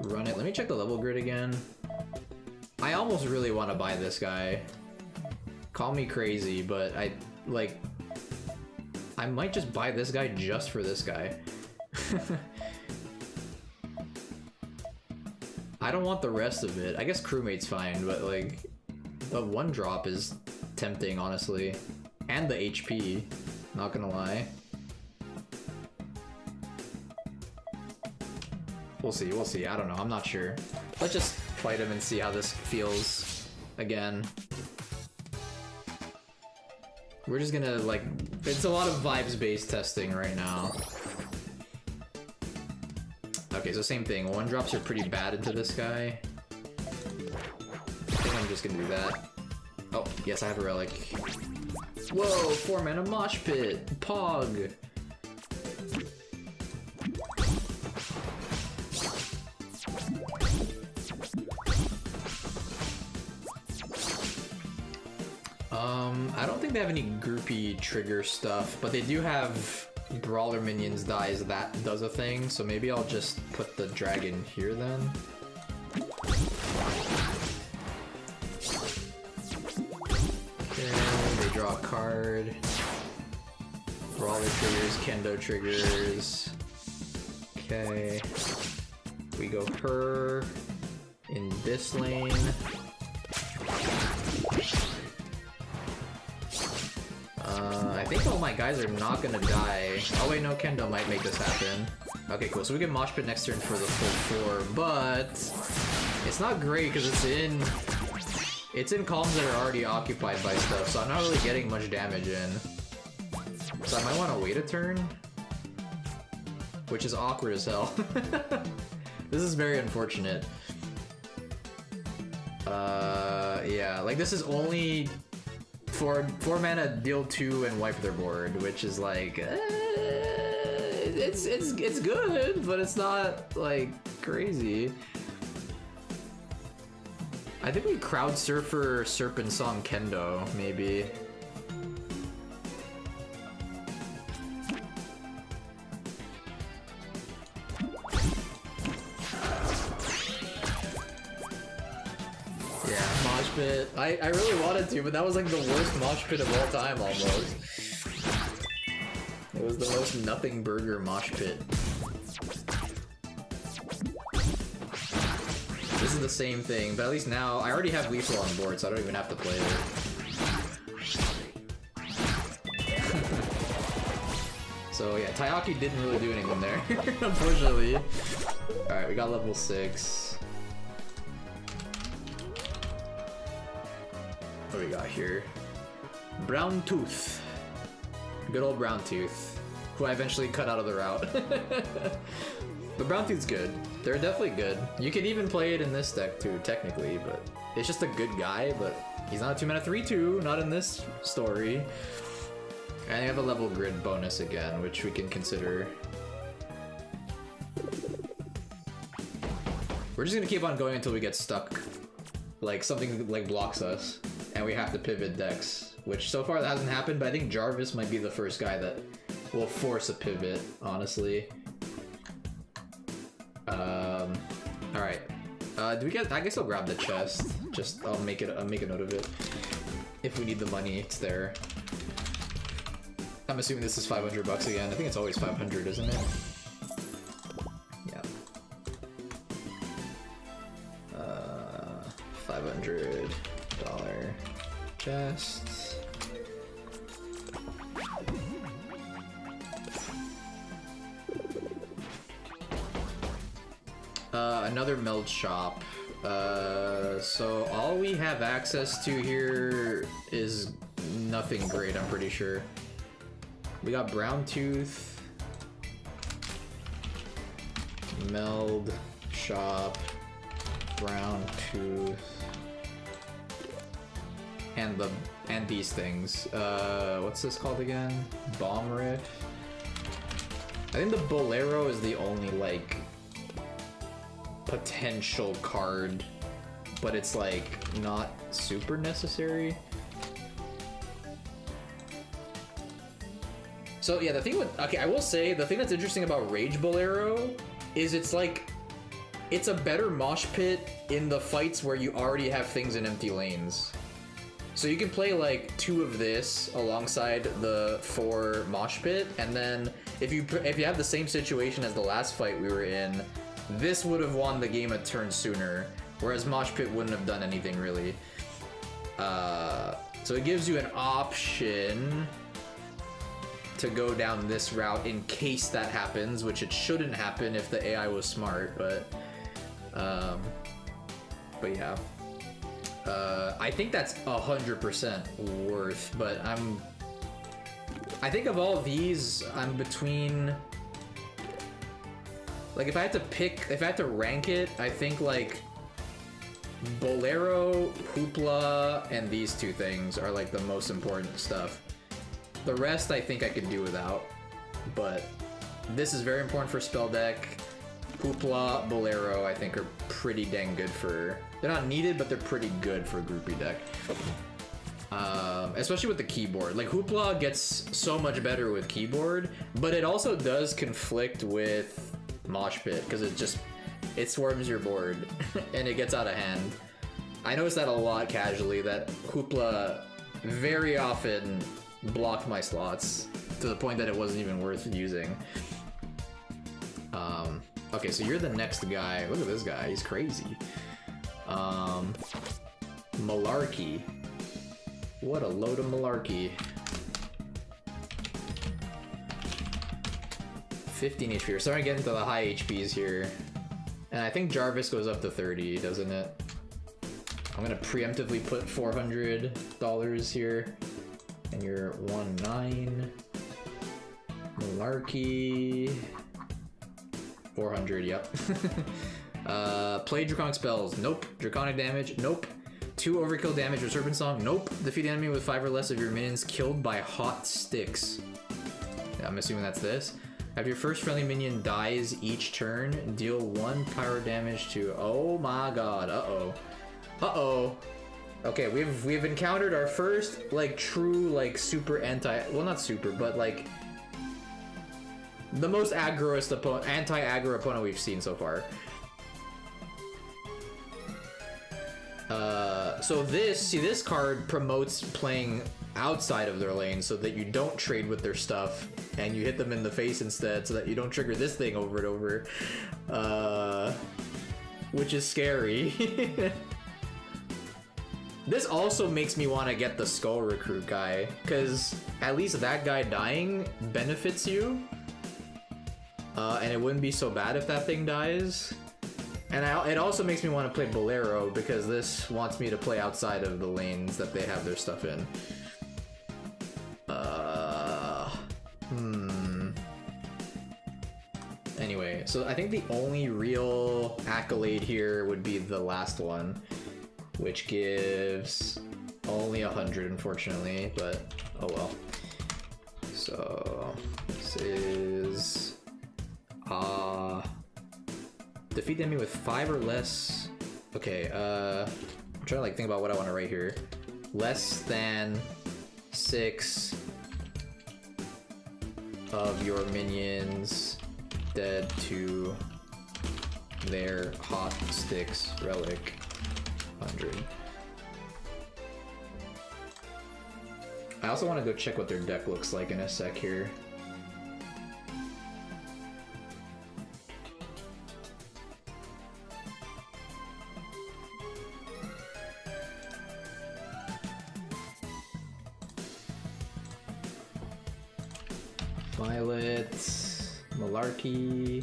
run it. Let me check the level grid again. I almost really want to buy this guy. Call me crazy, but I might just buy this guy just for this guy. I don't want the rest of it. I guess crewmate's fine, but like the 1 drop is tempting, honestly. And the HP, not gonna lie. We'll see, I don't know, I'm not sure. Let's just fight him and see how this feels again. We're just gonna like, it's a lot of vibes-based testing right now. Okay, so same thing, 1 drops are pretty bad into this guy. I think I'm just gonna do that. Oh, yes, I have a relic. Whoa, 4 mana mosh pit, Pog. I don't think they have any groupie trigger stuff, but they do have brawler minions dies that does a thing, so maybe I'll just put the dragon here then. Okay, they draw a card. Brawler triggers, kendo triggers. Okay. We go her in this lane. I think all my guys are not gonna die. Oh wait, no, Kendo might make this happen. Okay, cool. So we get Mosh Pit next turn for the full 4, but it's not great because it's in columns that are already occupied by stuff, so I'm not really getting much damage in. So I might want to wait a turn. which is awkward as hell. This is very unfortunate. Yeah, like this is only for 4 mana, deal 2 and wipe their board, which is like it's good, but it's not like crazy. I think we crowd surfer Serpent Song Kendo, maybe. Pit. I really wanted to, but that was like the worst mosh pit of all time almost. It was the most nothing burger mosh pit. This is the same thing, but at least now I already have Lethal on board, so I don't even have to play it. So yeah, Taiyaki didn't really do anything there, unfortunately. Alright, we got level 6. What do we got here? Brown Tooth. Good old Brown Tooth, who I eventually cut out of the route. But Brown Tooth's good. They're definitely good. You could even play it in this deck too, technically, but it's just a good guy, but he's not a 2-mana 3/2, not in this story. And you have a level grid bonus again, which we can consider. We're just gonna keep on going until we get stuck. Like something like blocks us. And we have to pivot decks, which so far that hasn't happened, but I think Jarvis might be the first guy that will force a pivot, honestly. Alright. Do we get, I guess I'll grab the chest. I'll make a note of it. If we need the money, it's there. I'm assuming this is 500 bucks again. I think it's always 500, isn't it? Yeah. $500 chest. Another meld shop. So all we have access to here is nothing great, I'm pretty sure. We got Brown Tooth, meld shop, Brown Tooth, and these things. What's this called again? Bomb Riff. I think the Bolero is the only like potential card, but it's like not super necessary. So yeah, the thing with, okay, I will say the thing that's interesting about Rage Bolero is it's like, it's a better mosh pit in the fights where you already have things in empty lanes. So you can play like 2 of this alongside the 4 mosh pit, and then if you have the same situation as the last fight we were in, this would have won the game a turn sooner, whereas mosh pit wouldn't have done anything really. So it gives you an option to go down this route in case that happens, which it shouldn't happen if the AI was smart, but yeah. I think that's 100% worth, but I think of all these, I'm between, like if I had to rank it, I think like Bolero, Hoopla, and these 2 things are like the most important stuff. The rest I think I could do without, but this is very important for spell deck. Hoopla, Bolero, I think are pretty dang good for, they're not needed, but they're pretty good for a groupie deck. Especially with the keyboard. Like Hoopla gets so much better with keyboard, but it also does conflict with Mosh Pit because it swarms your board and it gets out of hand. I noticed that a lot casually, that Hoopla very often blocked my slots to the point that it wasn't even worth using. Okay, so you're the next guy. Look at this guy, he's crazy. Malarkey. What a load of malarkey. 15 HP. We're starting to get into the high HPs here. And I think Jarvis goes up to 30, doesn't it? I'm gonna preemptively put $400 here. And you're 1-9. Malarkey. 400, yep. Play draconic spells, nope. Draconic damage, nope. 2 overkill damage with Serpent Song, nope. Defeat an enemy with 5 or less of your minions killed by hot sticks. Yeah, I'm assuming that's this. After your first friendly minion dies each turn, deal 1 pyro damage to... Oh my god, uh-oh. Uh-oh. Okay, we've encountered our first, like, true, like, super anti... Well, not super, but, like... the most aggroist anti-aggro opponent we've seen so far. So this card promotes playing outside of their lane so that you don't trade with their stuff and you hit them in the face instead so that you don't trigger this thing over and over. Which is scary. This also makes me want to get the Skull Recruit guy, because at least that guy dying benefits you. And it wouldn't be so bad if that thing dies. And it also makes me want to play Bolero, because this wants me to play outside of the lanes that they have their stuff in. Anyway, so I think the only real accolade here would be the last one, which gives only 100, unfortunately, but oh well. So this is defeat the enemy with 5 or less. Okay, I'm trying to like think about what I want to write here. Less than 6 of your minions dead to their hot sticks relic. 100. I also want to go check what their deck looks like in a sec here. Violet, Malarkey.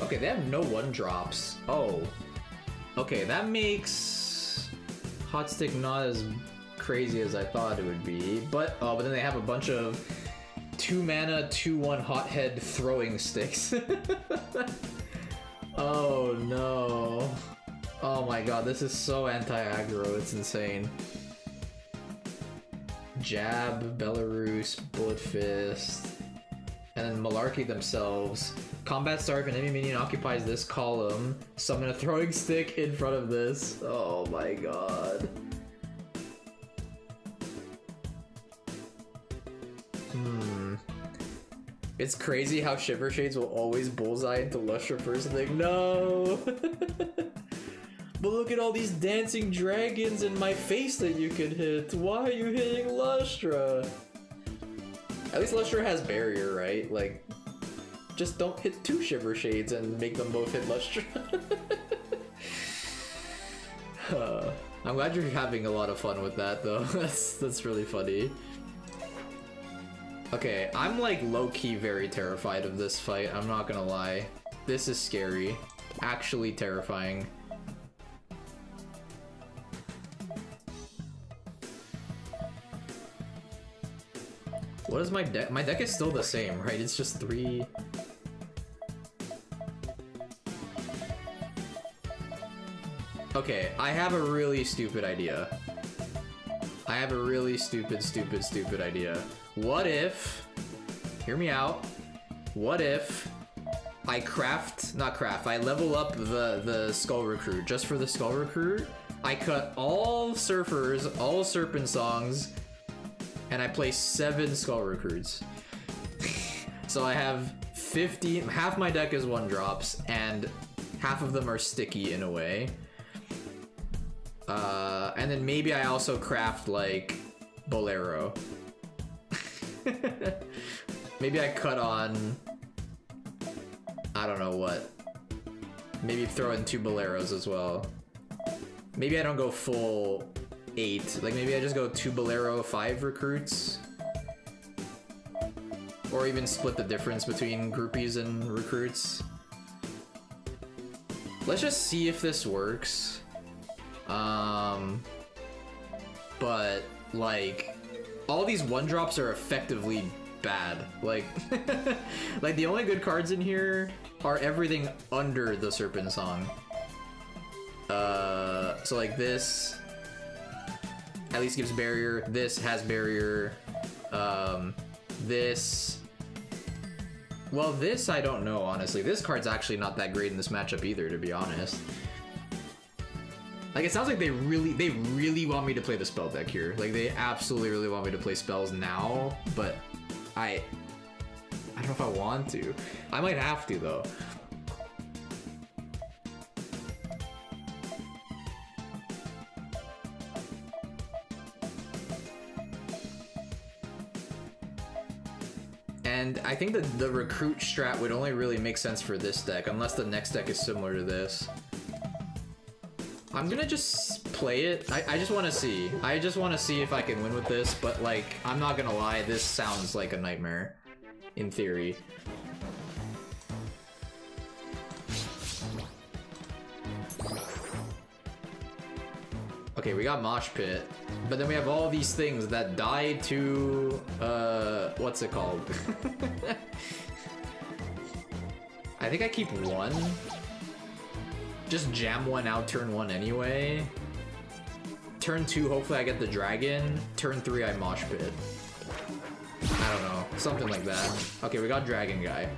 Okay, they have no 1-drops. Oh. Okay, that makes Hot Stick not as crazy as I thought it would be. But then they have a bunch of 2-mana, 2/1 Hothead throwing sticks. Oh no. Oh my god, this is so anti-aggro, it's insane. Jab, Belarus, Bullet Fist, and then Malarkey themselves. Combat start, if an enemy minion occupies this column, summon a throwing stick in front of this. Oh my god. It's crazy how Shiver Shades will always bullseye into Lustra first thing. No! But look at all these dancing dragons in my face that you could hit. Why are you hitting Lustra? At least Lustra has barrier, right? Like, just don't hit 2 Shiver Shades and make them both hit Lustra. I'm glad you're having a lot of fun with that, though. That's really funny. Okay, I'm like low-key very terrified of this fight, I'm not gonna lie. This is scary. Actually terrifying. What is my deck? My deck is still the same, right? It's just 3... Okay, I have a really stupid idea. I have a really stupid idea. What if... Hear me out. What if I I level up the Skull Recruit. Just for the Skull Recruit, I cut all Surfers, all Serpent Songs, and I play 7 Skull Recruits. So I have 15, half my deck is 1-drops, and half of them are sticky in a way. And then maybe I also craft, like, Bolero. Maybe I cut on... I don't know what. Maybe throw in 2 Boleros as well. Maybe I don't go full 8. Like, maybe I just go 2 Bolero, 5 recruits. Or even split the difference between groupies and recruits. Let's just see if this works. But, like, all these 1-drops are effectively bad. Like, like the only good cards in here are everything under the Serpent Song. So like this at least gives barrier. This has barrier. This. Well, this I don't know, honestly. This card's actually not that great in this matchup either, to be honest. Like, it sounds like they really want me to play the spell deck here. Like, they absolutely really want me to play spells now, but I don't know if I want to. I might have to, though. And I think that the recruit strat would only really make sense for this deck, unless the next deck is similar to this. I'm gonna just play it. I just want to see. I just want to see if I can win with this, but like, I'm not gonna lie, this sounds like a nightmare, in theory. Okay, we got Mosh Pit, but then we have all these things that die to, what's it called? I think I keep one. Just jam one out turn one anyway. Turn two, hopefully I get the dragon. Turn three, I Mosh Pit. I don't know, something like that. Okay, we got Dragon Guy.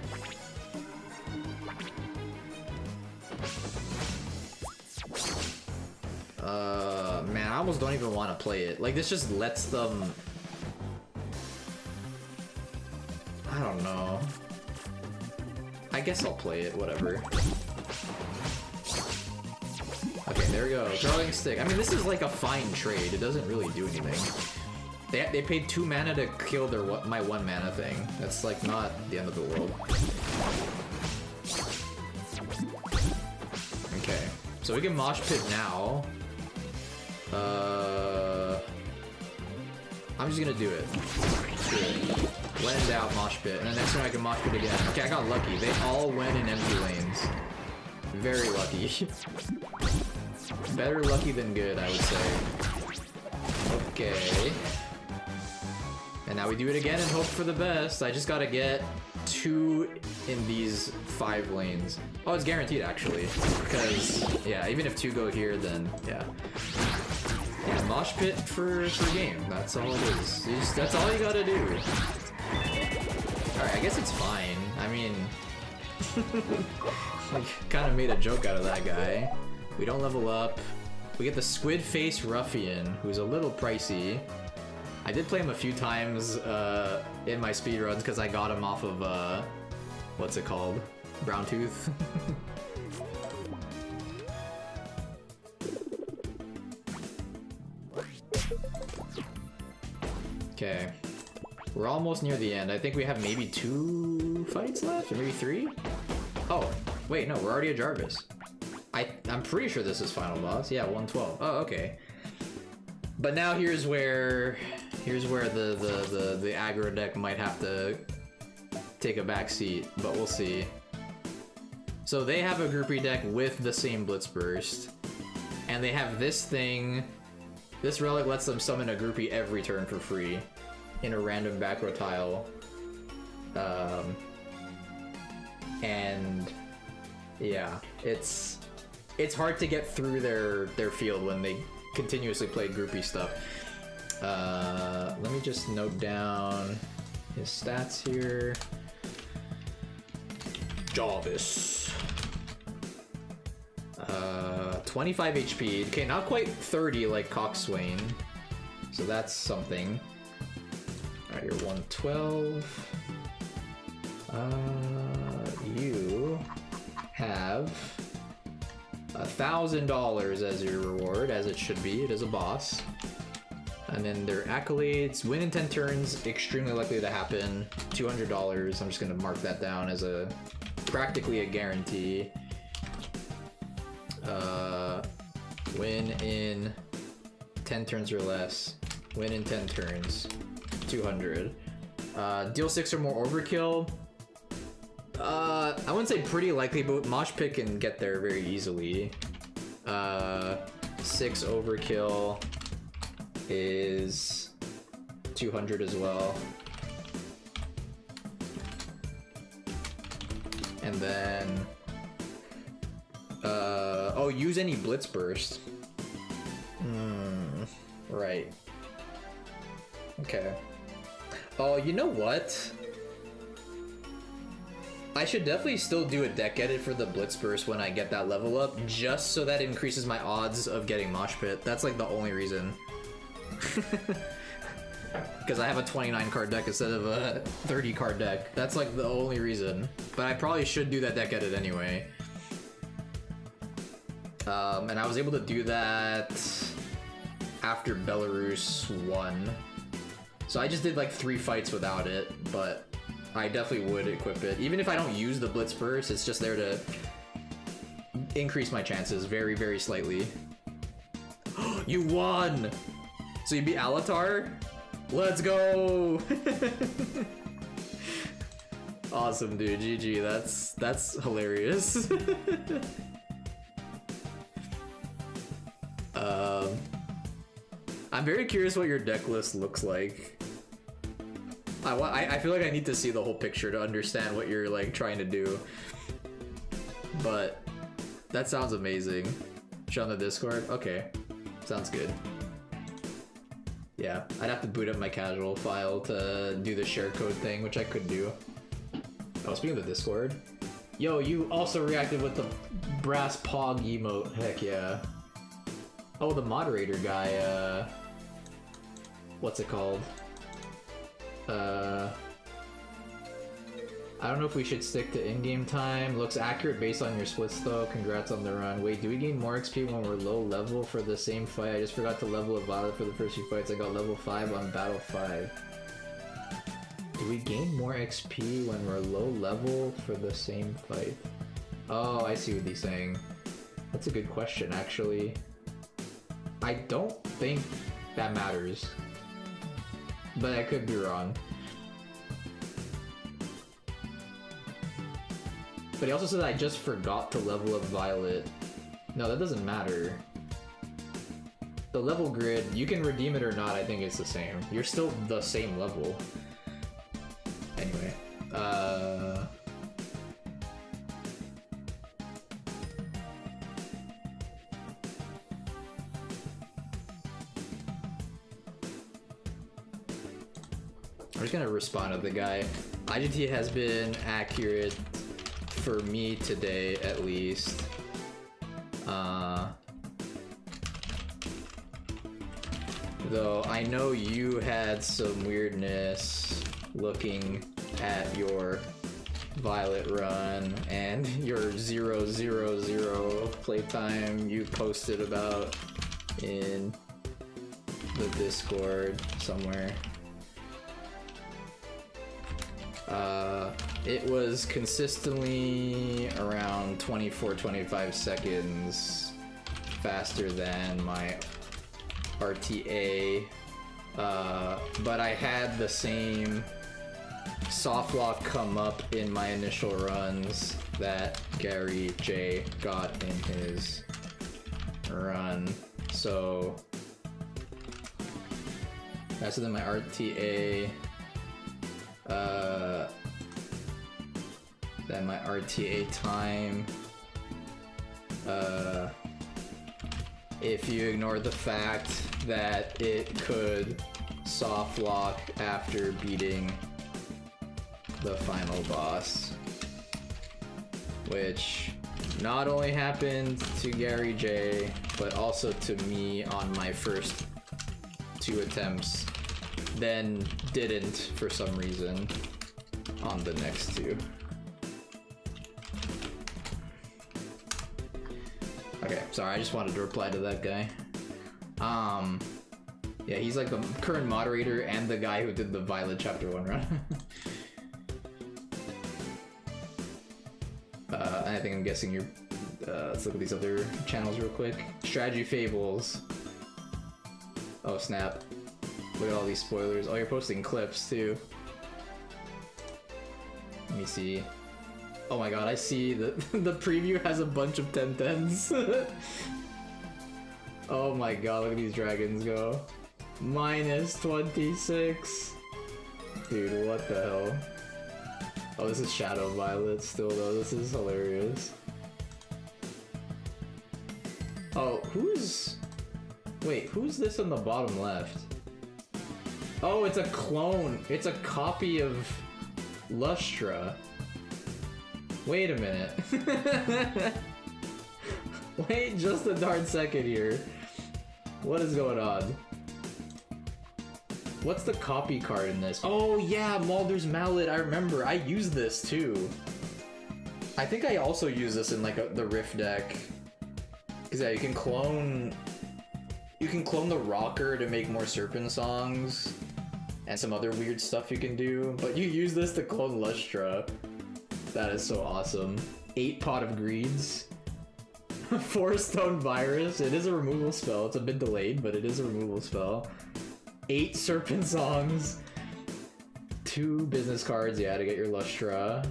Man, I almost don't even want to play it. Like, this just lets them... I don't know. I guess I'll play it, whatever. Okay, there we go. Throwing Stick. I mean, this is like a fine trade. It doesn't really do anything. They paid 2 mana to kill their my 1 mana thing. That's like not the end of the world. Okay, so we can Mosh Pit now. I'm just gonna do it. When in doubt, Mosh Pit. And the next one I can Mosh Pit again. Okay, I got lucky. They all went in empty lanes. Very lucky. Better lucky than good, I would say. Okay. And now we do it again and hope for the best. I just gotta get 2 in these 5 lanes. Oh, it's guaranteed, actually. Because, yeah, even if 2 go here, then, yeah. Yeah, Mosh Pit for game. That's all it is. That's all you gotta do. Alright, I guess it's fine. I mean... I kind of made a joke out of that guy. We don't level up. We get the Squid Face Ruffian, who's a little pricey. I did play him a few times in my speedruns because I got him off of, what's it called? Brown Tooth. Okay. We're almost near the end. I think we have maybe 2 fights left, or maybe 3? Oh, wait, no, we're already at Jarvis. I'm pretty sure this is final boss. Yeah, 112. Oh, okay. But now here's where the aggro deck might have to take a back seat, but we'll see. So they have a groupie deck with the same Blitz Burst, and they have this thing. This relic lets them summon a groupie every turn for free in a random back row tile. And yeah, it's hard to get through their field when they continuously play groupie stuff. Let me just note down his stats here. Jarvis. 25 HP. Okay, not quite 30 like Coxswain. So that's something. Alright, you're 112. You have $1,000 as your reward, as it should be. It is a boss. And then their accolades, win in 10 turns, extremely likely to happen. $200. I'm just gonna mark that down as practically a guarantee. Win in 10 turns or less. Win in 10 turns. 200. Deal 6 or more overkill. I wouldn't say pretty likely, but Mosh Pit can get there very easily. 6 overkill is 200 as well. And then... oh, use any Blitz burst. Right. Okay. Oh, you know what? I should definitely still do a deck edit for the Blitz burst when I get that level up, just so that increases my odds of getting Mosh Pit. That's like the only reason. Because I have a 29 card deck instead of a 30 card deck. That's like the only reason. But I probably should do that deck edit anyway. And I was able to do that after Belarus won. So I just did like 3 fights without it, but I definitely would equip it. Even if I don't use the Blitz burst, it's just there to increase my chances very, very slightly. You won! So you beat Alatar? Let's go! Awesome, dude. GG. That's hilarious. I'm very curious what your deck list looks like. I feel like I need to see the whole picture to understand what you're like trying to do. But that sounds amazing. Show on the Discord? Okay. Sounds good. Yeah, I'd have to boot up my casual file to do the share code thing, which I could do. Oh, speaking of the Discord. Yo, you also reacted with the brass pog emote. Heck yeah. Oh, the moderator guy, what's it called? I don't know if we should stick to in-game time. Looks accurate based on your splits though. Congrats on the run. Wait, do we gain more XP when we're low level for the same fight? I just forgot to level a Violet for the first few fights. I got level 5 on battle 5. Do we gain more XP when we're low level for the same fight? Oh, I see what he's saying. That's a good question, actually. I don't think that matters. But I could be wrong. But he also said I just forgot to level up Violet. No, that doesn't matter. The level grid, you can redeem it or not, I think it's the same. You're still the same level. Anyway, I'm just gonna respond to the guy. IGT has been accurate for me today, at least. Though I know you had some weirdness looking at your Violet run and your 0-0-0 playtime you posted about in the Discord somewhere. It was consistently around 24-25 seconds faster than my RTA, but I had the same soft lock come up in my initial runs that Gary J got in his run, so faster than my RTA, then my RTA time, if you ignore the fact that it could soft lock after beating the final boss, which not only happened to Gary J, but also to me on my first 2 attempts, then didn't for some reason on the next 2. Okay, sorry, I just wanted to reply to that guy. Yeah, he's like the current moderator and the guy who did the Violet Chapter 1 run. I think I'm guessing you're... let's look at these other channels real quick. Strategy Fables. Oh, snap. Look at all these spoilers. Oh, you're posting clips, too. Let me see. Oh my god, I see that the preview has a bunch of 10-10s. Oh my god, look at these dragons go. -26. Dude, what the hell? Oh, this is Shadow Violet still though. This is hilarious. Oh, wait, who's this on the bottom left? Oh, it's a clone. It's a copy of Lustra. Wait a minute. Wait just a darn second here. What is going on? What's the copy card in this? Oh yeah, Mulder's Mallet, I remember. I used this too. I think I also use this in like the Rift deck. Cause yeah, you can clone the rocker to make more Serpent songs and some other weird stuff you can do, but you use this to clone Lustra. That is so awesome. 8 Pot of Greeds. 4 Stone Virus. It is a removal spell. It's a bit delayed, but it is a removal spell. 8 Serpent Songs. 2 business cards, yeah, to get your Lustra.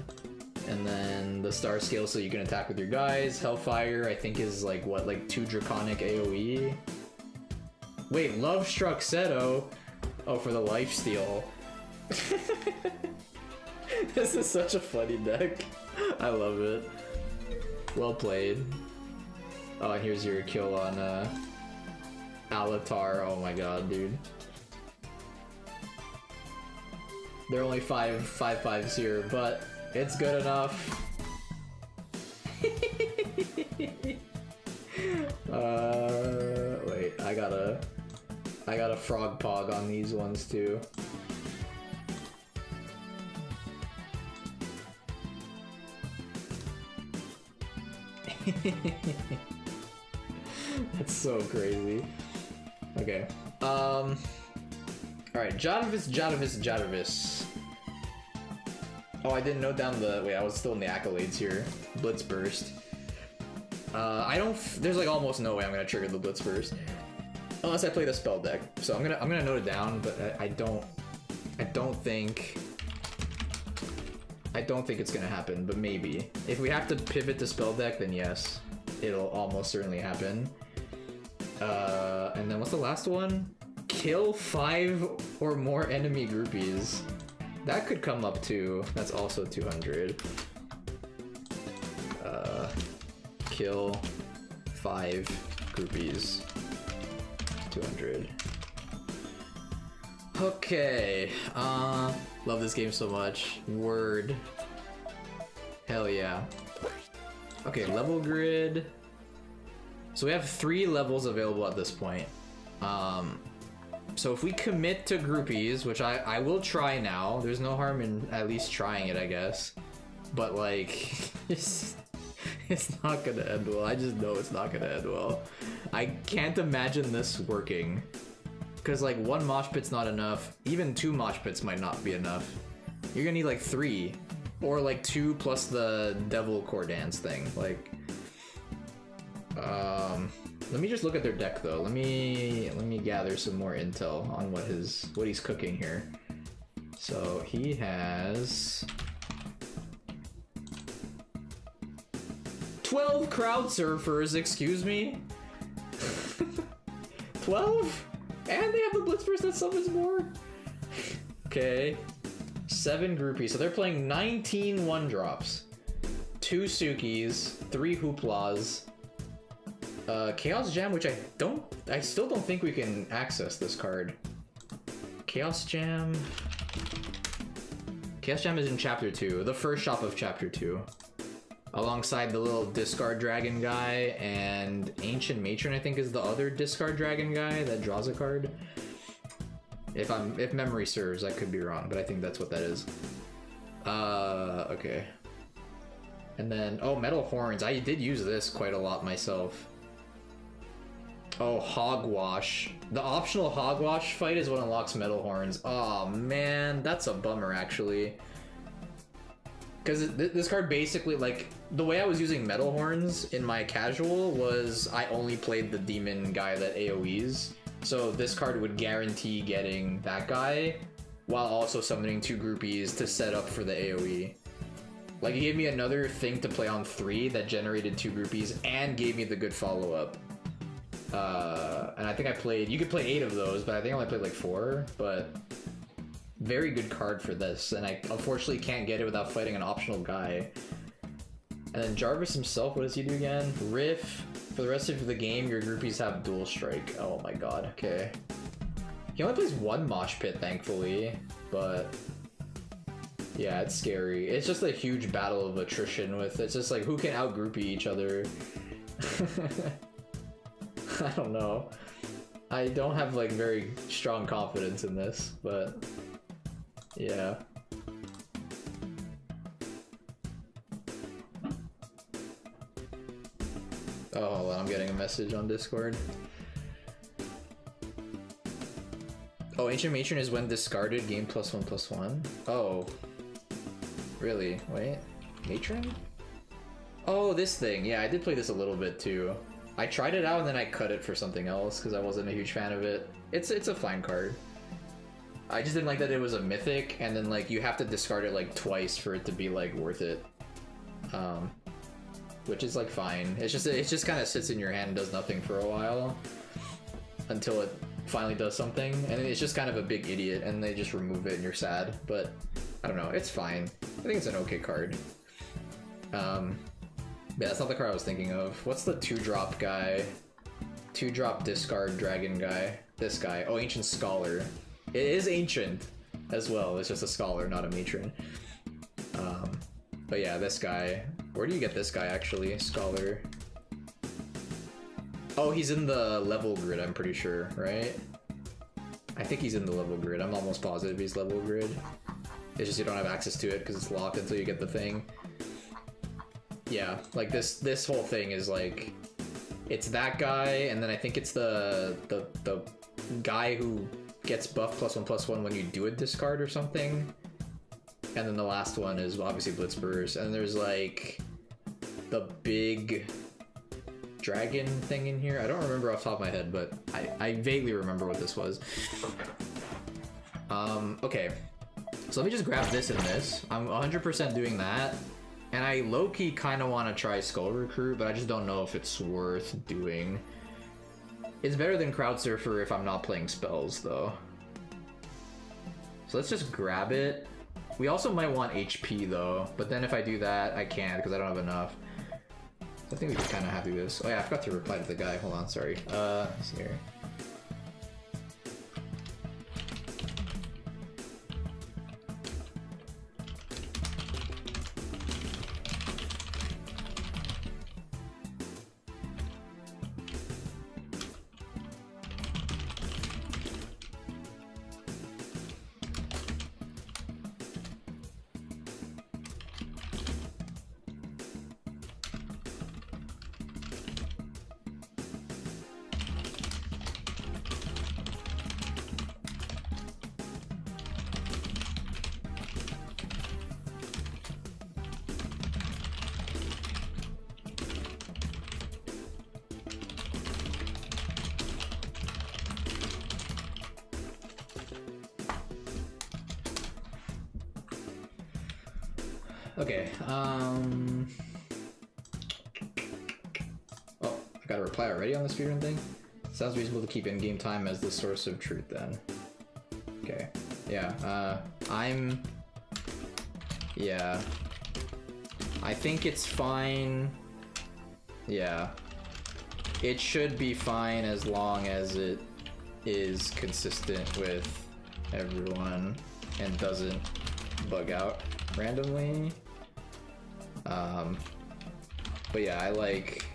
And then the star scale so you can attack with your guys. Hellfire, I think, is like, what, like 2 Draconic AoE? Wait, Love Struck Seto? Oh, for the lifesteal. This is such a funny deck. I love it. Well played. Oh, and here's your kill on Alatar. Oh my god, dude. There are only 5/5s here, but it's good enough. Wait, I got a frog pog on these ones too. That's so crazy. Okay. Alright, Jadavis. Oh, I didn't note down the... Wait, I was still in the accolades here. Blitz Burst. There's like almost no way I'm gonna trigger the Blitz Burst. Unless I play the spell deck. So I'm gonna note it down, but I don't think it's gonna happen, but maybe. If we have to pivot to spell deck, then yes. It'll almost certainly happen. And then what's the last one? Kill 5 or more enemy groupies. That could come up too. That's also 200. Kill 5 groupies. 200. Okay. Love this game so much. Word. Hell yeah. Okay, level grid. So we have 3 levels available at this point. So if we commit to groupies, which I will try now, there's no harm in at least trying it, I guess. But like, it's not gonna end well. I just know it's not gonna end well. I can't imagine this working. Cause like 1 mosh pit's not enough. Even 2 mosh pits might not be enough. You're gonna need like 3. Or like 2 plus the Devil Core Dance thing. Like, let me just look at their deck though. Let me gather some more intel on what he's cooking here. So he has 12 crowd surfers, excuse me. 12? And they have the Blitzburst that summons more? Okay. 7 groupies. So they're playing 19 1-drops. 2 Sukis, 3 Hooplas. Chaos Jam, which I still don't think we can access this card. Chaos Jam is in Chapter 2, the first shop of Chapter 2. Alongside the little discard dragon guy, and Ancient Matron, I think, is the other discard dragon guy that draws a card. If memory serves, I could be wrong, but I think that's what that is. Okay. And then, oh, Metal Horns. I did use this quite a lot myself. Oh, Hogwash. The optional Hogwash fight is what unlocks Metal Horns. Oh man, that's a bummer actually. Because this card basically, like, the way I was using Metal Horns in my casual was I only played the demon guy that AoEs. So this card would guarantee getting that guy while also summoning 2 groupies to set up for the AoE. Like, it gave me another thing to play on 3 that generated 2 groupies and gave me the good follow-up. And I think you could play 8 of those, but I think I only played like 4, but very good card for this, and I unfortunately can't get it without fighting an optional guy. And then Jarvis himself, what does he do again? Riff. For the rest of the game, your groupies have dual strike. Oh my god, okay. He only plays one mosh pit, thankfully, but yeah, it's scary. It's just a huge battle of attrition with, it's just like, who can out-groupie each other? I don't know. I don't have like very strong confidence in this, but yeah. Oh, hold on, I'm getting a message on Discord. Oh, Ancient Matron is when discarded, game +1/+1. Oh. Really? Wait. Matron? Oh, this thing. Yeah, I did play this a little bit too. I tried it out and then I cut it for something else because I wasn't a huge fan of it. It's a fine card. I just didn't like that it was a mythic and then like you have to discard it like twice for it to be like worth it. Which is like fine. It just kind of sits in your hand and does nothing for a while until it finally does something, and it's just kind of a big idiot and they just remove it and you're sad. But I don't know, it's fine. I think it's an okay card. Yeah, that's not the card I was thinking of. What's the 2-drop guy? 2-drop discard dragon guy. This guy. Oh, Ancient Scholar. It is ancient as well. It's just a scholar, not a matron. But yeah, this guy. Where do you get this guy actually? Scholar. Oh, he's in the level grid, I'm pretty sure, right? I think he's in the level grid. I'm almost positive he's level grid. It's just you don't have access to it because it's locked until you get the thing. Yeah, like this whole thing is like, it's that guy, and then I think it's the guy who gets buff +1/+1 when you do a discard or something. And then the last one is obviously Blitz Burst, and there's like the big dragon thing in here. I don't remember off the top of my head, but I vaguely remember what this was. Okay, so let me just grab this and this. I'm 100% doing that. And I low-key kind of want to try Skull Recruit, but I just don't know if it's worth doing. It's better than Crowd Surfer if I'm not playing spells, though. So let's just grab it. We also might want HP, though, but then if I do that, I can't because I don't have enough. I think we just kind of have to do this. Oh yeah, I forgot to reply to the guy. Hold on, sorry. Let's see here. Okay, oh, I got a reply already on the speedrun thing? Sounds reasonable to keep in-game time as the source of truth then. Okay, yeah, yeah. I think it's fine. Yeah. It should be fine as long as it is consistent with everyone and doesn't bug out randomly. But yeah, I like,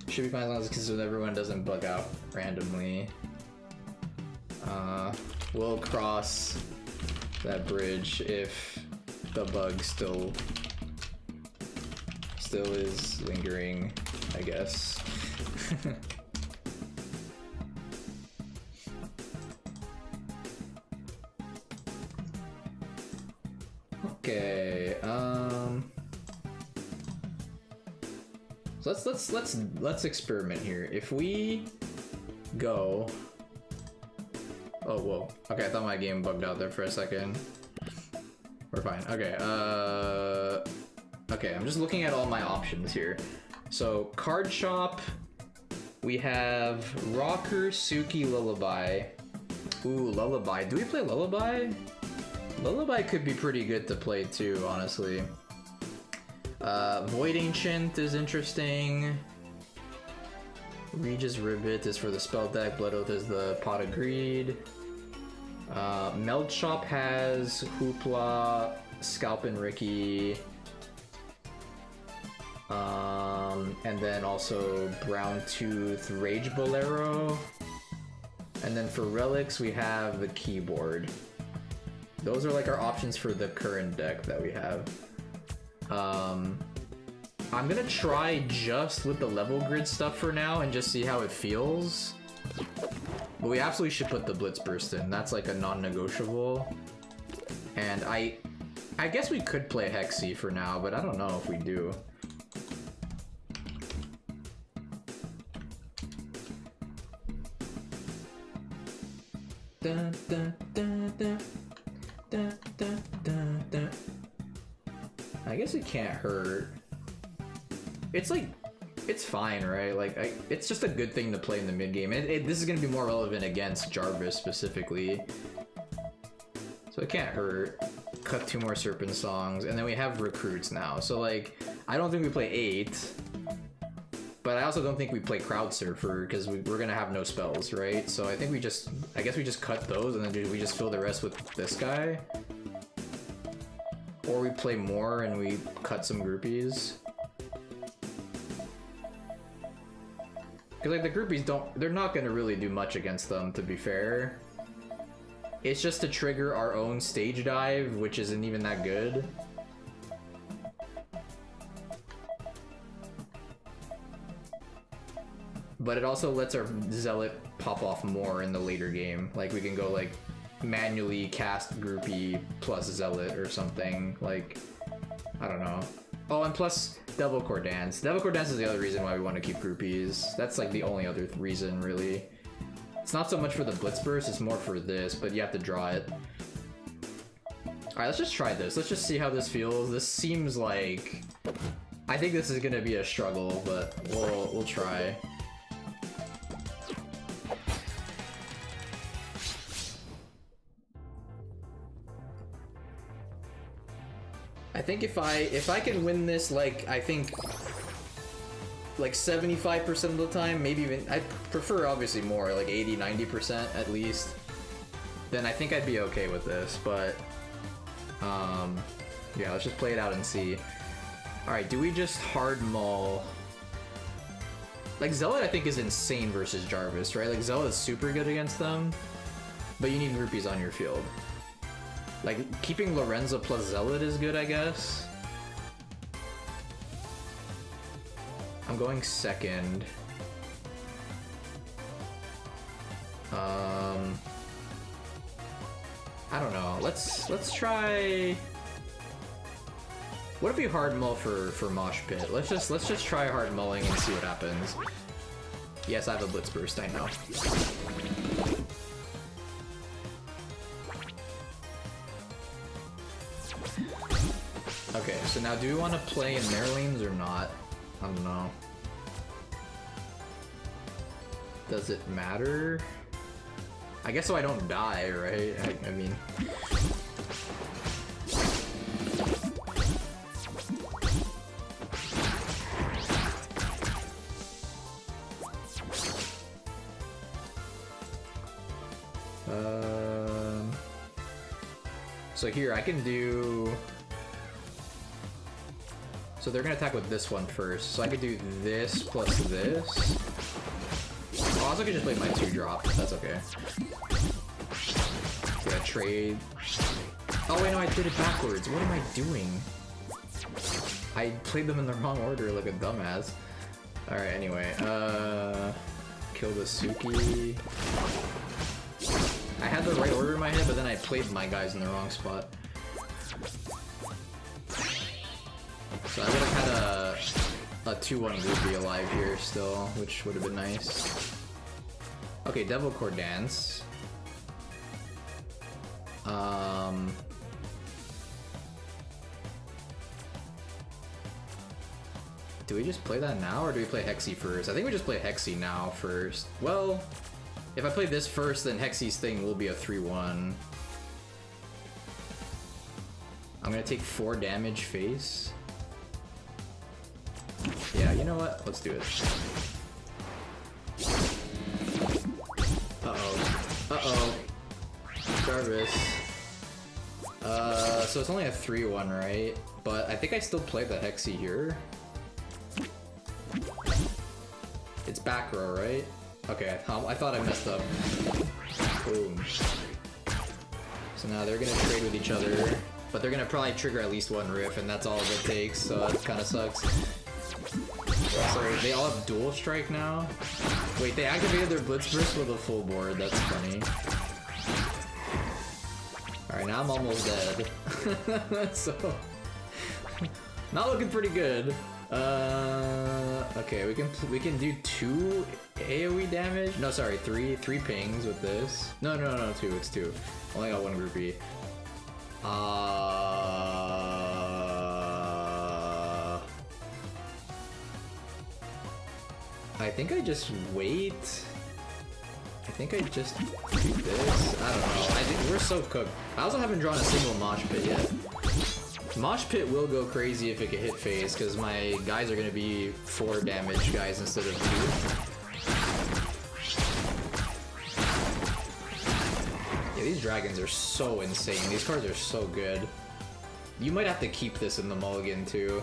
should be fine as long as it's consistent with everyone, doesn't bug out randomly. We'll cross that bridge if the bug still is lingering, I guess. Okay, so let's experiment here. If we go, Oh, whoa. Okay, I thought my game bugged out there for a second. We're fine. Okay, okay, I'm just looking at all my options here. So, Card Shop, we have Rocker, Suki, Lullaby. Ooh, Lullaby. Do we play Lullaby? Lullaby could be pretty good to play too, honestly. Void Ancient is interesting. Regis Ribbit is for the spell deck. Blood Oath is the Pot of Greed. Meld Shop has Hoopla, Scalp and Ricky. And then also Brown Tooth, Rage Bolero. And then for relics, we have the keyboard. Those are like our options for the current deck that we have. I'm gonna try just with the level grid stuff for now and just see how it feels. But we absolutely should put the Blitz Burst in. That's like a non-negotiable. And I guess we could play Hexy for now, but I don't know if we do. Dun, dun, dun, dun. Dun, dun, dun, dun. I guess it can't hurt. It's like, it's fine, right? Like, it's just a good thing to play in the mid game. This is gonna be more relevant against Jarvis specifically, so it can't hurt. Cut 2 more Serpent Songs, and then we have Recruits now. So like, I don't think we play 8, but I also don't think we play Crowd Surfer because we're gonna have no spells, right? So I think I guess we just cut those and then we just fill the rest with this guy. Or we play more and we cut some groupies. Because like the groupies they're not gonna really do much against them, to be fair. It's just to trigger our own stage dive, which isn't even that good. But it also lets our Zealot pop off more in the later game. Like we can go like manually cast groupie plus Zealot or something. Like, I don't know. Oh, and plus Devil Core Dance. Devil Core Dance is the other reason why we want to keep groupies. That's like the only other reason, really. It's not so much for the Blitz Burst, it's more for this, but you have to draw it. Alright, let's just try this. Let's just see how this feels. This seems like... I think this is gonna be a struggle, but we'll try. I think if I can win this, like, I think like 75% of the time, maybe even, I prefer obviously more, like 80-90% at least, then I think I'd be okay with this. But yeah, let's just play it out and see. Alright, do we just hard maul? Like, Zealot I think is insane versus Jarvis, right? Like, Zealot is super good against them, but you need groupies on your field. Like, keeping Lorenza plus Zealot is good, I guess. I'm going second. I don't know. Let's try. What if we hard mull for Mosh Pit? Let's just try hard mulling and see what happens. Yes, I have a Blitz Burst, I know. Okay, so now do we want to play in their lanes or not? I don't know. Does it matter? I guess so I don't die, right? I mean... So here, I can do... So they're gonna attack with this one first. So I could do this plus this. Oh, I also could just play my 2-drop. That's okay. Yeah, trade. Oh wait, no, I did it backwards. What am I doing? I played them in the wrong order like a dumbass. Alright, anyway. Kill the Suki. I had the right order in my head, but then I played my guys in the wrong spot. So I would have had a 2-1 groupie alive here still, which would have been nice. Okay, Devil Core Dance. Do we just play that now, or do we play Hexy first? I think we just play Hexy now first. Well, if I play this first, then Hexy's thing will be a 3-1. I'm gonna take 4 damage face. Yeah, you know what? Let's do it. Uh-oh. Uh-oh. Jarvis. So it's only a 3-1, right? But I think I still play the Hexy here. It's back row, right? Okay, I thought I messed up. Boom. So now they're gonna trade with each other, but they're gonna probably trigger at least 1 riff, and that's all it takes, so that kinda sucks. So they all have dual strike now? Wait, they activated their Blitz burst with a full board, that's funny. Alright, now I'm almost dead. So, not looking pretty good. Okay, we can do 2 AoE damage. No, sorry, 3 pings with this. No, 2. It's 2. Only got 1 groupie. I think I just wait. I think I just do this. I don't know. I think we're so cooked. I also haven't drawn a single mosh pit yet. Mosh pit will go crazy if it can hit phase, because my guys are going to be 4 damage guys instead of 2. Yeah, these dragons are so insane. These cards are so good. You might have to keep this in the mulligan too.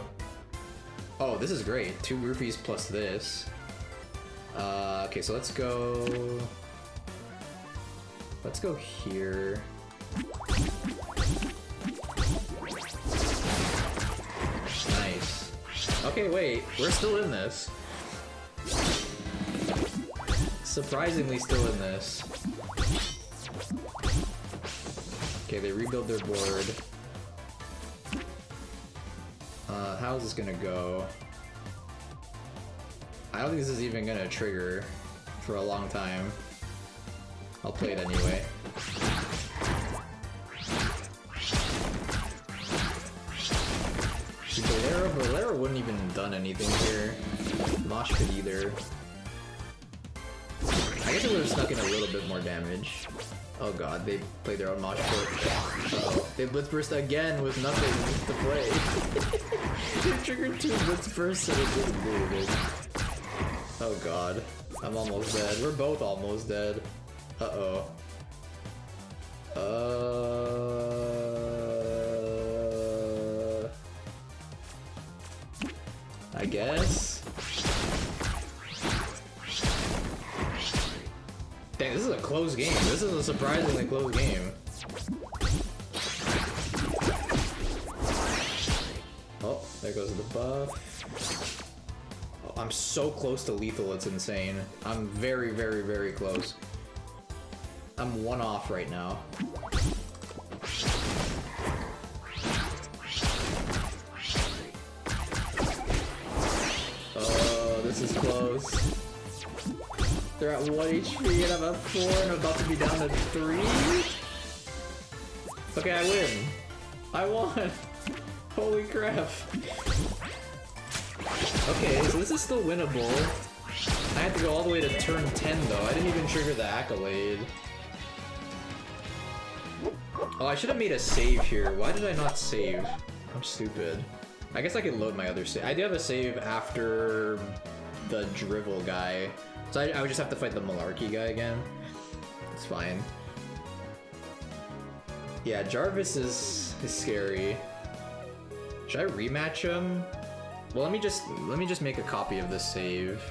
Oh, this is great. 2 groupies plus this. Okay, so let's go... Let's go here. Nice. Okay, wait. We're still in this. Surprisingly still in this. Okay, they rebuild their board. How's this gonna go? I don't think this is even gonna trigger for a long time. I'll play it anyway. Valera wouldn't even done anything here. Mosh pit either. I guess it would have snuck in a little bit more damage. Oh god, they played their own mosh pit. Uh-oh. They blitz burst again with nothing to play. They triggered 2 blitz bursts and it didn't do anything. Oh god, I'm almost dead. We're both almost dead. Uh-oh. I guess? Dang, this is a close game. This is a surprisingly close game. Oh, there goes the buff. Oh, I'm so close to lethal, it's insane. I'm very, very, very close. I'm 1 off right now. Oh, this is close. They're at 1 HP and I'm at 4 and I'm about to be down to 3. Okay, I win. I won. Holy crap. Okay, so this is still winnable. I had to go all the way to turn 10 though. I didn't even trigger the accolade. Oh, I should have made a save here. Why did I not save? I'm stupid. I guess I could load my other save. I do have a save after the drivel guy. So I would just have to fight the malarkey guy again. It's fine. Yeah, Jarvis is scary. Should I rematch him? Well, let me just make a copy of this save.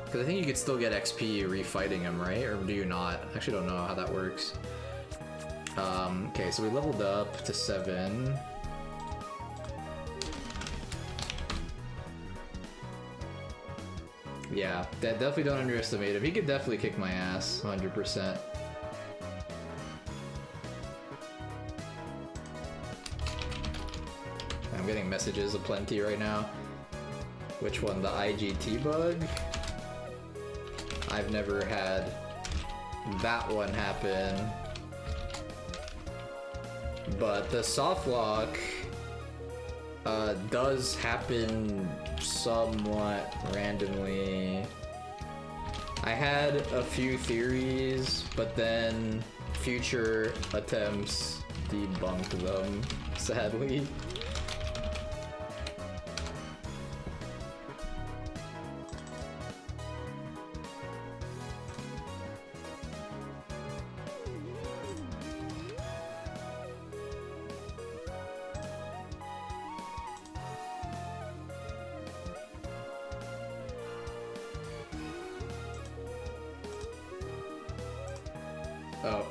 Because I think you could still get XP refighting him, right? Or do you not? I actually don't know how that works. Okay, so we leveled up to 7. Yeah, definitely don't underestimate him. He could definitely kick my ass, 100%. I'm getting messages aplenty right now. Which one? The IGT bug? I've never had that one happen. but the soft lock does happen somewhat randomly. I had a few theories, but then future attempts debunked them, sadly. Oh.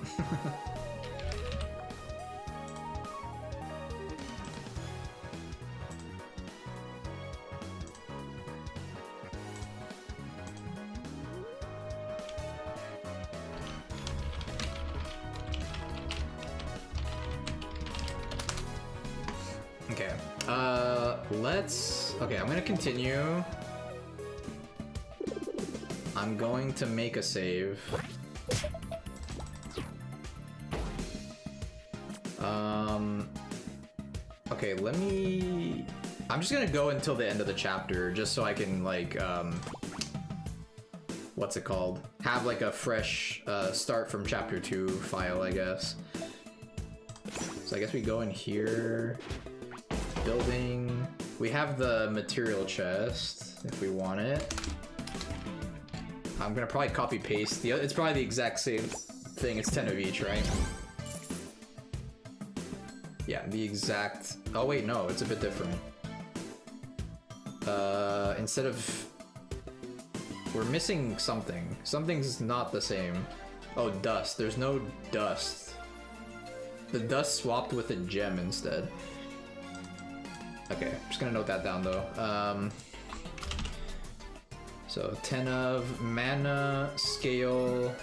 Okay. Okay, I'm gonna continue. I'm going to make a save. Okay, I'm just gonna go until the end of the chapter, just so I can, like, what's it called? Have, like, a fresh, start from chapter 2 file, I guess. So I guess we go in here. Building. We have the material chest, if we want it. I'm gonna probably copy-paste. It's probably the exact same thing. It's 10 of each, right? Yeah, the exact... Oh wait, no, it's a bit different. Instead of... We're missing something. Something's not the same. Oh, dust. There's no dust. The dust swapped with a gem instead. Okay, I'm just gonna note that down though. So 10 of mana, scale,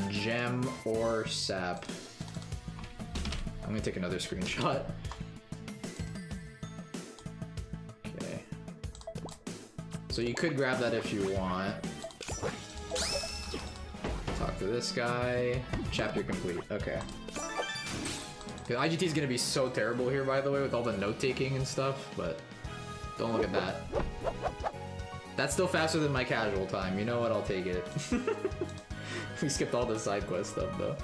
gem, or sap. I'm gonna take another screenshot. Okay. So you could grab that if you want. Talk to this guy. Chapter complete. Okay. IGT is gonna be so terrible here, by the way, with all the note-taking and stuff, but don't look at that. That's still faster than my casual time. You know what? I'll take it. We skipped all the side quest stuff, though.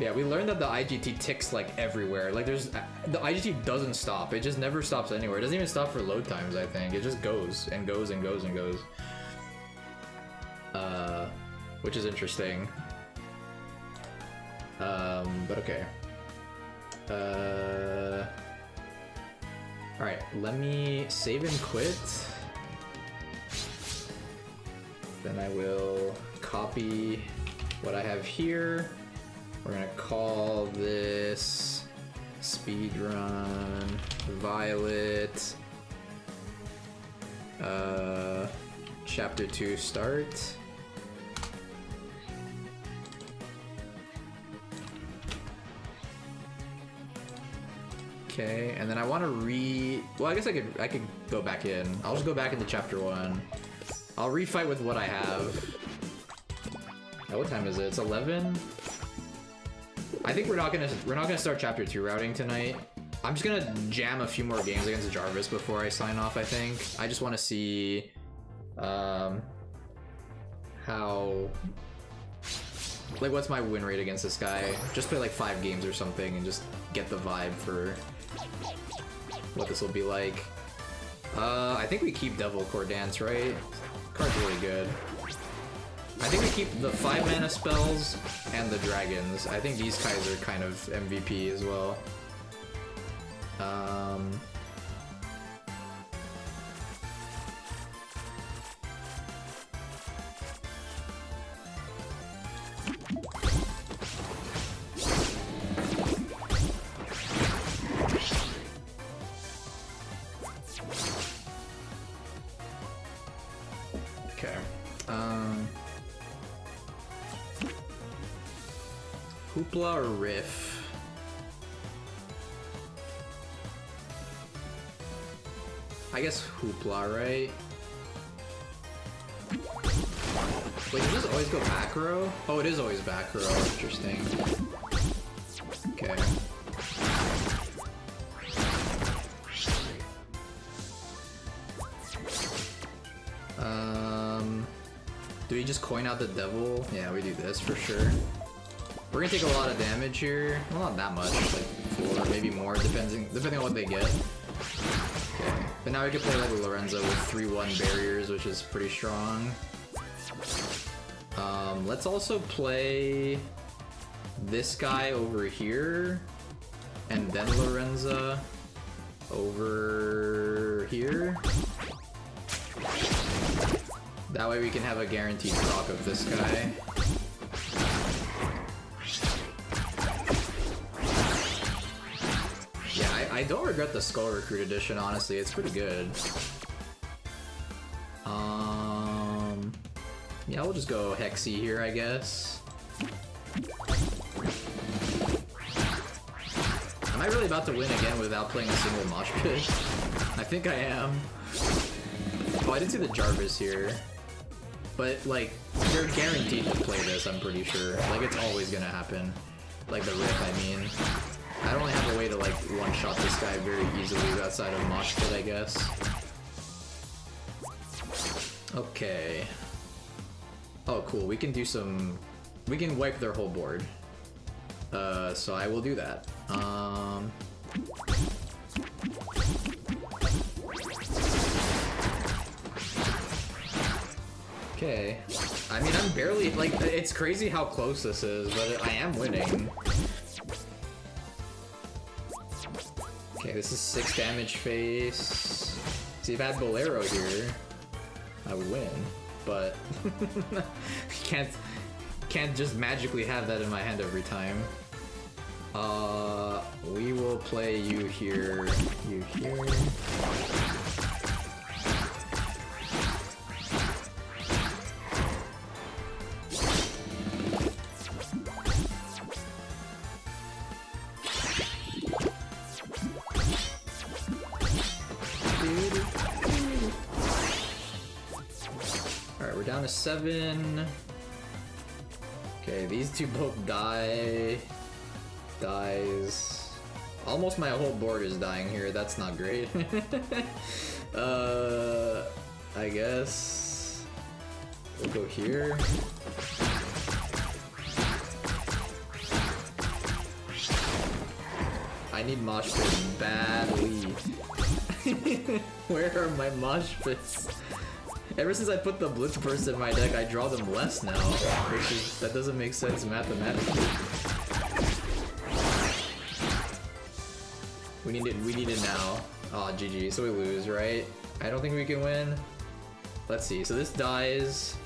Yeah, we learned that the IGT ticks, like, everywhere. Like, the IGT doesn't stop. It just never stops anywhere. It doesn't even stop for load times, I think. It just goes and goes and goes and goes. Which is interesting. But okay. Alright, let me save and quit. Then I will copy what I have here. We're gonna call this Speedrun Violet Chapter 2 start. Okay, and then I want to well, I guess I could go back in. I'll just go back into chapter 1. I'll refight with what I have. Oh, what time is it? It's 11. I think we're not gonna start chapter 2 routing tonight. I'm just gonna jam a few more games against Jarvis before I sign off. I think I just want to see how, like, what's my win rate against this guy. Just play like 5 games or something and just get the vibe for what this will be like. I think we keep Devil Core Dance, right? Card's really good. I think we keep the 5 mana spells and the dragons. I think these guys are kind of MVP as well. Okay. Hoopla or Riff? I guess Hoopla, right? Wait, does this always go back row? Oh, it is always back row. Interesting. Okay. Do we just coin out the devil? Yeah, we do this for sure. We're gonna take a lot of damage here. Well, not that much, like 4, maybe more, depending on what they get. Okay, but now we can play like Lorenzo with 3-1 barriers, which is pretty strong. Let's also play this guy over here, and then Lorenzo over here. That way we can have a guaranteed proc of this guy. Yeah, I don't regret the Skull Recruit edition, honestly. It's pretty good. Yeah, we'll just go Hexy here, I guess. Am I really about to win again without playing a single mosh pit? I think I am. Oh, I didn't see the Jarvis here. But, like, they're guaranteed to play this, I'm pretty sure. Like, it's always gonna happen. Like, the Rift, I mean. I don't really have a way to, like, one-shot this guy very easily outside of mosh pit, I guess. Okay. Oh, cool. We can do some... We can wipe their whole board. So I will do that. Okay. I mean, I'm barely... Like, it's crazy how close this is, but I am winning. Okay, this is 6 damage face. See, if I had Bolero here, I would win. But can't just magically have that in my hand every time. We will play you here, you here. Alright, we're down to 7. Okay, these two both die. Dies. Almost my whole board is dying here. That's not great. I guess we'll go here. I need mosh pits badly. Where are my mosh pits? Ever since I put the Blitz burst in my deck, I draw them less now. That doesn't make sense mathematically. We need it now. Aw, oh, GG. So we lose, right? I don't think we can win. Let's see. So this dies.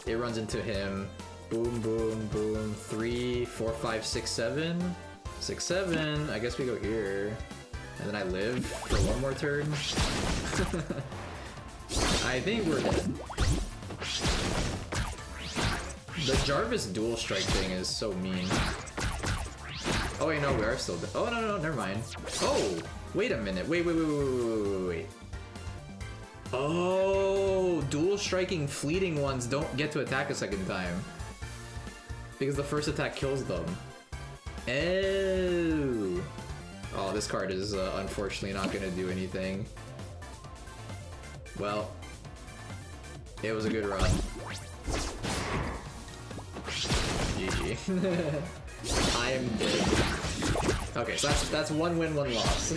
It runs into him. Boom, boom, boom. 3, 4, 5, 6, 7. 6, 7. I guess we go here. And then I live for one more turn. I think we're dead. The Jarvis dual strike thing is so mean. Oh wait, no, we are still dead. Oh no, never mind. Oh, wait a minute. Wait. Oh, dual striking fleeting ones don't get to attack a second time. Because the first attack kills them. Oh. Oh, this card is unfortunately not gonna do anything. Well, it was a good run. GG. I am dead. Okay, so that's 1 win, 1 loss.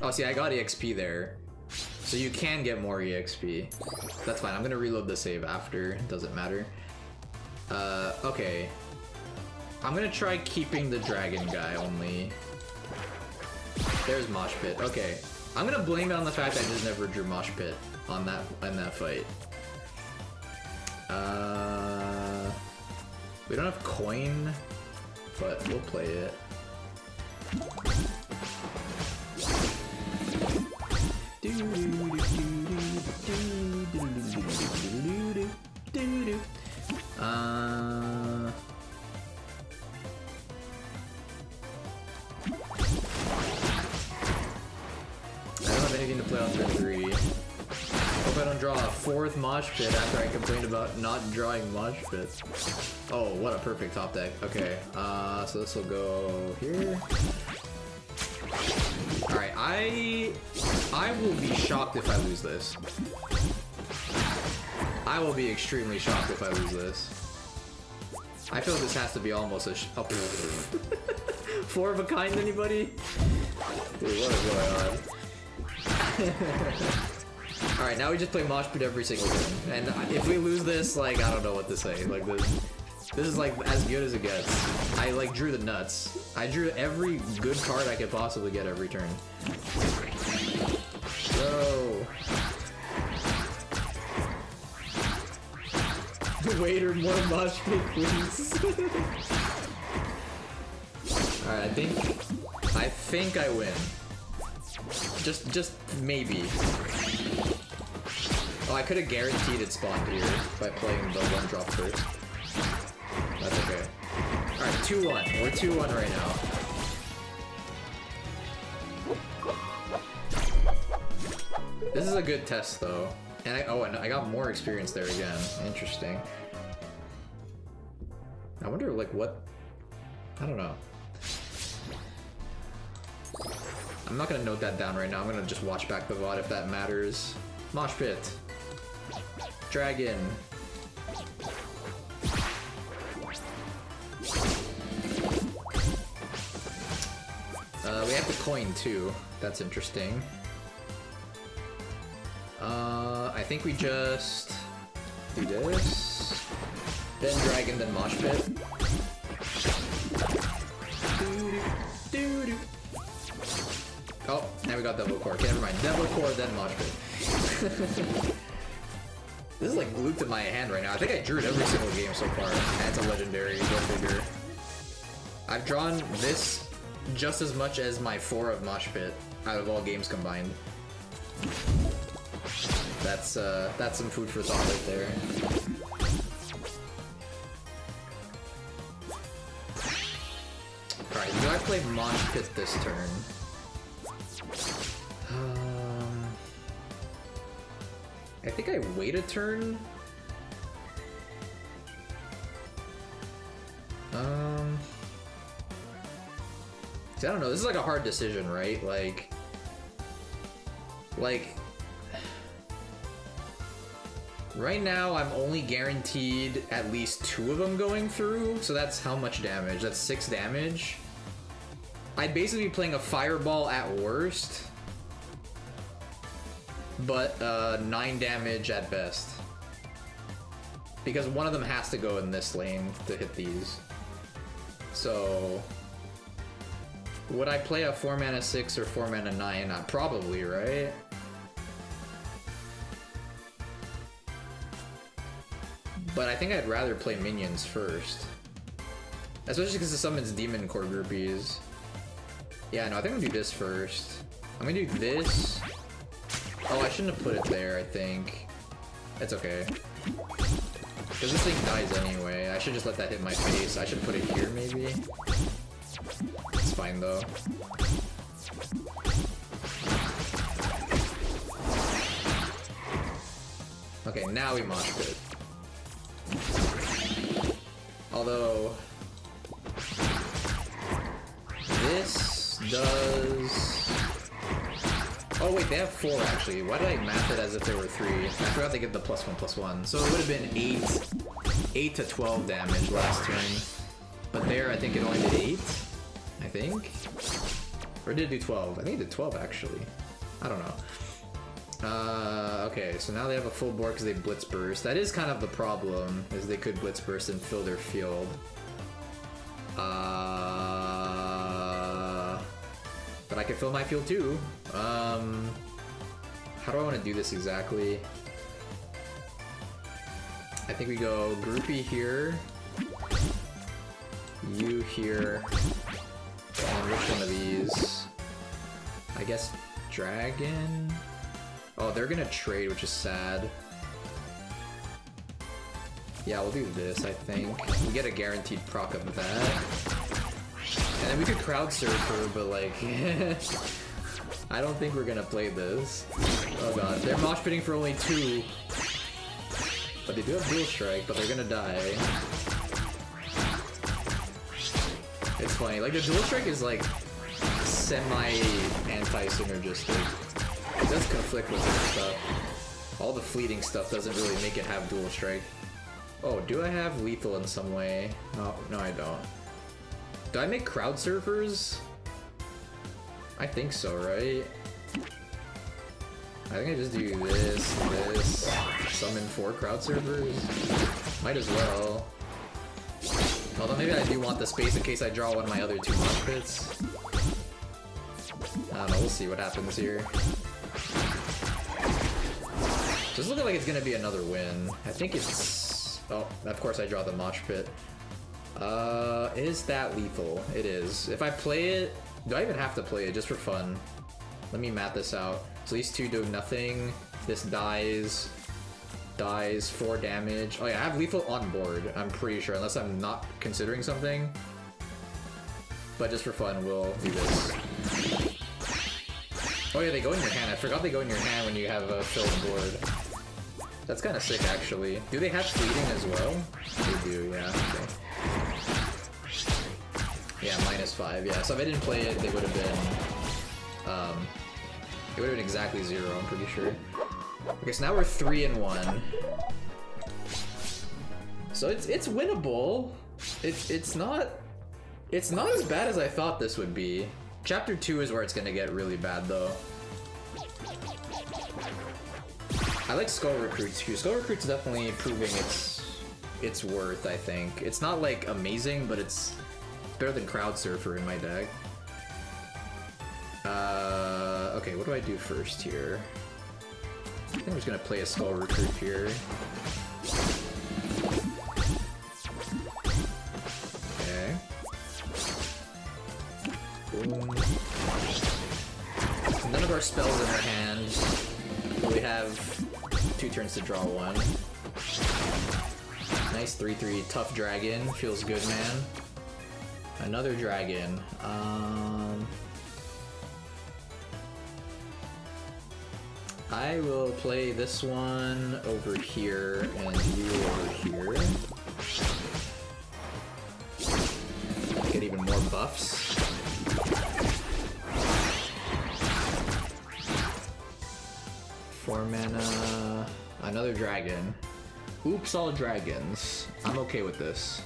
Oh, see, I got EXP there. So you can get more EXP. That's fine, I'm gonna reload the save after, it doesn't matter. Okay. I'm gonna try keeping the dragon guy only. There's Mosh Pit, okay. I'm gonna blame it on the fact that I just never drew Mosh Pit on that fight. We don't have coin, but we'll play it. I don't have anything to play on turn 3. draw a 4th mosh pit after I complained about not drawing mosh pits. Oh, what a perfect top deck. Okay, so this will go here. Alright, I will be shocked if I lose this. I will be extremely shocked if I lose this. I feel this has to be almost a 4 of a kind, anybody? Dude, what is going on? Alright, now we just play mosh pit every single game. And if we lose this, like, I don't know what to say. Like, this is like as good as it gets. I like drew the nuts. I drew every good card I could possibly get every turn. Go. Waiter, more mosh pit, please. Alright, I think I win. Just maybe. Oh, I could have guaranteed it spawned here by playing the 1-drop first. That's okay. Alright, 2-1. We're 2-1 right now. This is a good test though. And and I got more experience there again. Interesting. I wonder like what, I don't know. I'm not gonna note that down right now. I'm gonna just watch back the VOD if that matters. Mosh pit. Dragon. We have to coin too. That's interesting. I think we just do this, then dragon, then mosh pit. Oh, now we got double core. Okay, never mind. Double core, then mosh pit. This is like looped in my hand right now. I think I drew it every single game so far. And it's a legendary. Go figure. I've drawn this just as much as my 4 of mosh pit out of all games combined. That's some food for thought right there. Alright, do I play mosh pit this turn? I think I wait a turn. See, I don't know. This is like a hard decision, right? Like. Right now, I'm only guaranteed at least 2 of them going through, so that's how much damage? That's 6 damage. I'd basically be playing a fireball at worst, but 9 damage at best. Because one of them has to go in this lane to hit these. So, would I play a 4 mana 6 or 4 mana 9? Probably, right? But I think I'd rather play minions first. Especially because it summons demon core groupies. Yeah, no, I think I'm gonna do this first. I'm gonna do this. Oh, I shouldn't have put it there, I think. It's okay. Because this thing dies anyway. I should just let that hit my face. I should put it here, maybe. It's fine, though. Okay, now we mosh pit. Although this does. Oh wait, they have 4 actually. Why did I math it as if there were 3? I forgot they get the +1/+1. So it would have been 8 to 12 damage last turn. But there, I think it only did 8. I think, or did it do 12? I think it did 12 actually. I don't know. Okay, so now they have a full board because they Blitz Burst. That is kind of the problem, is they could Blitz Burst and fill their field. But I could fill my field too. How do I want to do this exactly? I think we go groupie here, you here, and which one of these? I guess dragon? Oh, they're gonna trade, which is sad. Yeah, we'll do this, I think. We get a guaranteed proc of that. And then we could crowd surf her, but like... I don't think we're gonna play this. Oh god, they're mosh pitting for only 2. But they do have dual strike, but they're gonna die. It's funny, like the dual strike is like semi-anti-synergistic. It does conflict with their stuff. All the fleeting stuff doesn't really make it have dual strike. Oh, do I have lethal in some way? Oh, no I don't. Do I make crowd surfers? I think so, right? I think I just do this, summon 4 crowd surfers. Might as well. Although maybe I do want the space in case I draw one of my other 2 mosh pits. I don't know, we'll see what happens here. So it's looking like it's gonna be another win. I think it's... Oh, of course I draw the mosh pit. Is that lethal? It is. If I play it... Do I even have to play it just for fun? Let me map this out. So these 2 do nothing. This dies. Dies 4 damage. Oh yeah, I have lethal on board, I'm pretty sure, unless I'm not considering something. But just for fun, we'll do this. Oh yeah, they go in your hand. I forgot they go in your hand when you have a filled board. That's kind of sick, actually. Do they have fleeting as well? They do, yeah. Okay. Yeah, -5. Yeah, so if I didn't play it, they would have been... it would have been exactly 0, I'm pretty sure. Okay, so now we're 3-1. So it's winnable. It's not as bad as I thought this would be. Chapter 2 is where it's gonna get really bad though. I like Skull Recruits too. Skull Recruits definitely proving its worth, I think. It's not like amazing, but it's better than Crowd Surfer in my deck. Okay, what do I do first here? I think I'm just gonna play a Skull Recruit here. Okay. Boom. None of our spells in our hand. We have 2 turns to draw 1. Nice 3/3 tough dragon. Feels good, man. Another dragon. I will play this one over here and you over here. Get even more buffs. 4 mana. Another dragon. Oops, all dragons. I'm okay with this.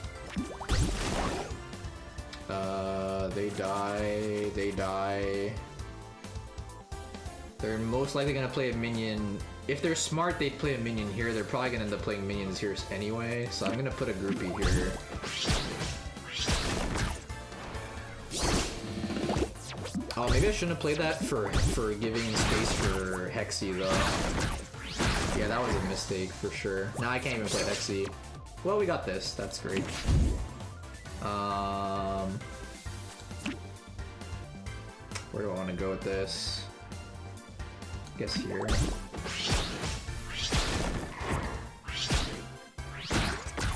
They die. They die. They're most likely gonna play a minion. If they're smart, they play a minion here. They're probably gonna end up playing minions here anyway. So I'm gonna put a groupie here. Oh, maybe I shouldn't have played that for giving space for Hexy though. Yeah, that was a mistake for sure. Now I can't even play Hexy. Well, we got this. That's great. Where do I want to go with this? I guess here.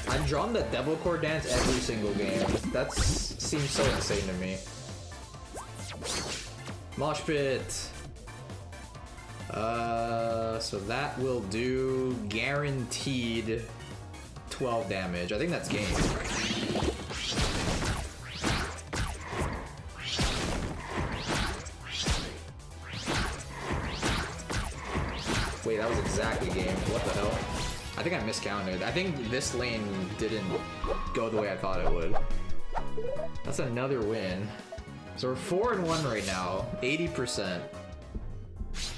I've drawn the Devil Core Dance every single game. That seems so insane to me. Mosh Pit. So that will do guaranteed 12 damage. I think that's game. Wait, that was exactly game. What the hell? I think I miscounted. I think this lane didn't go the way I thought it would. That's another win. So we're 4-1 right now, 80%.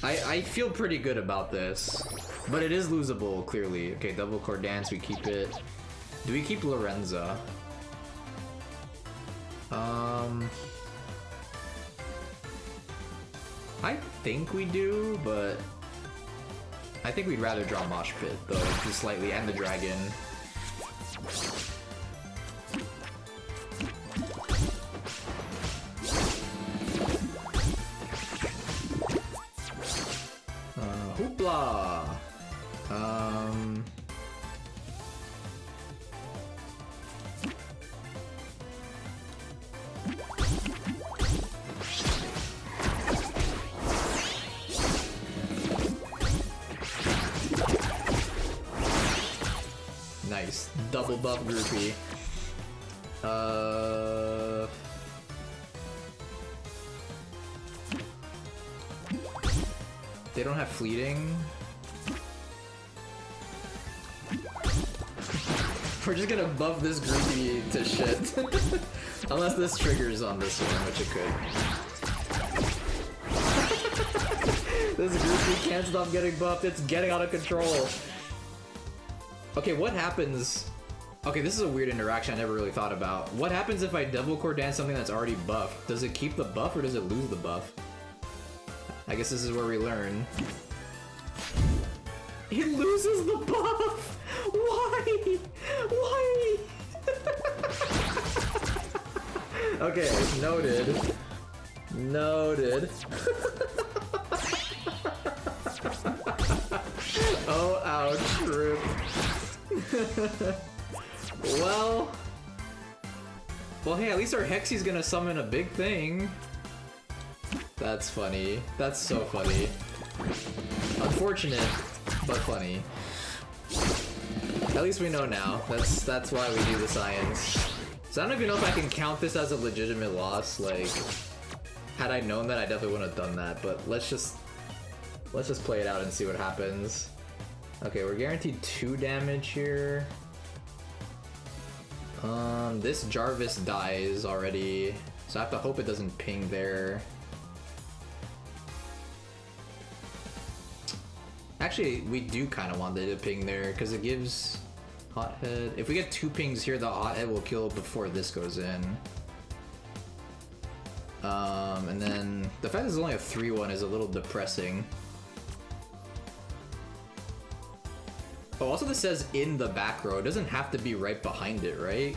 I feel pretty good about this, but it is losable, clearly. Okay, Double Core Dance, we keep it. Do we keep Lorenza? I think we do, but I think we'd rather draw Mosh Pit, though, just slightly, and the dragon. Hoopla! double buff groupie. They don't have fleeting. We're just gonna buff this groupie to shit. Unless this triggers on this one, which it could. This groupie can't stop getting buffed, it's getting out of control. Okay, what happens... Okay, this is a weird interaction I never really thought about. What happens if I double core dance something that's already buffed? Does it keep the buff or does it lose the buff? I guess this is where we learn. It loses the buff! Why? Why? Okay, noted. Noted. Oh, ouch, rip. Well, hey, at least our Hexy's gonna summon a big thing. That's funny. That's so funny. Unfortunate, but funny. At least we know now. That's why we do the science. So I don't even know if I can count this as a legitimate loss. Like, had I known that, I definitely wouldn't have done that. But let's just play it out and see what happens. Okay, we're guaranteed 2 damage here. This Jarvis dies already, so I have to hope it doesn't ping there. Actually, we do kind of want it to ping there, because it gives Hothead... If we get 2 pings here, the Hothead will kill before this goes in. And then the fact that it's only a 3-1 is a little depressing. Oh, also this says in the back row. It doesn't have to be right behind it, right?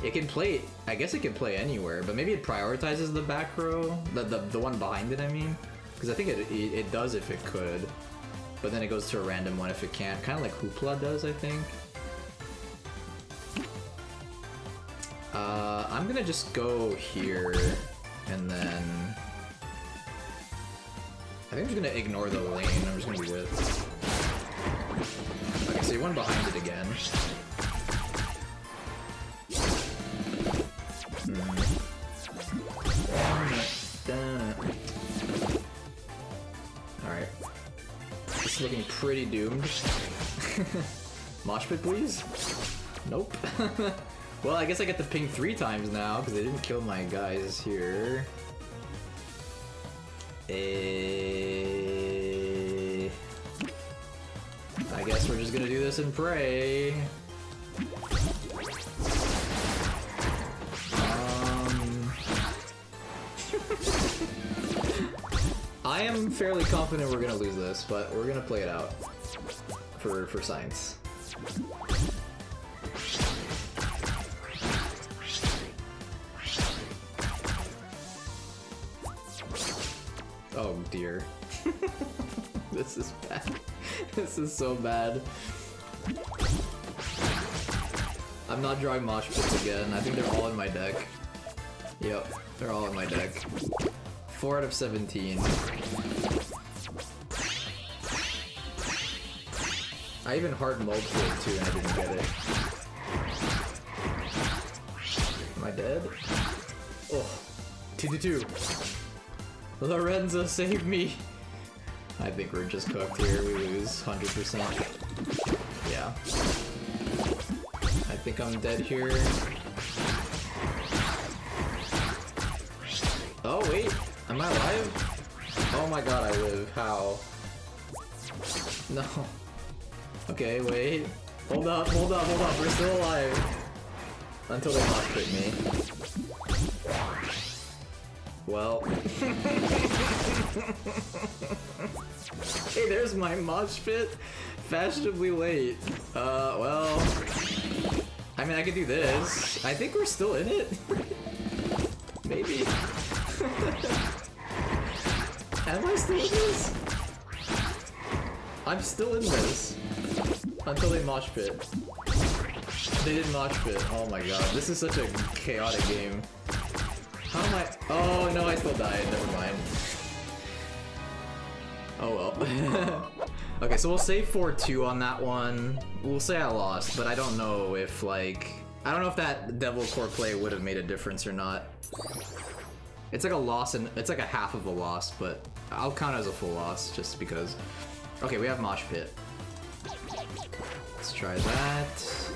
It can play... I guess it can play anywhere, but maybe it prioritizes the back row? The one behind it, I mean? Because I think it does if it could. But then it goes to a random one if it can't. Kind of like Hoopla does, I think. I'm gonna just go here, and then... I think I'm just gonna ignore the lane. I'm just gonna be good. Okay, so you went behind it again. Alright. This is looking pretty doomed. Mosh pit, please? Nope. Well, I guess I get to ping 3 times now, because they didn't kill my guys here. I guess we're just gonna do this and pray. I am fairly confident we're gonna lose this, but we're gonna play it out for science. Oh dear. This is bad. This is so bad. I'm not drawing mosh pits again. I think they're all in my deck. Yep, they're all in my deck. 4 out of 17. I even hard mode for it too and I didn't get it. Am I dead? Oh, 2-2. Lorenzo, save me! I think we're just cooked here. We lose 100%. Yeah. I think I'm dead here. Oh wait, am I alive? Oh my god, I live. How? No. Okay, wait. Hold up, hold up, hold up. We're still alive. Until they mosh pit me. Well. Hey, there's my mosh pit. Fashionably late. Well. I mean, I could do this. I think we're still in it. Maybe. Am I still in this? I'm still in this. Until they mosh pit. They didn't mosh pit. Oh my god, this is such a chaotic game. How am I? Oh no, I still died. Never mind. Oh well. Okay, so we'll say 4-2 on that one. We'll say I lost, but I don't know if like... I don't know if that Devil Core play would have made a difference or not. It's like a loss and it's like a half of a loss, but I'll count it as a full loss just because. Okay, we have Mosh Pit. Let's try that.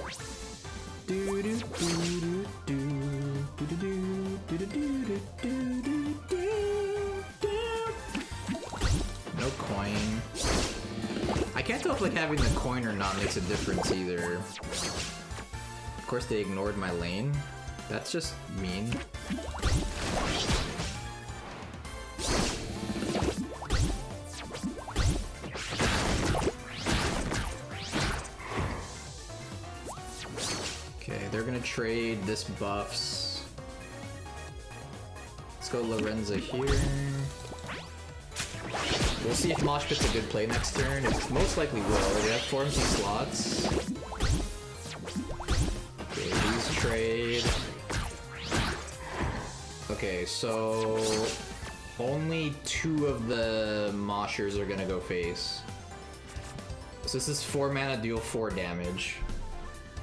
No coin. I can't tell if like having the coin or not makes a difference either. Of course they ignored my lane. That's just mean. Okay, they're gonna trade this buffs. Let's go Lorenza here. We'll see if Mosh Pit's a good play next turn. It most likely will. We have 4 empty slots. Okay, these trade. Okay, so only 2 of the Moshers are gonna go face. So this is 4 mana, deal 4 damage.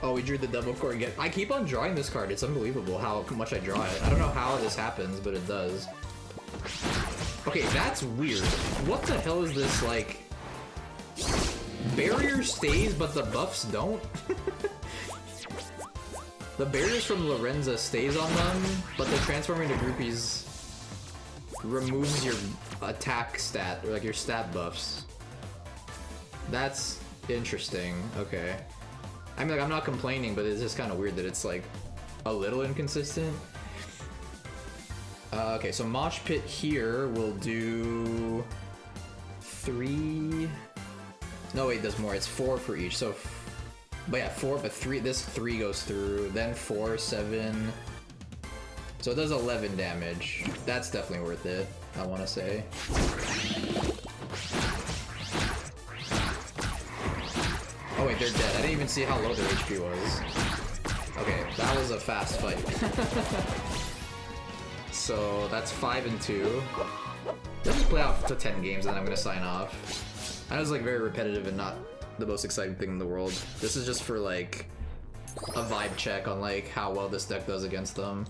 Oh, we drew the double core again. I keep on drawing this card. It's unbelievable how much I draw it. I don't know how this happens, but it does. Okay, that's weird. What the hell is this, like... Barrier stays, but the buffs don't? The barriers from Lorenza stays on them, but the transforming to groupies removes your attack stat, or like your stat buffs. That's interesting. Okay. I mean, like, I'm not complaining, but it's just kind of weird that it's, like, a little inconsistent. Okay, so Mosh Pit here will do 3... No, wait, it does more. It's 4 for each, so... But yeah, 4, but 3, this 3 goes through, then 4, 7... So it does 11 damage. That's definitely worth it, I want to say. Oh wait, they're dead. I didn't even see how low their HP was. Okay, that was a fast fight. So that's 5 and 2. Let's just play out to 10 games and then I'm gonna sign off. That was like very repetitive and not the most exciting thing in the world. This is just for like a vibe check on like how well this deck does against them.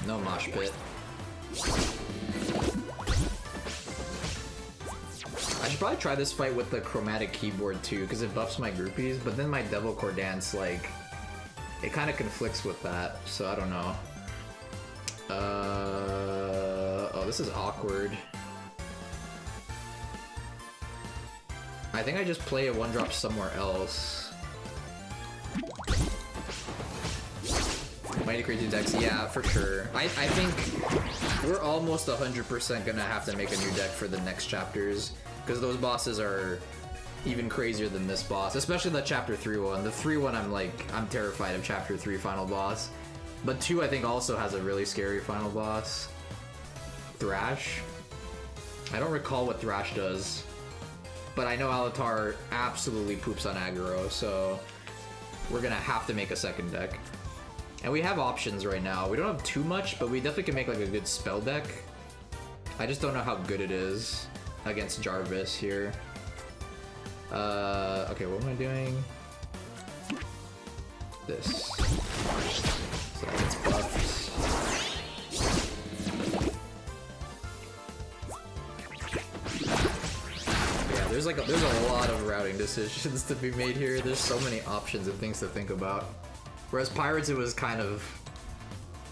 No Mosh Pit. I should probably try this fight with the chromatic keyboard too, because it buffs my groupies, but then my Devil Core Dance, like, it kind of conflicts with that, so I don't know. Oh, this is awkward. I think I just play a 1-drop somewhere else. Mighty Crazy decks, yeah, for sure. I think we're almost 100% gonna have to make a new deck for the next chapters, because those bosses are even crazier than this boss, especially the Chapter 3 one. The 3 one, I'm terrified of Chapter 3 final boss. But 2, I think, also has a really scary final boss. Thrash? I don't recall what Thrash does, but I know Alatar absolutely poops on aggro, so we're gonna have to make a second deck. And we have options right now. We don't have too much, but we definitely can make like a good spell deck. I just don't know how good it is against Jarvis here. Okay, what am I doing? This. So that gets buffed. Yeah, there's a lot of routing decisions to be made here. There's so many options and things to think about. Whereas Pirates, it was kind of,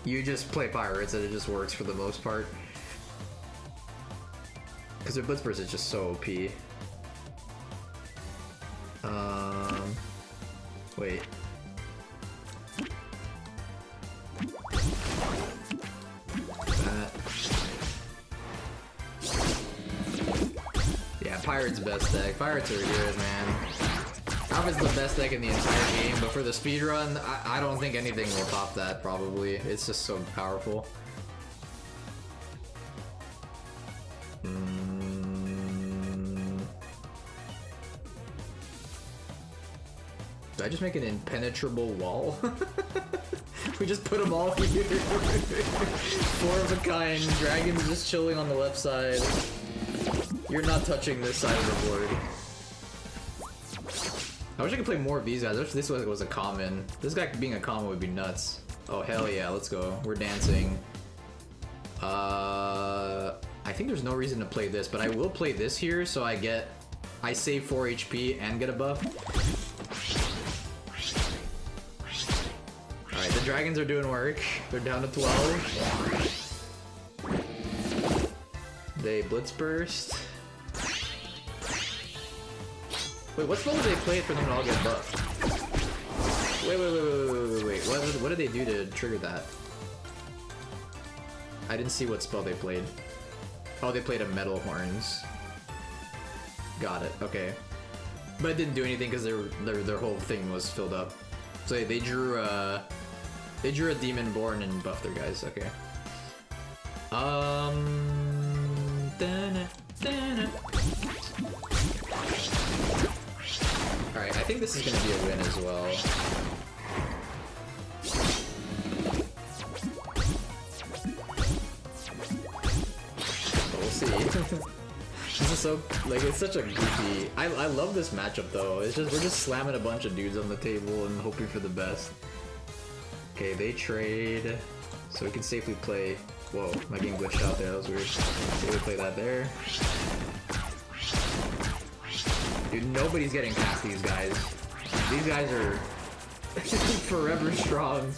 you just play Pirates and it just works for the most part. Because their Blitz burst is just so OP. Wait. That. Yeah, Pirates best deck. Pirates are good, man. Alpha's the best deck in the entire game, but for the speedrun, I don't think anything will top that, probably. It's just so powerful. Did I just make an impenetrable wall? We just put them all here. Four of a kind. Dragon's just chilling on the left side. You're not touching this side of the board. I wish I could play more of these guys. I wish this was a common. This guy being a common would be nuts. Oh hell yeah, let's go. We're dancing. I think there's no reason to play this, but I will play this here so I save 4 HP and get a buff. Alright, the dragons are doing work. They're down to 12. They Blitz Burst. Wait, what spell did they play for them to all get buffed? Wait. What did they do to trigger that? I didn't see what spell they played. Oh, they played a Metal Horns. Got it, okay. But it didn't do anything because their whole thing was filled up. So they drew a Demon Born and buffed their guys, okay. Alright, I think this is gonna be a win as well. But we'll see. This is so, like, it's such a goofy... I love this matchup though. It's just, we're just slamming a bunch of dudes on the table and hoping for the best. Okay, they trade, so we can safely play... Whoa, my game glitched out there, that was weird. Safely play that there. Dude, nobody's getting past these guys. These guys are forever strong.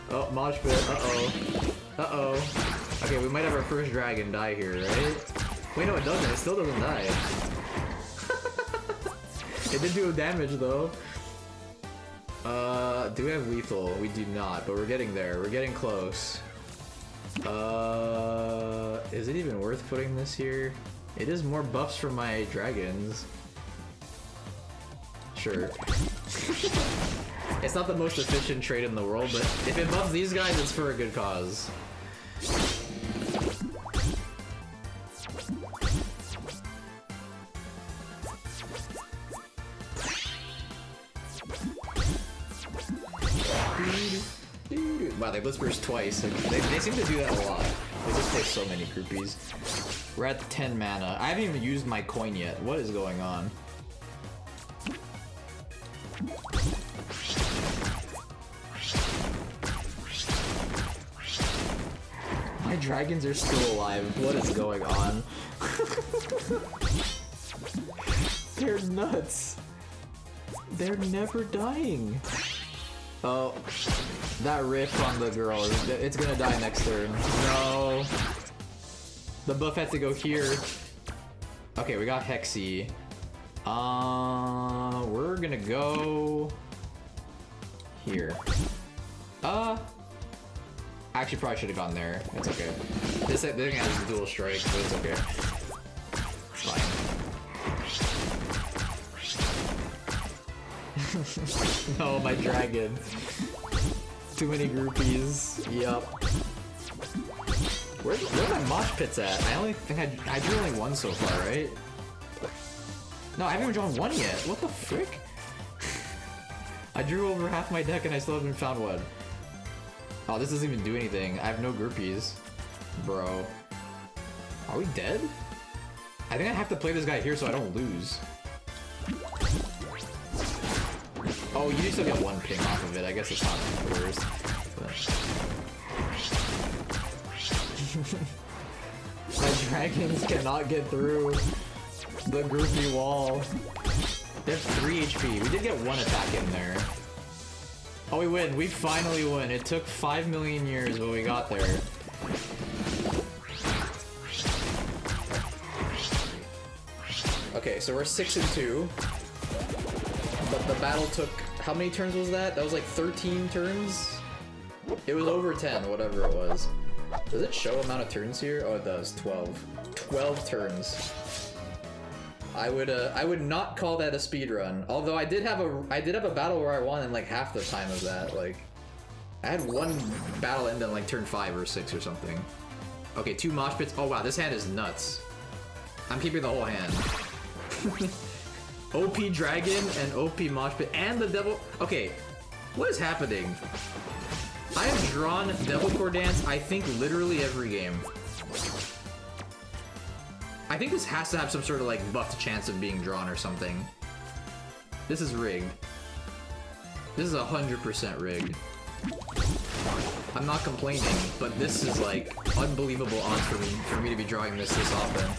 Oh, mosh pit, uh-oh. Uh-oh. Okay, we might have our first dragon die here, right? Wait, no, it doesn't. It still doesn't die. It did do damage, though. Do we have lethal? We do not, but we're getting there. We're getting close. Is it even worth putting this here? It is more buffs for my dragons. Sure. It's not the most efficient trade in the world, but if it buffs these guys, it's for a good cause. Wow, they Blitz Burst twice. They seem to do that a lot. They just play so many groupies. We're at 10 mana. I haven't even used my coin yet. What is going on? My dragons are still alive. What is going on? They're nuts. They're never dying. Oh, that riff on the girl, it's gonna die next turn. No. The buff had to go here. Okay, we got Hexy. We're gonna go here. Actually probably should have gone there. It's okay. This thing has a dual strike, but it's okay. It's fine. No, my dragon. Too many groupies. Yup. Where are my mosh pits at? I only think I drew only one so far, right? No, I haven't even drawn one yet. What the frick? I drew over half my deck and I still haven't found one. Oh, this doesn't even do anything. I have no groupies. Bro. Are we dead? I think I have to play this guy here so I don't lose. Oh, you do still get one ping off of it. I guess it's not the worst. My dragons cannot get through the groupie wall. They have 3 HP. We did get 1 attack in there. Oh, we win. We finally win. It took 5 million years, but we got there. Okay, so we're 6-2. But the battle took... How many turns was that? That was like 13 turns? It was over 10, whatever it was. Does it show amount of turns here? Oh, it does. 12. 12 turns. I would not call that a speedrun. Although I did have a battle where I won in like half the time of that. Like, I had one battle end on like turn 5 or 6 or something. Okay, 2 mosh pits. Oh wow, this hand is nuts. I'm keeping the whole hand. OP Dragon and OP Mosh Pit and the Devil... Okay, what is happening? I have drawn Devil Core Dance, I think, literally every game. I think this has to have some sort of, like, buffed chance of being drawn or something. This is rigged. This is 100% rigged. I'm not complaining, but this is, like, unbelievable odds for me to be drawing this often.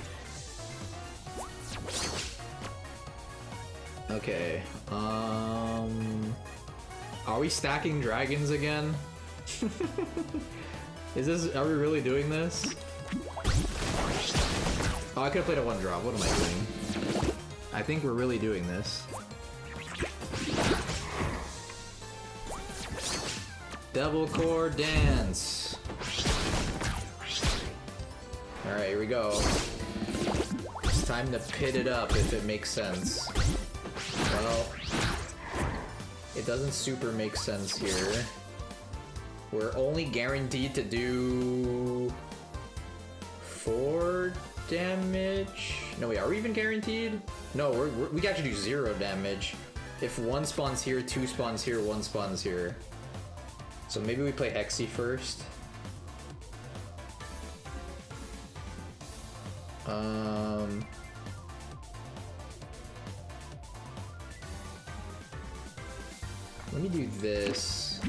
Okay, are we stacking dragons again? Are we really doing this? Oh, I could've played a one drop, what am I doing? I think we're really doing this. Devil Core Dance! Alright, here we go. It's time to pit it up if it makes sense. Well, it doesn't super make sense here. We're only guaranteed to do 4 damage. No, wait, are we even guaranteed? No, we can actually do 0 damage. If 1 spawns here, 2 spawns here, 1 spawns here. So maybe we play Hexy first. Let me do this.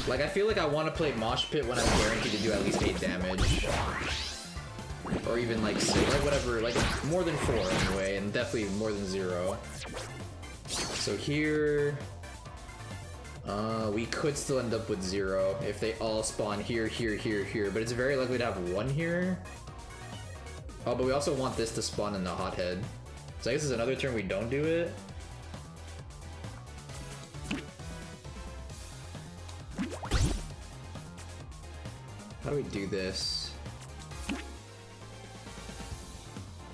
Like, I feel like I want to play Mosh Pit when I'm guaranteed to do at least 8 damage. Or even like 6, like whatever, like more than 4 anyway, and definitely more than 0. So here, we could still end up with 0 if they all spawn here, here, here, here, but it's very likely to have 1 here. Oh, but we also want this to spawn in the hothead. So I guess it's another turn we don't do it. How do we do this?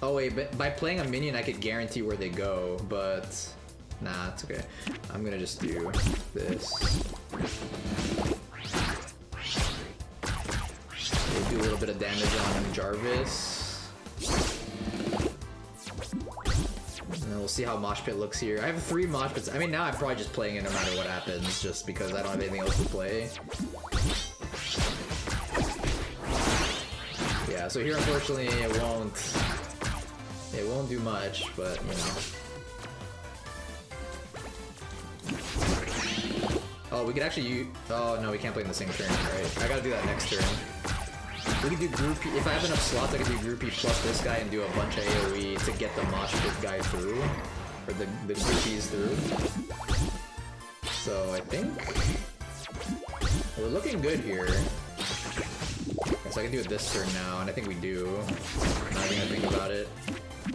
Oh wait, but by playing a minion I could guarantee where they go, but nah, it's okay. I'm gonna just do this. We'll do a little bit of damage on Jarvis. And then we'll see how Mosh Pit looks here. I have 3 Mosh Pits. I mean, now I'm probably just playing it no matter what happens, just because I don't have anything else to play. Yeah, so here unfortunately it won't do much, but you know. Oh, we could actually use... Oh no, we can't play in the same turn, right? I gotta do that next turn. We could do groupie. If I have enough slots, I could do groupie plus this guy and do a bunch of AoE to get the Mosh Pit guy through. Or the groupies through. So I think we're looking good here. So I can do it this turn now, and I think we do. Not even gonna think about it.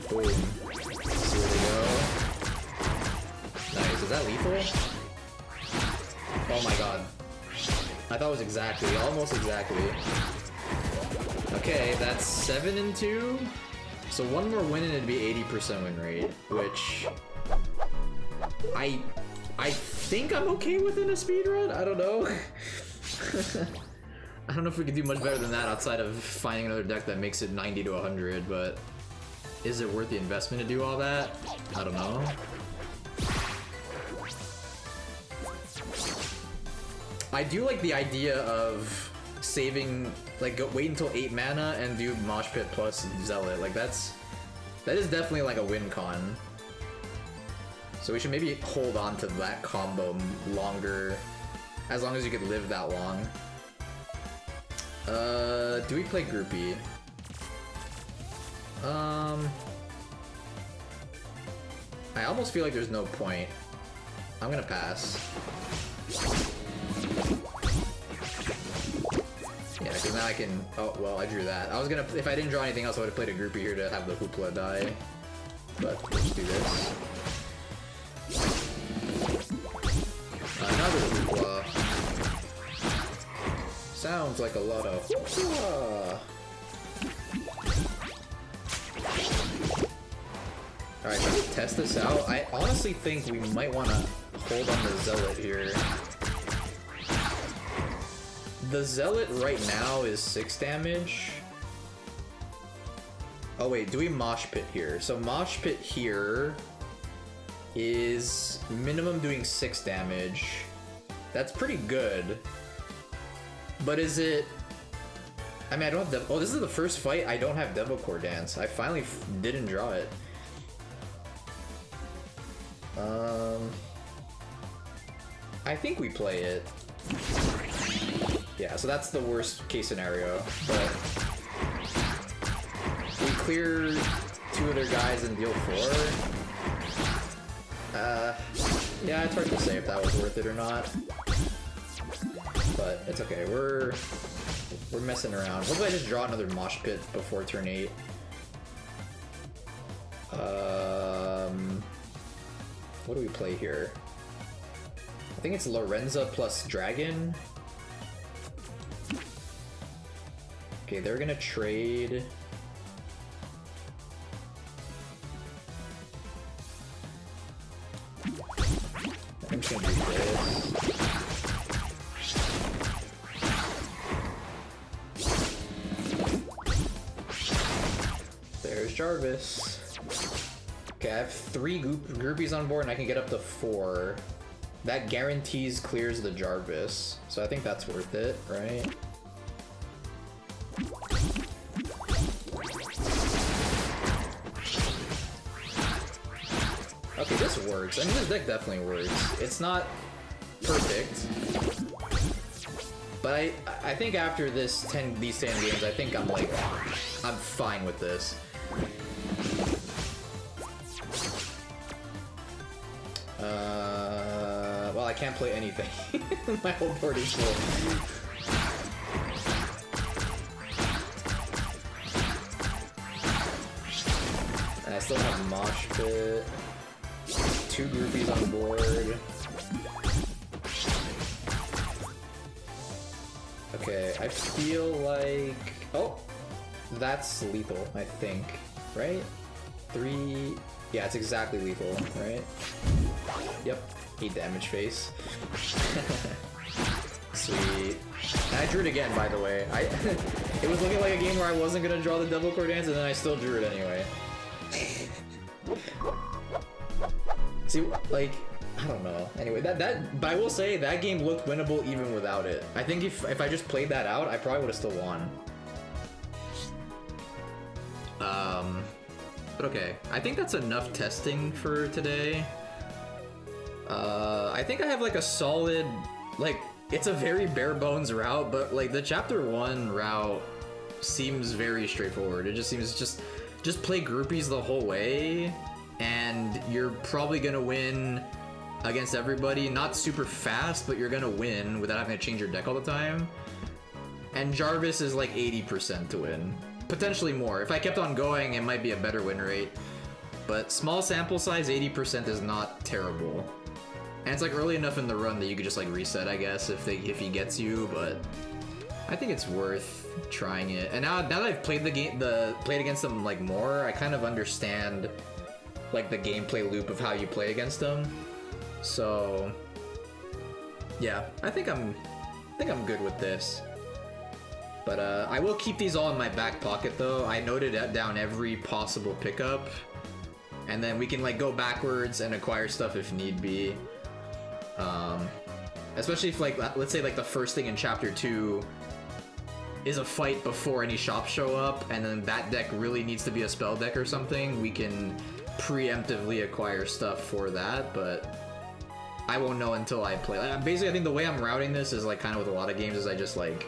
Boom. Let's see where they go. Nice. Is that lethal? Oh my god. I thought it was exactly. Almost exactly. Okay, that's 7 and 2. So 1 more win and it'd be 80% win rate, which I think I'm okay with in a speedrun. I don't know. I don't know if we could do much better than that outside of finding another deck that makes it 90 to 100, but is it worth the investment to do all that? I don't know. I do like the idea of saving, like, wait until 8 mana and do Mosh Pit plus Zealot. Like, that is definitely like a win con. So we should maybe hold on to that combo longer, as long as you could live that long. Do we play groupie? I almost feel like there's no point. I'm gonna pass. Yeah, because now I can... Oh, well, I drew that. I was gonna... If I didn't draw anything else, I would have played a groupie here to have the Hoopla die. But let's do this. Another Hoopla. Sounds like a lot of Hoopla. Alright, let's test this out. I honestly think we might want to hold on to Zealot here. The Zealot right now is 6 damage. Oh wait, do we mosh pit here? So mosh pit here is minimum doing 6 damage. That's pretty good. But is it... I mean, I don't have... Oh, this is the first fight I don't have Devil Core Dance. I finally didn't draw it. I think we play it. Yeah, so that's the worst case scenario. But we clear 2 other guys and deal 4. Yeah, it's hard to say if that was worth it or not. But it's okay. We're messing around. Hopefully I just draw another mosh pit before turn 8. What do we play here? I think it's Lorenza plus Dragon. Okay, they're gonna trade. I'm just gonna do this. There's Jarvis. Okay, I have 3 groupies on board and I can get up to 4. That guarantees clears the Jarvis. So I think that's worth it, right? Okay, this works. I mean, this deck definitely works. It's not perfect. But I think after these 10 games, I think I'm fine with this. Well, I can't play anything. My whole board is full. And I still have Mosh Pit. 2 groupies on board. Okay, I feel like... Oh! That's lethal, I think. Right? 3... Yeah, it's exactly lethal, right? Yep. 8 damage face. Sweet. And I drew it again, by the way. It was looking like a game where I wasn't gonna draw the Devil Core Dance, and then I still drew it anyway. See, like, I don't know. Anyway, but I will say that game looked winnable even without it. I think if I just played that out, I probably would have still won. But okay, I think that's enough testing for today. I think I have like a solid, like, it's a very bare bones route, but like the chapter 1 route seems very straightforward. It just seems just play groupies the whole way, and you're probably gonna win against everybody. Not super fast, but you're gonna win without having to change your deck all the time. And Jarvis is like 80% to win. Potentially more. If I kept on going, it might be a better win rate. But small sample size, 80% is not terrible. And it's like early enough in the run that you could just like reset, I guess, if he gets you, but I think it's worth trying it. And now that I've played played against them like more, I kind of understand like the gameplay loop of how you play against them. So yeah, I think I'm good with this. But I will keep these all in my back pocket though. I noted down every possible pickup, and then we can like go backwards and acquire stuff if need be. Especially if like, let's say like the first thing in chapter 2 is a fight before any shops show up, and then that deck really needs to be a spell deck or something, we can preemptively acquire stuff for that, but I won't know until I play. Basically, I think the way I'm routing this is like kind of with a lot of games is I just like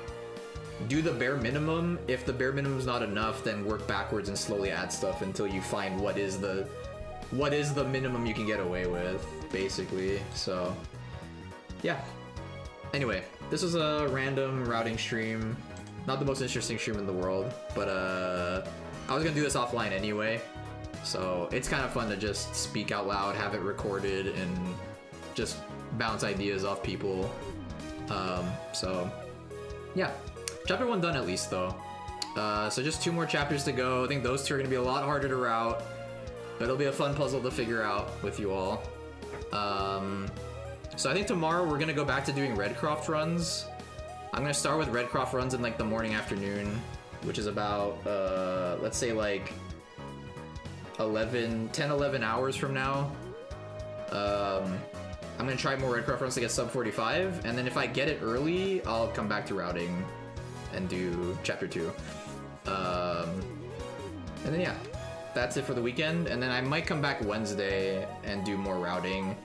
do the bare minimum. If the bare minimum is not enough, then work backwards and slowly add stuff until you find what is the minimum you can get away with, basically. So yeah. Anyway, this was a random routing stream. Not the most interesting stream in the world, but I was gonna do this offline anyway. So it's kind of fun to just speak out loud, have it recorded, and just bounce ideas off people. So yeah, chapter 1 done at least though. So just 2 more chapters to go. I think those 2 are gonna be a lot harder to route, but it'll be a fun puzzle to figure out with you all. So I think tomorrow we're gonna go back to doing Redcroft runs. I'm gonna start with Redcroft runs in like the morning afternoon, which is about let's say like 10, 11 hours from now. I'm gonna try more Redcraft runs to get sub 45, and then if I get it early, I'll come back to routing and do chapter 2. And then yeah, that's it for the weekend, and then I might come back Wednesday and do more routing.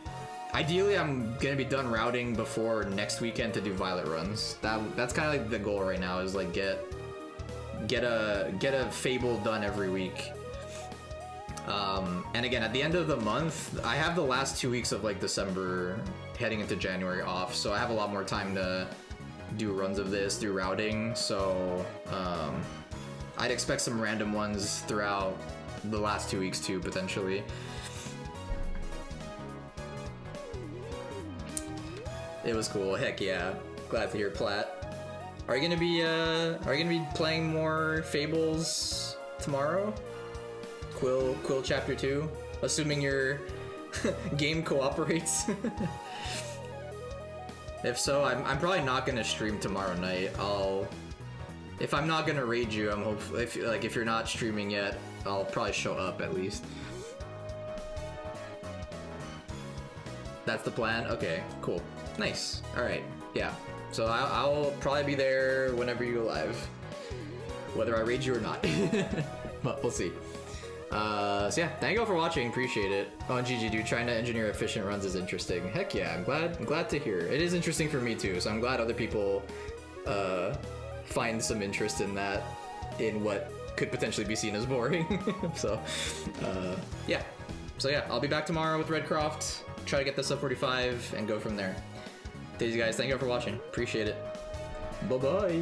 Ideally, I'm gonna be done routing before next weekend to do Violet runs. That's kind of like the goal right now, is like get a Fable done every week. And again, at the end of the month, I have the last 2 weeks of like December heading into January off, so I have a lot more time to do runs of this, do routing. So I'd expect some random ones throughout the last 2 weeks too, potentially. It was cool. Heck yeah. Glad to hear, Plat. Are you gonna be playing more Fables tomorrow? Quill chapter 2? Assuming your game cooperates. If so, I'm probably not gonna stream tomorrow night. If I'm not gonna raid you, I'm hopefully, if you're not streaming yet, I'll probably show up at least. That's the plan? Okay, cool. Nice. Alright, yeah. So I'll probably be there whenever you go live. Whether I raid you or not. But we'll see. So yeah, thank you all for watching, appreciate it. Oh, and GG, dude, trying to engineer efficient runs is interesting. Heck yeah, I'm glad to hear. It is interesting for me too, so I'm glad other people find some interest in that, in what could potentially be seen as boring. So yeah, I'll be back tomorrow with Redcraft, try to get this up 45 and go from there. Thank you guys, thank you all for watching, appreciate it. Bye bye.